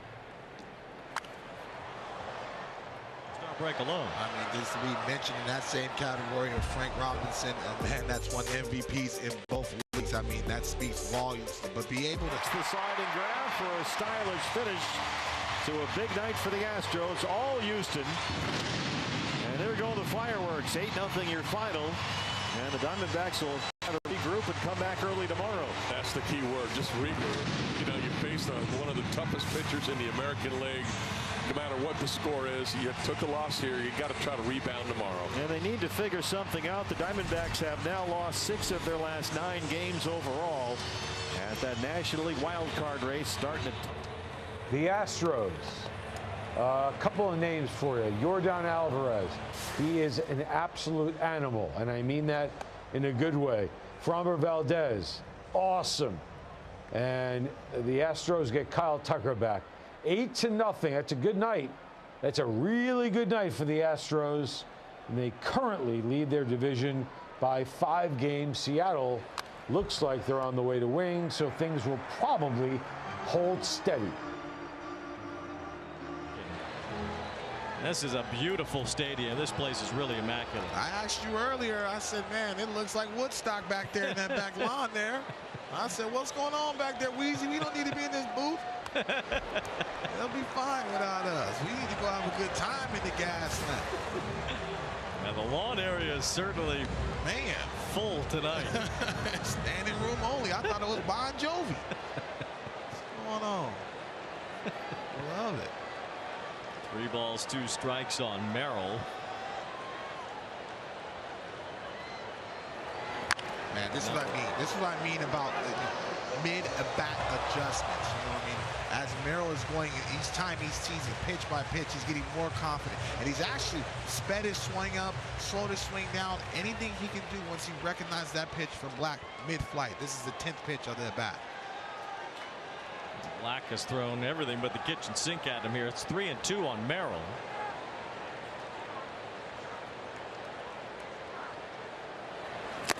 Start break alone. I mean, this we mentioned in that same category of Frank Robinson, a man that's won MVPs in both leagues. I mean, that speaks volumes. But be able to the sliding grab for a stylish finish to a big night for the Astros. All Houston. And there go the fireworks. 8-0 your final. And the Diamondbacks will have a regroup and come back early tomorrow. That's the key word, just regroup. You know, you faced one of the toughest pitchers in the American League. No matter what the score is, you took a loss here. You got to try to rebound tomorrow. And they need to figure something out. The Diamondbacks have now lost 6 of their last 9 games overall at that National League wild card race starting at the Astros. A couple of names for you. Yordan Alvarez. He is an absolute animal, and I mean that in a good way. Framber Valdez, awesome. And the Astros get Kyle Tucker back. 8-0. That's a good night. That's a really good night for the Astros. And they currently lead their division by 5 games. Seattle looks like they're on the way to winning, so things will probably hold steady. This is a beautiful stadium. This place is really immaculate. I asked you earlier, I said, man, it looks like Woodstock back there in that back lawn there. I said, what's going on back there, Weezy? We don't need to be in this booth. They'll be fine without us. We need to go have a good time in the Gaslamp. Now the lawn area is certainly full tonight. Standing room only. I thought it was Bon Jovi. What's going on? Love it. 3 balls, 2 strikes on Merrill. Man, this is what I mean. This is what I mean about mid-at-bat adjustments. You know what I mean? As Merrill is going, each time he sees it pitch by pitch, he's getting more confident. And he's actually sped his swing up, slowed his swing down. Anything he can do once he recognizes that pitch from Black mid-flight. This is the 10th pitch of the at-bat. Black has thrown everything but the kitchen sink at him here. It's 3-2 on Merrill.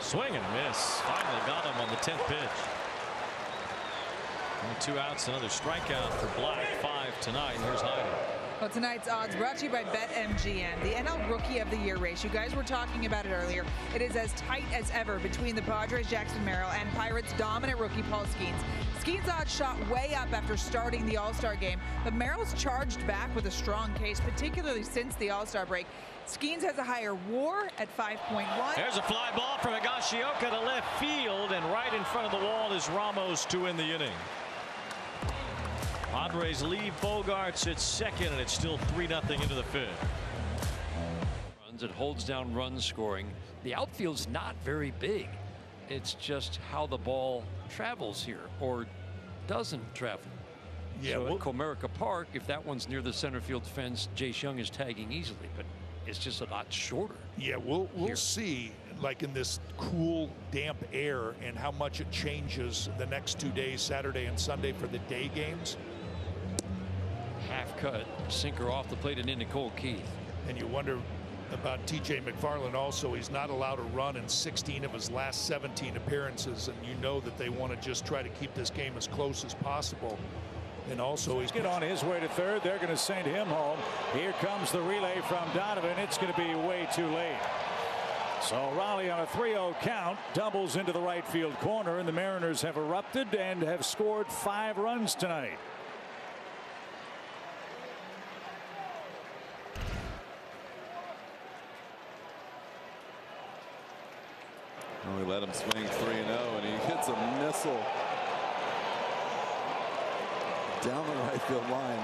Swing and a miss. Finally got him on the 10th pitch. Only 2 outs, another strikeout for Black. 5 tonight. Here's Heidi. Well, tonight's odds brought to you by BetMGM, the NL Rookie of the Year race. You guys were talking about it earlier. It is as tight as ever between the Padres' Jackson Merrill and Pirates' dominant rookie Paul Skeens. Skeens' odds shot way up after starting the All-Star game, but Merrill's charged back with a strong case, particularly since the All-Star break. Skeens has a higher WAR at 5.1. There's a fly ball from Higashioka to left field, and right in front of the wall is Ramos to win the inning. Padres leave Bogarts at second, and it's still 3-0 into the 5th. Runs, it holds down run scoring. The outfield's not very big. It's just how the ball travels here, or doesn't travel. Yeah, so at Comerica Park, if that one's near the center field fence, Jace Young is tagging easily, but it's just a lot shorter. Yeah, we'll see, like in this cool, damp air, and how much it changes the next 2 days, Saturday and Sunday, for the day games. Half cut, sinker off the plate and into Cole Keith. And you wonder about TJ McFarland also. He's not allowed to run in 16 of his last 17 appearances, and you know that they want to just try to keep this game as close as possible. And also he's on his way to third. They're going to send him home. Here comes the relay from Donovan. It's going to be way too late. So Raleigh on a 3-0 count doubles into the right field corner, and the Mariners have erupted and have scored 5 runs tonight. We let him swing 3-0, and he hits a missile down the right field line.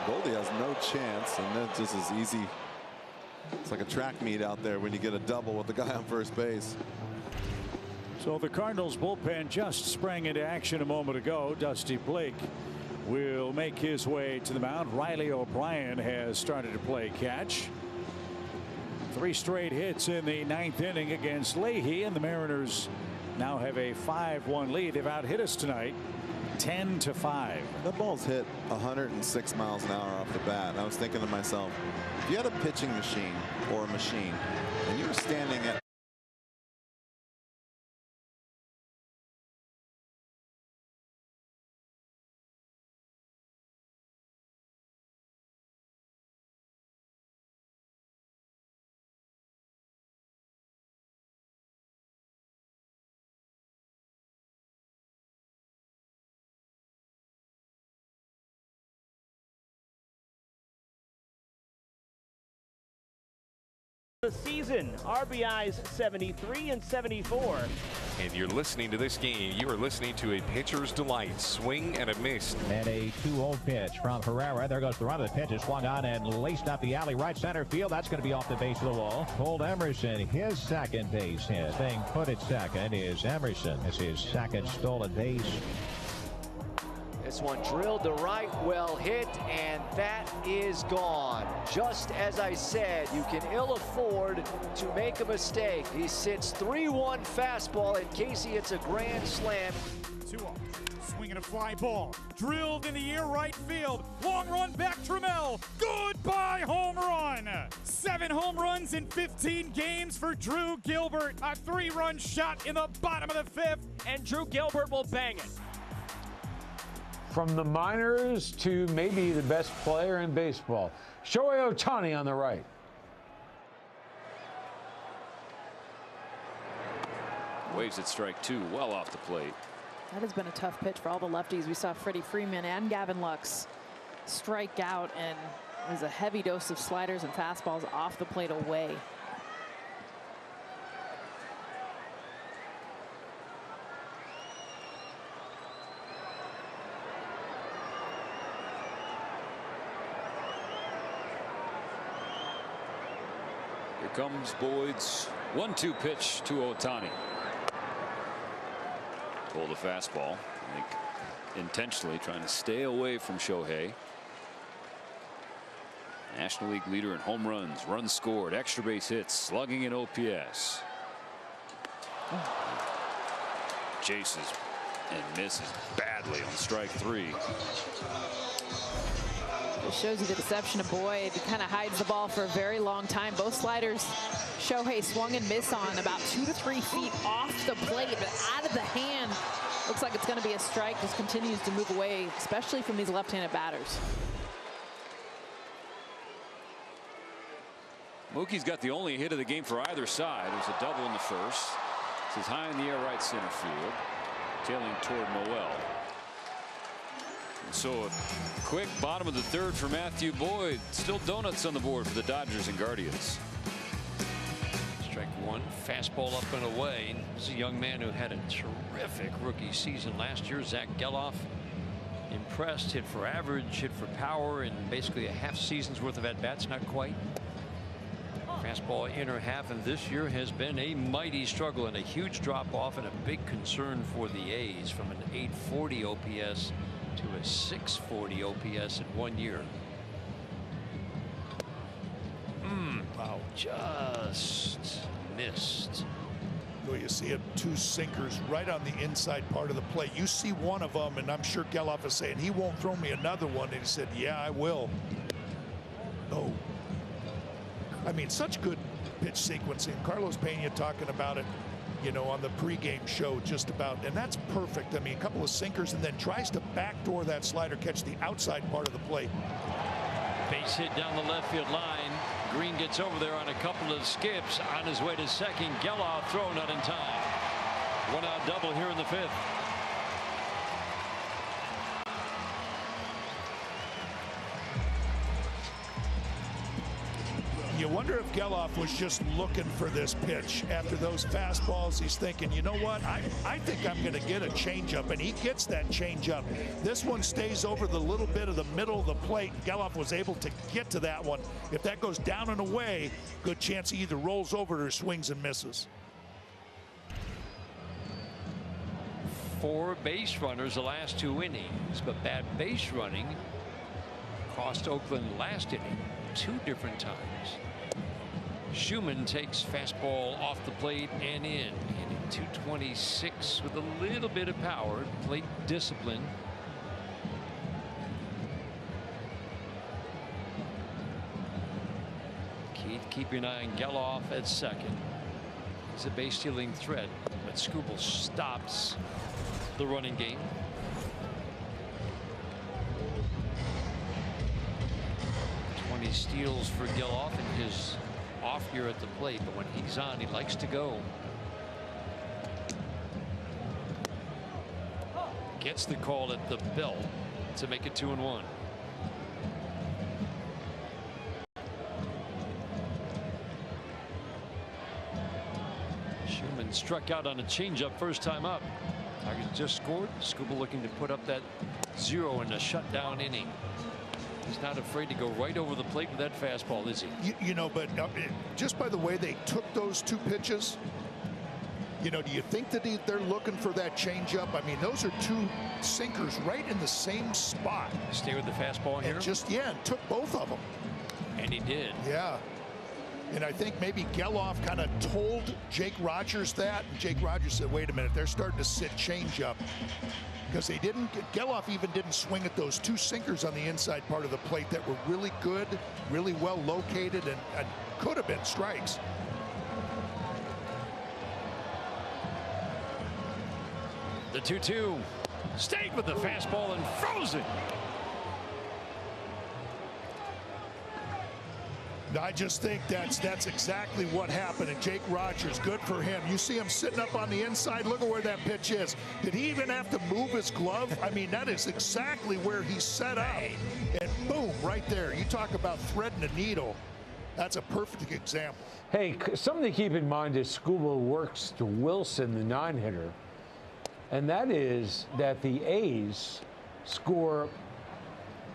Goldie has no chance, and that just is easy. It's like a track meet out there when you get a double with the guy on first base. So the Cardinals bullpen just sprang into action a moment ago. Dusty Blake will make his way to the mound. Riley O'Brien has started to play catch. 3 straight hits in the 9th inning against Leahy, and the Mariners now have a 5-1 lead. They've out-hit us tonight 10-5. That ball's hit 106 miles an hour off the bat. And I was thinking to myself, if you had a pitching machine or a machine and you were standing at the season, RBIs 73 and 74. And you're listening to this game. You are listening to a pitcher's delight. Swing and a miss. And a 2-0 pitch from Herrera. There goes the run of the pitch. Is swung on and laced up the alley right center field. That's going to be off the base of the wall. Cole Emerson, his second base hit. Staying put at second is Emerson. It's his second stolen base. This one drilled to right, well hit, and that is gone. Just as I said, you can ill afford to make a mistake. He sits 3-1 fastball, and Casey hits a grand slam. 2-0, swinging a fly ball, drilled in the air right field. Long run back, Trammell. Goodbye home run. 7 home runs in 15 games for Drew Gilbert. A 3-run shot in the bottom of the 5th, and Drew Gilbert will bang it. From the minors to maybe the best player in baseball, Shohei Ohtani on the right. Waves at strike 2, well off the plate. That has been a tough pitch for all the lefties. We saw Freddie Freeman and Gavin Lux strike out, and it was a heavy dose of sliders and fastballs off the plate away. Here comes Boyd's 1-2 pitch to Ohtani. Pulled the fastball. I think intentionally trying to stay away from Shohei. National League leader in home runs, runs scored, extra base hits, slugging in OPS. Chases and misses badly on strike 3. It shows you the deception of Boyd. He kind of hides the ball for a very long time. Both sliders Shohei swung and missed on about 2 to 3 feet off the plate, but out of the hand. Looks like it's going to be a strike. Just continues to move away, especially from these left-handed batters. Mookie's got the only hit of the game for either side. It was a double in the first. This is high in the air right center field, tailing toward Noel. So a quick bottom of the 3rd for Matthew Boyd. Still donuts on the board for the Dodgers and Guardians. Strike 1, fastball up and away. This is a young man who had a terrific rookie season last year. Zach Geloff impressed, hit for average, hit for power, and basically a half season's worth of at-bats, not quite. Fastball inner half, and this year has been a mighty struggle and a huge drop off and a big concern for the A's from an 840 OPS to a 640 OPS in 1 year. Wow, just missed. Well, you see him, 2 sinkers right on the inside part of the plate. You see one of them, and I'm sure Geloff is saying he won't throw me another one. And he said, yeah, I will. Oh, I mean, such good pitch sequencing. Carlos Pena talking about it, you know, on the pregame show just about, and that's perfect. I mean, a couple of sinkers and then tries to backdoor that slider, catch the outside part of the plate. Base hit down the left field line. Green gets over there on a couple of skips on his way to second. Geloff throw not in time. 1 out double here in the 5th. You wonder if Geloff was just looking for this pitch after those fastballs. He's thinking, you know what, I think I'm going to get a changeup, and he gets that changeup. This one stays over the little bit of the middle of the plate. Geloff was able to get to that one. If that goes down and away, good chance he either rolls over or swings and misses. 4 base runners the last 2 innings, but bad base running cost Oakland last inning 2 different times. Schumann takes fastball off the plate and in. Hitting 226 with a little bit of power. Plate discipline. Keith keeping an eye on Geloff at second. He's a base stealing threat, but Skubal stops the running game. He steals for Geloff in his off year at the plate, but when he's on, he likes to go. Gets the call at the belt to make it 2-1. Schumann struck out on a changeup first time up. Tigers just scored. Skubal looking to put up that 0 in a shutdown inning. He's not afraid to go right over the plate with that fastball, is he? You know, but just by the way they took those 2 pitches, you know, do you think that they're looking for that changeup? I mean, those are 2 sinkers right in the same spot. Stay with the fastball here? And just, yeah, and took both of them. And he did. Yeah. And I think maybe Geloff kind of told Jake Rogers that. And Jake Rogers said, wait a minute, they're starting to sit changeup. Because they didn't, Geloff even didn't swing at those 2 sinkers on the inside part of the plate that were really good, really well located, and could have been strikes. The 2-2 stayed with the fastball and froze it. I just think that's exactly what happened. And Jake Rogers, good for him. You see him sitting up on the inside. Look at where that pitch is. Did he even have to move his glove? I mean, that is exactly where he set up. And boom, right there. You talk about threading a needle. That's a perfect example. Hey, something to keep in mind is Skubal works to Wilson, the 9-hitter. And that is that the A's score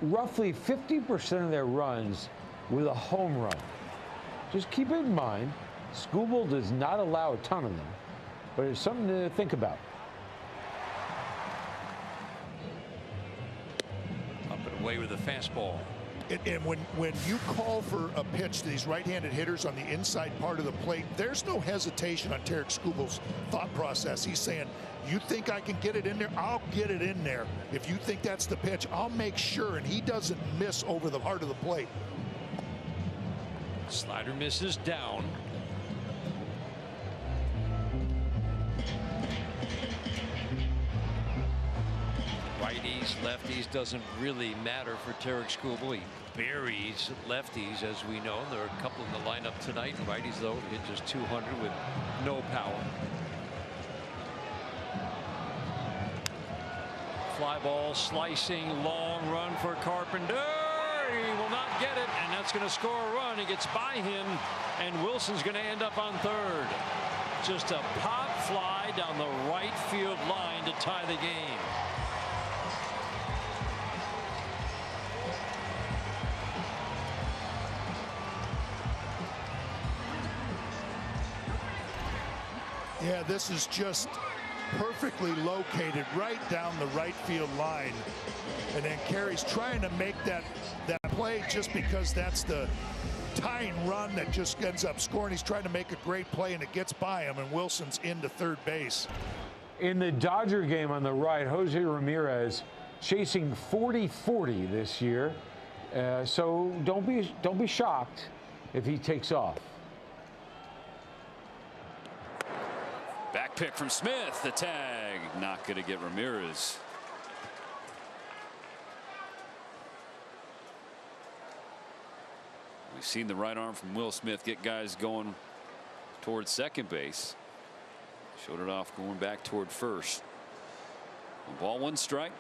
roughly 50% of their runs with a home run. Just keep it in mind, Skubal does not allow a ton of them, but it's something to think about. Up and away with the fastball. And when you call for a pitch to these right-handed hitters on the inside part of the plate, there's no hesitation on Tarik Skubal's thought process. He's saying, you think I can get it in there? I'll get it in there. If you think that's the pitch, I'll make sure. And he doesn't miss over the heart of the plate. Slider misses down. Righties, lefties, doesn't really matter for Tarik Skubal. He buries lefties, as we know. There are a couple in the lineup tonight. Righties, though, hit just 200 with no power. Fly ball, slicing, long run for Carpenter. He will not get it, and that's going to score a run. He gets by him, and Wilson's going to end up on third. Just a pop fly down the right field line to tie the game. Yeah, this is just perfectly located right down the right field line. And then Carey's trying to make that play just because that's the tying run that just ends up scoring. He's trying to make a great play, and it gets by him, and Wilson's into third base. In the Dodger game on the right, Jose Ramirez chasing 40-40 this year. So don't be shocked if he takes off. Back pick from Smith. The tag. Not going to get Ramirez. We've seen the right arm from Will Smith get guys going towards second base. Showed it off going back toward first. 1-1 strike.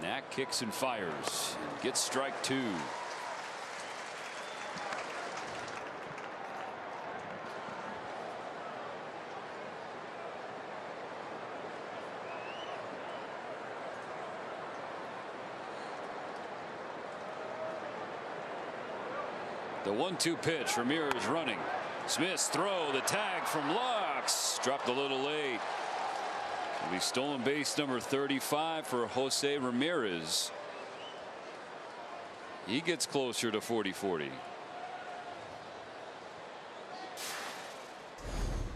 Knack kicks and fires. Gets strike 2. The 1-2 pitch. Ramirez running. Smith's throw. The tag from Lux. Dropped a little late. It'll be stolen base number 35 for Jose Ramirez. He gets closer to 40-40.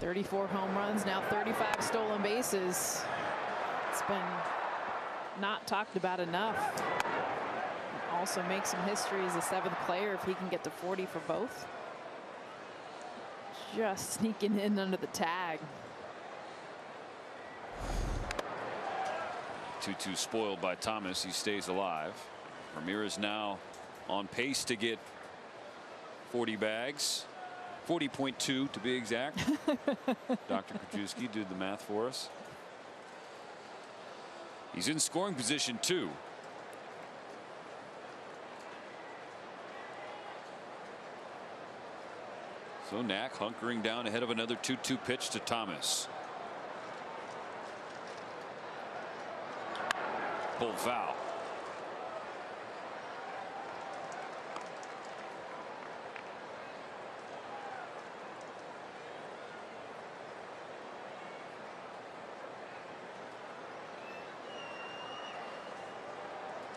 34 home runs, now 35 stolen bases. It's been not talked about enough. Also makes some history as the 7th player if he can get to 40 for both. Just sneaking in under the tag. 2-2 spoiled by Thomas. He stays alive. Ramirez now on pace to get 40 bags. 40.2 to be exact. Dr. Krajewski did the math for us. He's in scoring position 2. So Knack hunkering down ahead of another 2-2 pitch to Thomas. Pulled foul.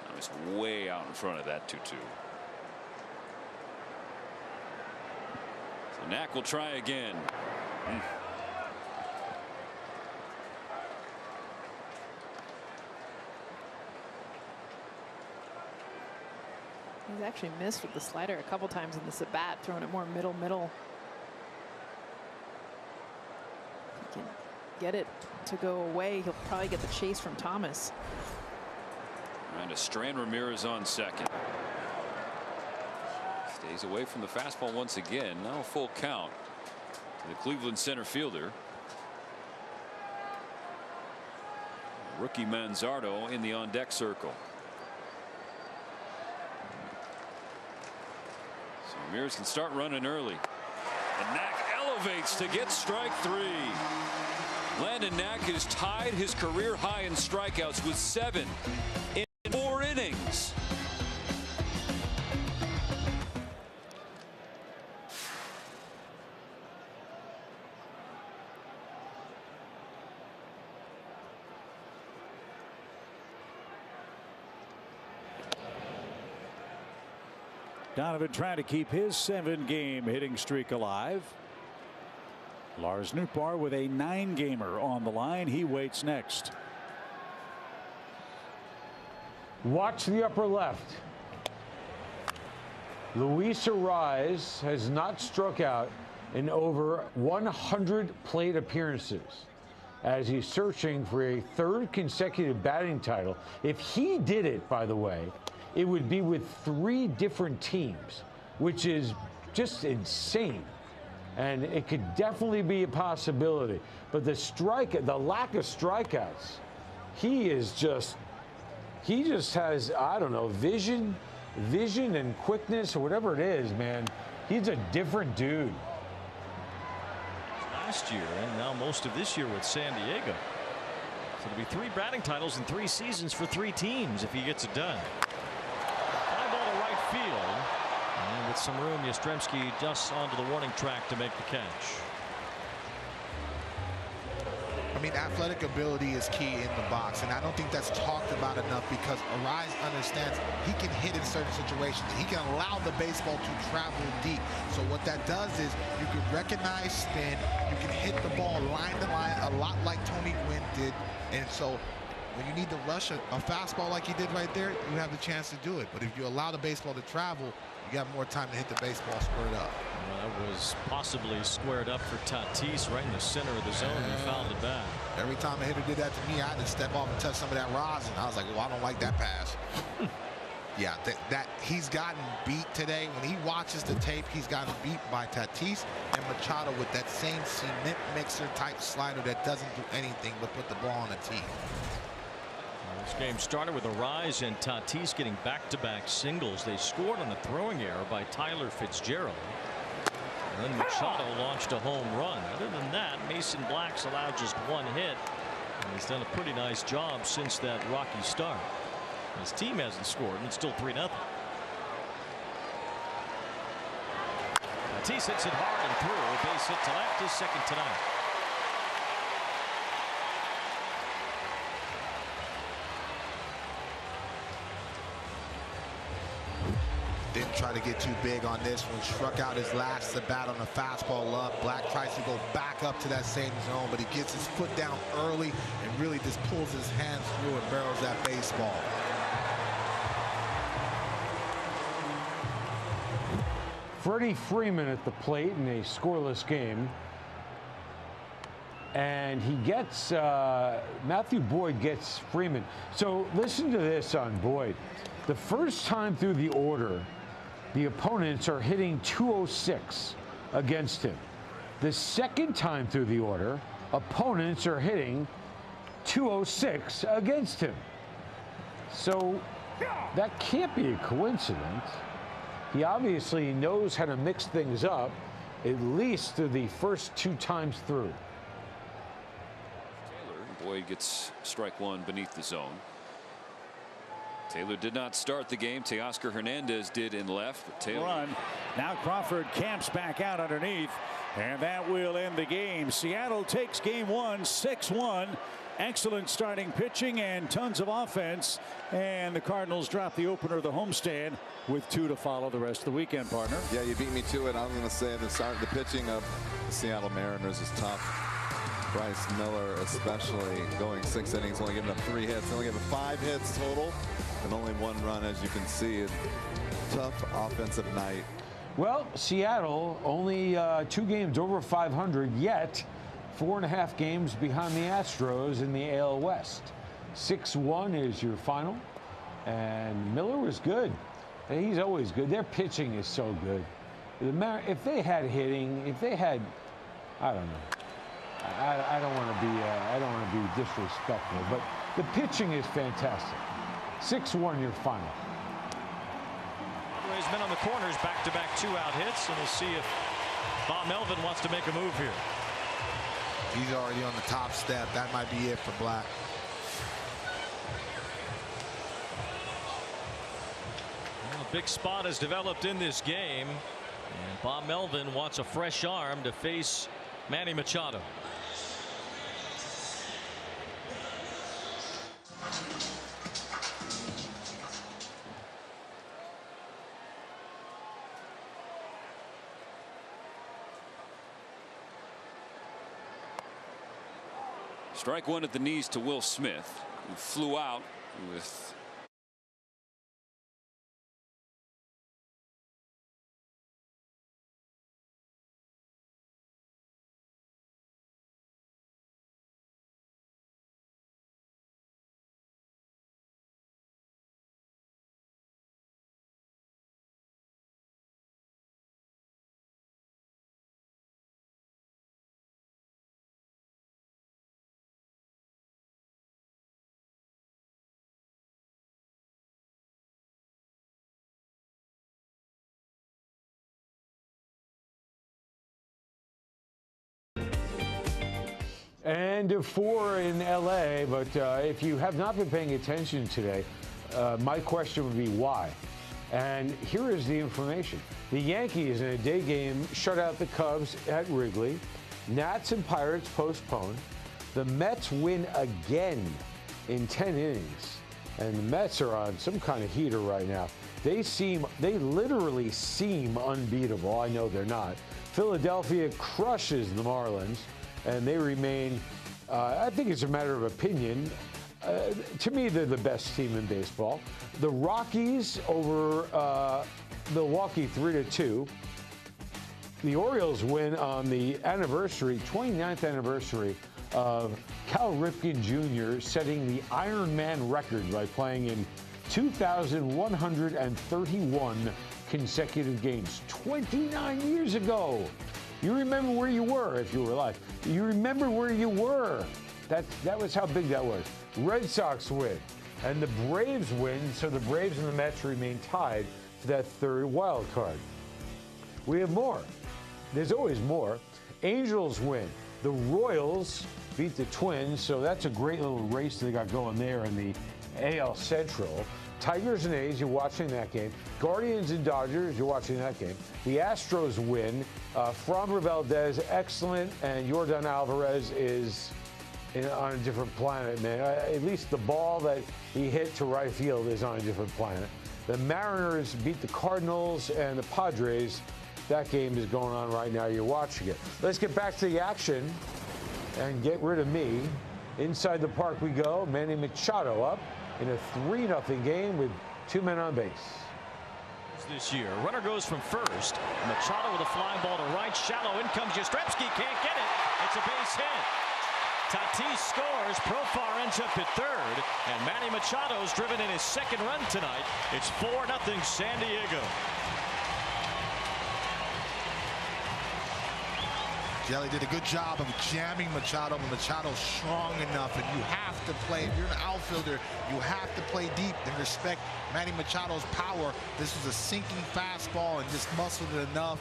Thomas way out in front of that 2-2. So Knack will try again. He's actually missed with the slider a couple times in this at bat, throwing it more middle. If he can get it to go away, he'll probably get the chase from Thomas. Trying to strand Ramirez on second. Stays away from the fastball once again. Now a full count to the Cleveland center fielder. Rookie Manzardo in the on deck circle. So Ramirez can start running early. And Knack elevates to get strike 3. Landon Knack has tied his career high in strikeouts with 7 in 4 innings. Donovan trying to keep his 7-game hitting streak alive. Lars Nootbaar with a 9-gamer on the line. He waits next. Watch the upper left. Luis Arraez has not struck out in over 100 plate appearances as he's searching for a 3rd consecutive batting title. If he did it, by the way, it would be with 3 different teams, which is just insane. And it could definitely be a possibility. But the lack of strikeouts, he just has, I don't know, vision and quickness or whatever it is, man. He's a different dude. Last year and now most of this year with San Diego. So it'll be 3 batting titles in 3 seasons for 3 teams if he gets it done. Fly ball to right field. And with some room, Yastrzemski just onto the warning track to make the catch. I mean, athletic ability is key in the box, and I don't think that's talked about enough because Arise understands he can hit in certain situations. He can allow the baseball to travel deep. So what that does is you can recognize spin, you can hit the ball line to line, a lot like Tony Gwynn did. And so when you need to rush a fastball like he did right there, you have the chance to do it. But if you allow the baseball to travel, you got more time to hit the baseball squared up. Well, that was possibly squared up for Tatis right in the center of the zone. He fouled it back. Every time a hitter did that to me, I had to step off and touch some of that rosin. I was like, well, I don't like that pass. Yeah, that he's gotten beat today. When he watches the tape, he's gotten beat by Tatis and Machado with that same cement mixer type slider that doesn't do anything but put the ball on the tee. This game started with Arise and Tatis getting back-to-back singles. They scored on the throwing error by Tyler Fitzgerald. And then Machado launched a home run. Other than that, Mason Black's allowed just one hit. And he's done a pretty nice job since that rocky start. His team hasn't scored, and it's still 3-0. Tatis hits it hard and through. A base hit to left, his second tonight. Didn't try to get too big on this one. Struck out his last at bat on a fastball up. Black tries to go back up to that same zone, but he gets his foot down early and really just pulls his hands through and barrels that baseball. Freddie Freeman at the plate in a scoreless game. And he gets, Matthew Boyd gets Freeman. So listen to this on Boyd. The first time through the order, the opponents are hitting 206 against him. The second time through the order, opponents are hitting 206 against him. So that can't be a coincidence. He obviously knows how to mix things up, at least through the first two times through. Taylor, Boyd gets strike one beneath the zone. Taylor did not start the game. Teoscar Hernandez did in left. But Taylor. Run. Now Crawford camps back out underneath, and that will end the game. Seattle takes game one, 6-1. Excellent starting pitching and tons of offense. And the Cardinals drop the opener of the homestand with 2 to follow the rest of the weekend, partner. Yeah, you beat me to it. I'm going to say the pitching of the Seattle Mariners is tough. Bryce Miller, especially going 6 innings, only giving up 3 hits. They only gave up 5 hits total and only 1 run, as you can see. Tough offensive night. Well, Seattle only 2 games over 500 yet. 4.5 games behind the Astros in the AL West. 6-1 is your final. And Miller was good. And he's always good. Their pitching is so good. If they had hitting, if they had, I don't know. I don't want to be disrespectful, but the pitching is fantastic. 6-1 your final. He's been on the corners, back-to-back 2-out hits, and we'll see if Bob Melvin wants to make a move here. He's already on the top step. That might be it for Black. Well, a big spot has developed in this game, and Bob Melvin wants a fresh arm to face Manny Machado. Strike one at the knees to Will Smith, who flew out with And 4 in LA, but if you have not been paying attention today, my question would be why? And here is the information. The Yankees in a day game shut out the Cubs at Wrigley. Nats and Pirates postponed. The Mets win again in 10 innings. And the Mets are on some kind of heater right now. They literally seem unbeatable. I know they're not. Philadelphia crushes the Marlins, and they remain, I think it's a matter of opinion. To me, they're the best team in baseball. The Rockies over Milwaukee 3-2. The Orioles win on the anniversary, 29th anniversary of Cal Ripken Jr. setting the Iron Man record by playing in 2,131 consecutive games. 29 years ago. You remember where you were if you were alive. You remember where you were. That was how big that was. Red Sox win. And the Braves win, so the Braves and the Mets remain tied for that third wild card. We have more. There's always more. Angels win. The Royals beat the Twins, so that's a great little race they got going there in the AL Central. Tigers and A's, you're watching that game. Guardians and Dodgers, you're watching that game. The Astros win. Framber Valdez, excellent, and Yordan Alvarez is on a different planet, man. At least the ball that he hit to right field is on a different planet. The Mariners beat the Cardinals, and the Padres, that game is going on right now. You're watching it. Let's get back to the action and get rid of me. Inside the park we go. Manny Machado up in a 3-0 game with 2 men on base. This year, runner goes from first. Machado with a fly ball to right, shallow. In comes Yastrzemski, can't get it. It's a base hit. Tatis scores. Profar ends up at third, and Manny Machado's driven in his second run tonight. It's 4-0 San Diego. Jelly did a good job of jamming Machado, but Machado's strong enough, and you have to play. If you're an outfielder, you have to play deep and respect Manny Machado's power. This was a sinking fastball and just muscled it enough.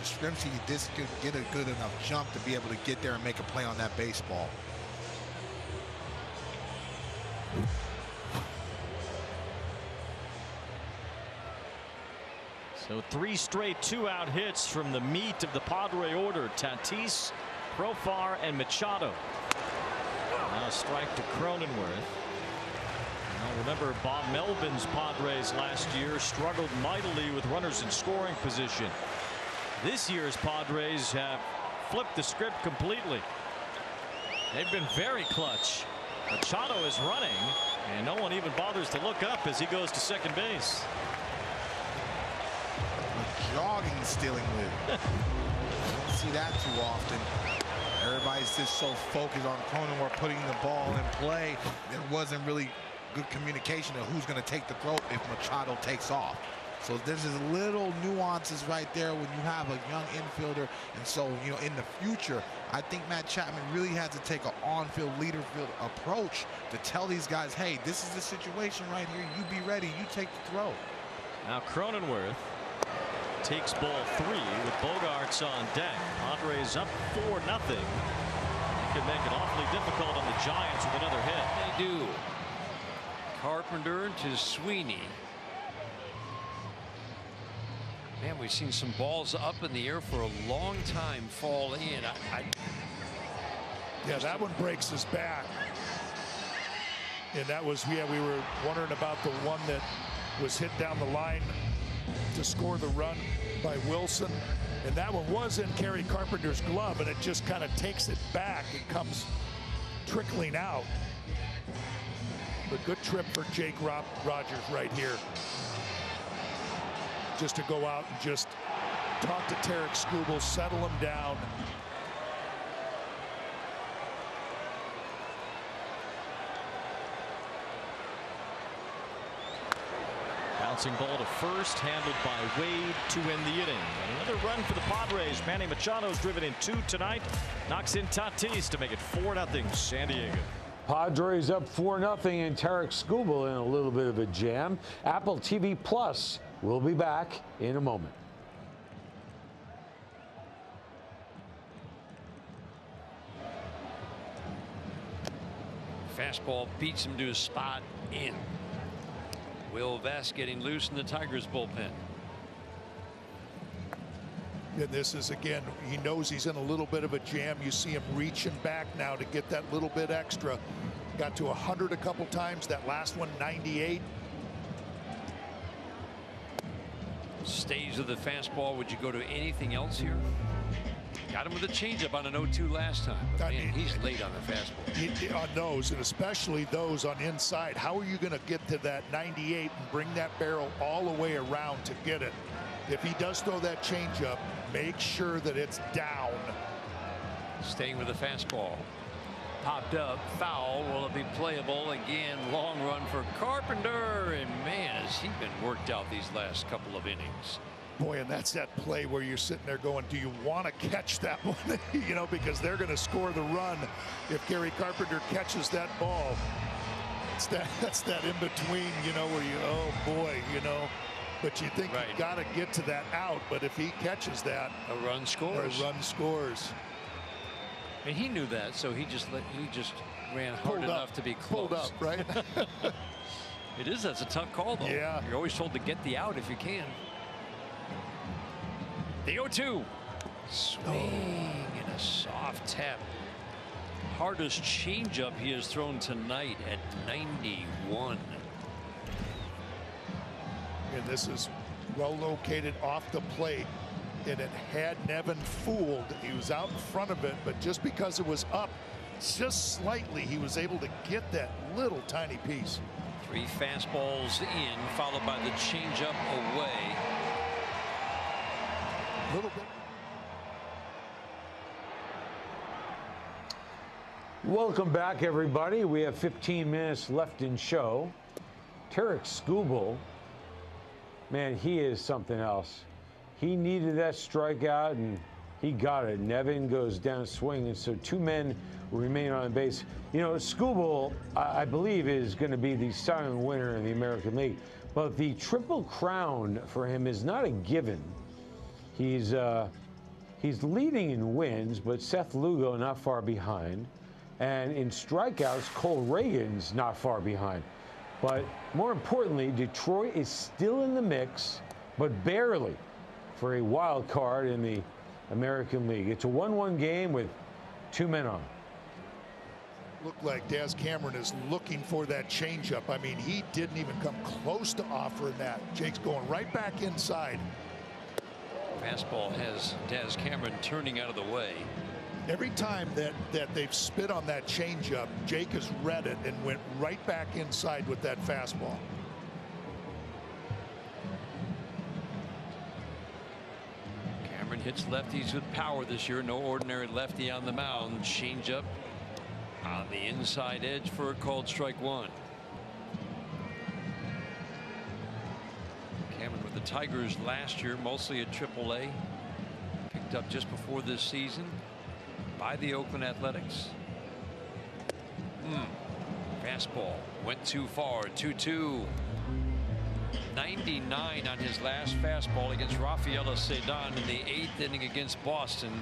Yastrzemski just could get a good enough jump to be able to get there and make a play on that baseball. So 3 straight 2-out hits from the meat of the Padre order. Tatis, Profar, and Machado. Now a strike to Cronenworth. Now remember, Bob Melvin's Padres last year struggled mightily with runners in scoring position. This year's Padres have flipped the script completely. They've been very clutch. Machado is running, and no one even bothers to look up as he goes to second base. Jogging, stealing with. Don't see that too often. Everybody's just so focused on Cronenworth putting the ball in play. There wasn't really good communication of who's going to take the throw if Machado takes off. So there's just little nuances right there when you have a young infielder. And so, you know, in the future, I think Matt Chapman really has to take an on-field, leader-field approach to tell these guys, hey, this is the situation right here. You be ready. You take the throw. Now Cronenworth takes ball 3 with Bogarts on deck. Padres up 4-0. Could make it awfully difficult on the Giants with another hit. They do. Carpenter to Sweeney. Man, we've seen some balls up in the air for a long time fall in. Yeah, that one breaks his back. And that was, yeah, we were wondering about the one that was hit down the line to score the run by Wilson. And that one was in Kerry Carpenter's glove, and it just kind of takes it back. It comes trickling out. But good trip for Jake Rogers right here. Just to go out and just talk to Tarek Skubal, settle him down. Bouncing ball to first, handled by Wade to end the inning. And another run for the Padres. Manny Machado's driven in 2 tonight. Knocks in Tatis to make it 4-0 San Diego. Padres up 4-0, and Tarek Skubal in a little bit of a jam. Apple TV Plus will be back in a moment. Fastball beats him to a spot in. Will Vest getting loose in the Tigers bullpen. And this is, again, he knows he's in a little bit of a jam. You see him reaching back now to get that little bit extra. Got to 100 a couple times. That last one, 98. Stays with the fastball. Would you go to anything else here? Got him with a changeup on an 0-2 last time. But man, he's late on the fastball. On those, and especially those on inside. How are you going to get to that 98 and bring that barrel all the way around to get it? If he does throw that changeup, make sure that it's down. Staying with the fastball. Popped up, foul. Will it be playable again? Long run for Carpenter, and man, has he been worked out these last couple of innings. Boy, and that's that play where you're sitting there going, do you want to catch that one? You know, because they're going to score the run if Gary Carpenter catches that ball. That's that in between, you know, where you, oh boy, you know. But you think you got to get to that out. But if he catches that, a run scores. A run scores. And he knew that, so he just ran hard enough to be close. Pulled up, right? That's a tough call, though. Yeah. You're always told to get the out if you can. The 0-2. Swing and a soft tap. Hardest changeup he has thrown tonight at 91. And this is well located off the plate. And it had Nevin fooled. He was out in front of it, but just because it was up just slightly, he was able to get that little tiny piece. 3 fastballs in, followed by the changeup away. Little bit. Welcome back, everybody. We have 15 minutes left in show. Tarek Skubal, man, he is something else. He needed that strikeout, and he got it. Nevin goes down swinging, so 2 men remain on base. You know, Skubal, I believe, is going to be the Cy Young winner in the American League. But the Triple Crown for him is not a given. He's leading in wins, but Seth Lugo not far behind. And in strikeouts, Cole Reagan's not far behind. But more importantly, Detroit is still in the mix, but barely, for a wild card in the American League. It's a 1-1 game with 2 men on. Looked like Daz Cameron is looking for that changeup. I mean, he didn't even come close to offering that. Jake's going right back inside. Fastball has Daz Cameron turning out of the way. Every time that they've spit on that changeup, Jake has read it and went right back inside with that fastball. Cameron hits lefties with power this year. No ordinary lefty on the mound. Changeup on the inside edge for a called strike 1. Cameron with the Tigers last year, mostly at AAA. Picked up just before this season by the Oakland Athletics. Fastball went too far. 2-2. 99 on his last fastball against Rafael Cedon in the 8th inning against Boston.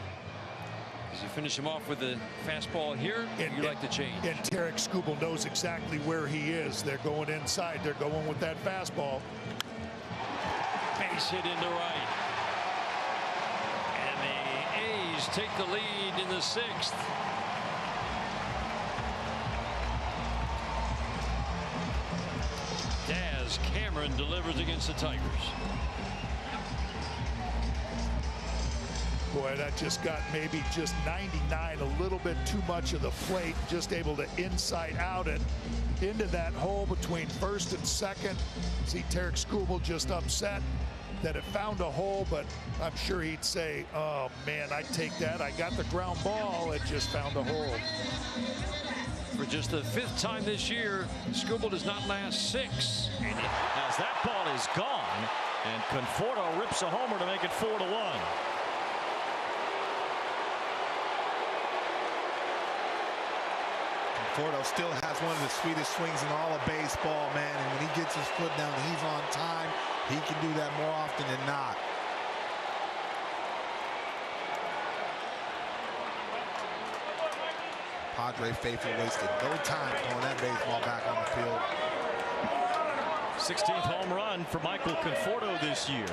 Does he finish him off with a fastball here? You like the change. And Tarek Skubal knows exactly where he is. They're going inside. They're going with that fastball. Base hit into right. And the A's take the lead in the 6th. Daz Cameron delivers against the Tigers. Boy, that just got maybe just 99, a little bit too much of the plate, just able to inside out it into that hole between first and second. See Tarek Skubal just upset that it found a hole, but I'm sure he'd say, oh man, I'd take that. I got the ground ball, it just found a hole. For just the 5th time this year, Skubal does not last 6. As that ball is gone, and Conforto rips a homer to make it 4-1. Conforto still has one of the sweetest swings in all of baseball, man. And when he gets his foot down, he's on time. He can do that more often than not. Padre faithful wasted no time throwing that baseball back on the field. 16th home run for Michael Conforto this year.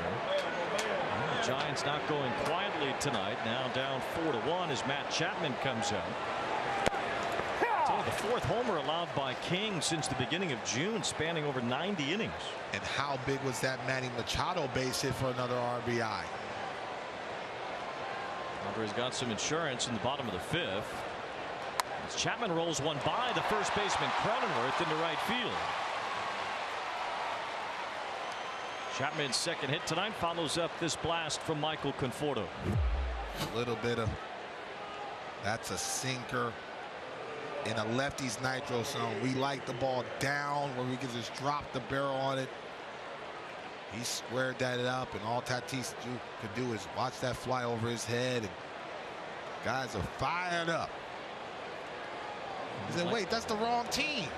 Giants not going quietly tonight. Now down 4-1 as Matt Chapman comes out. It's only the fourth homer allowed by King since the beginning of June, spanning over 90 innings. And how big was that Manny Machado base hit for another RBI? Padres got some insurance in the bottom of the fifth. As Chapman rolls one by the first baseman Cronenworth into right field. Chapman's second hit tonight follows up this blast from Michael Conforto. A little bit of that's a sinker in a lefty's nitro zone. We like the ball down where we can just drop the barrel on it. He squared that up, and all Tatis could do is watch that fly over his head, and guys are fired up. He said, wait, that's the wrong team.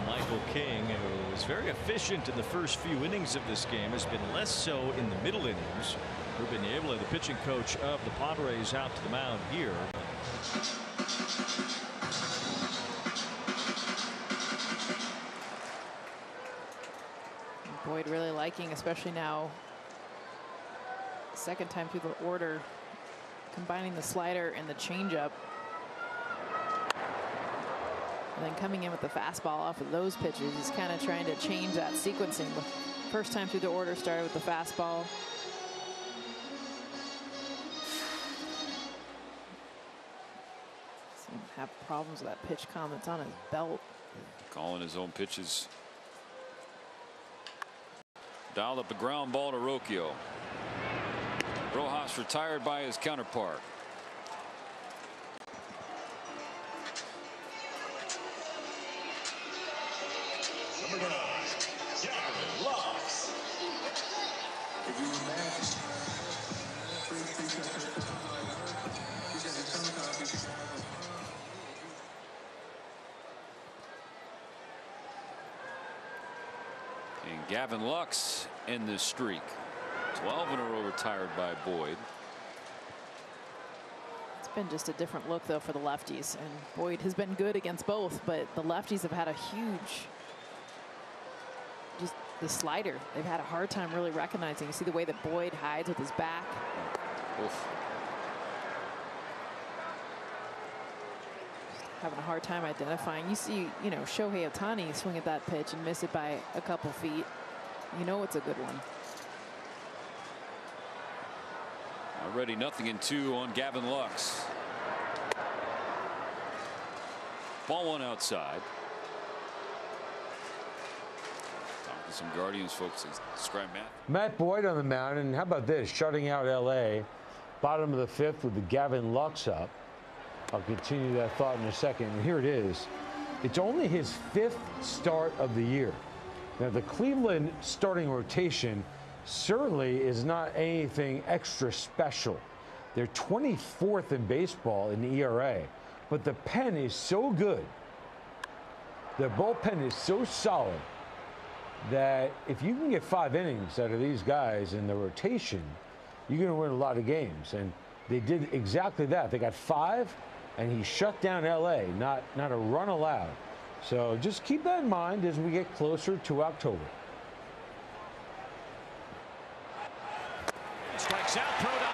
Michael King, who was very efficient in the first few innings of this game, has been less so in the middle innings. Ruben Niebla, the pitching coach of the Padres, out to the mound here. Boyd really liking, especially now, second time through the order, combining the slider and the changeup. And then coming in with the fastball off of those pitches. He's kind of trying to change that sequencing. The first time through the order started with the fastball. Seems to have problems with that pitch count that's on his belt. Calling his own pitches. Dialed up a ground ball to Rocchio. Rojas retired by his counterpart. Number 9, Gavin Lux. And Gavin Lux in this streak. 12 in a row retired by Boyd. It's been just a different look, though, for the lefties. And Boyd has been good against both, but the lefties have had a huge, just the slider. They've had a hard time really recognizing. You see the way that Boyd hides with his back. Oof. Having a hard time identifying. You see, you know, Shohei Ohtani swing at that pitch and miss it by a couple feet. You know it's a good one. Already 0-2 on Gavin Lux. Ball one outside. Talking to some Guardians folks. Describe Matt Boyd on the mound, and how about this? Shutting out LA. Bottom of the fifth with the Gavin Lux up. I'll continue that thought in a second. And here it is. It's only his fifth start of the year. Now, the Cleveland starting rotation certainly is not anything extra special. They're 24th in baseball in ERA, but the pen is so good. Their bullpen is so solid that if you can get 5 innings out of these guys in the rotation, you're going to win a lot of games. And they did exactly that. They got 5, and he shut down LA, not a run allowed. So just keep that in mind as we get closer to October. Strikes out, throw down.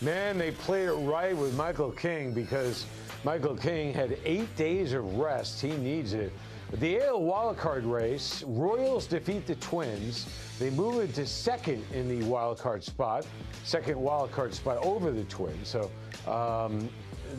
Man, they played it right with Michael King because Michael King had 8 days of rest. He needs it. The AL wildcard race, Royals defeat the Twins. They move into second in the wildcard spot, second wildcard spot over the Twins. So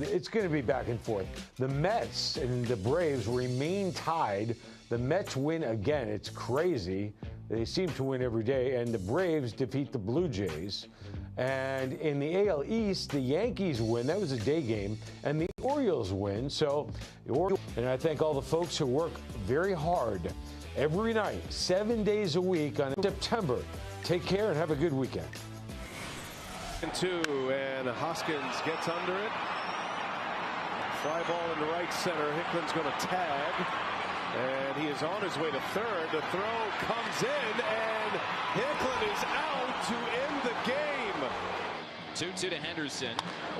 it's going to be back and forth. The Mets and the Braves remain tied. The Mets win again. It's crazy. They seem to win every day. And the Braves defeat the Blue Jays. And in the AL East, the Yankees win. That was a day game. And the Orioles win. So, and I thank all the folks who work very hard every night, 7 days a week on September. Take care and have a good weekend. And Hoskins gets under it. Fly ball into right center. Hickman's going to tag. And he is on his way to third. The throw comes in, and Hicklin is out to end the game. 2-2 to Henderson.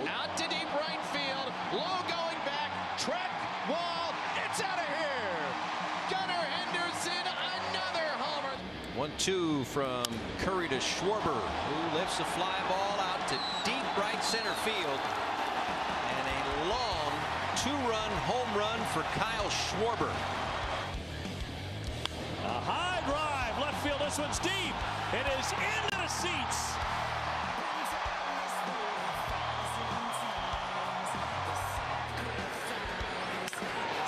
Out to deep right field. Low going back. Track wall. It's out of here. Gunnar Henderson, another homer. 1-2 from Curry to Schwarber, who lifts a fly ball out to deep right center field. And a long 2-run home run for Kyle Schwarber. A high drive, left field. This one's deep. It is into the seats.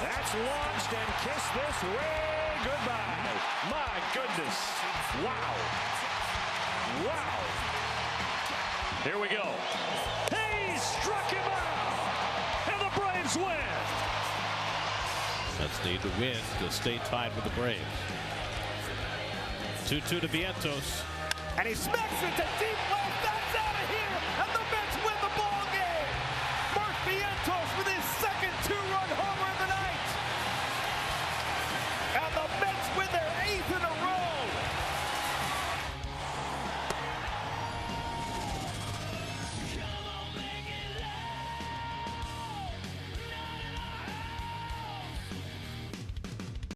That's launched and kissed this way goodbye. My goodness. Wow. Wow. Here we go. He struck him out. And the Braves win. Mets need to win to stay tied with the Braves. 2-2 to Vientos. And he smacks it to deep left.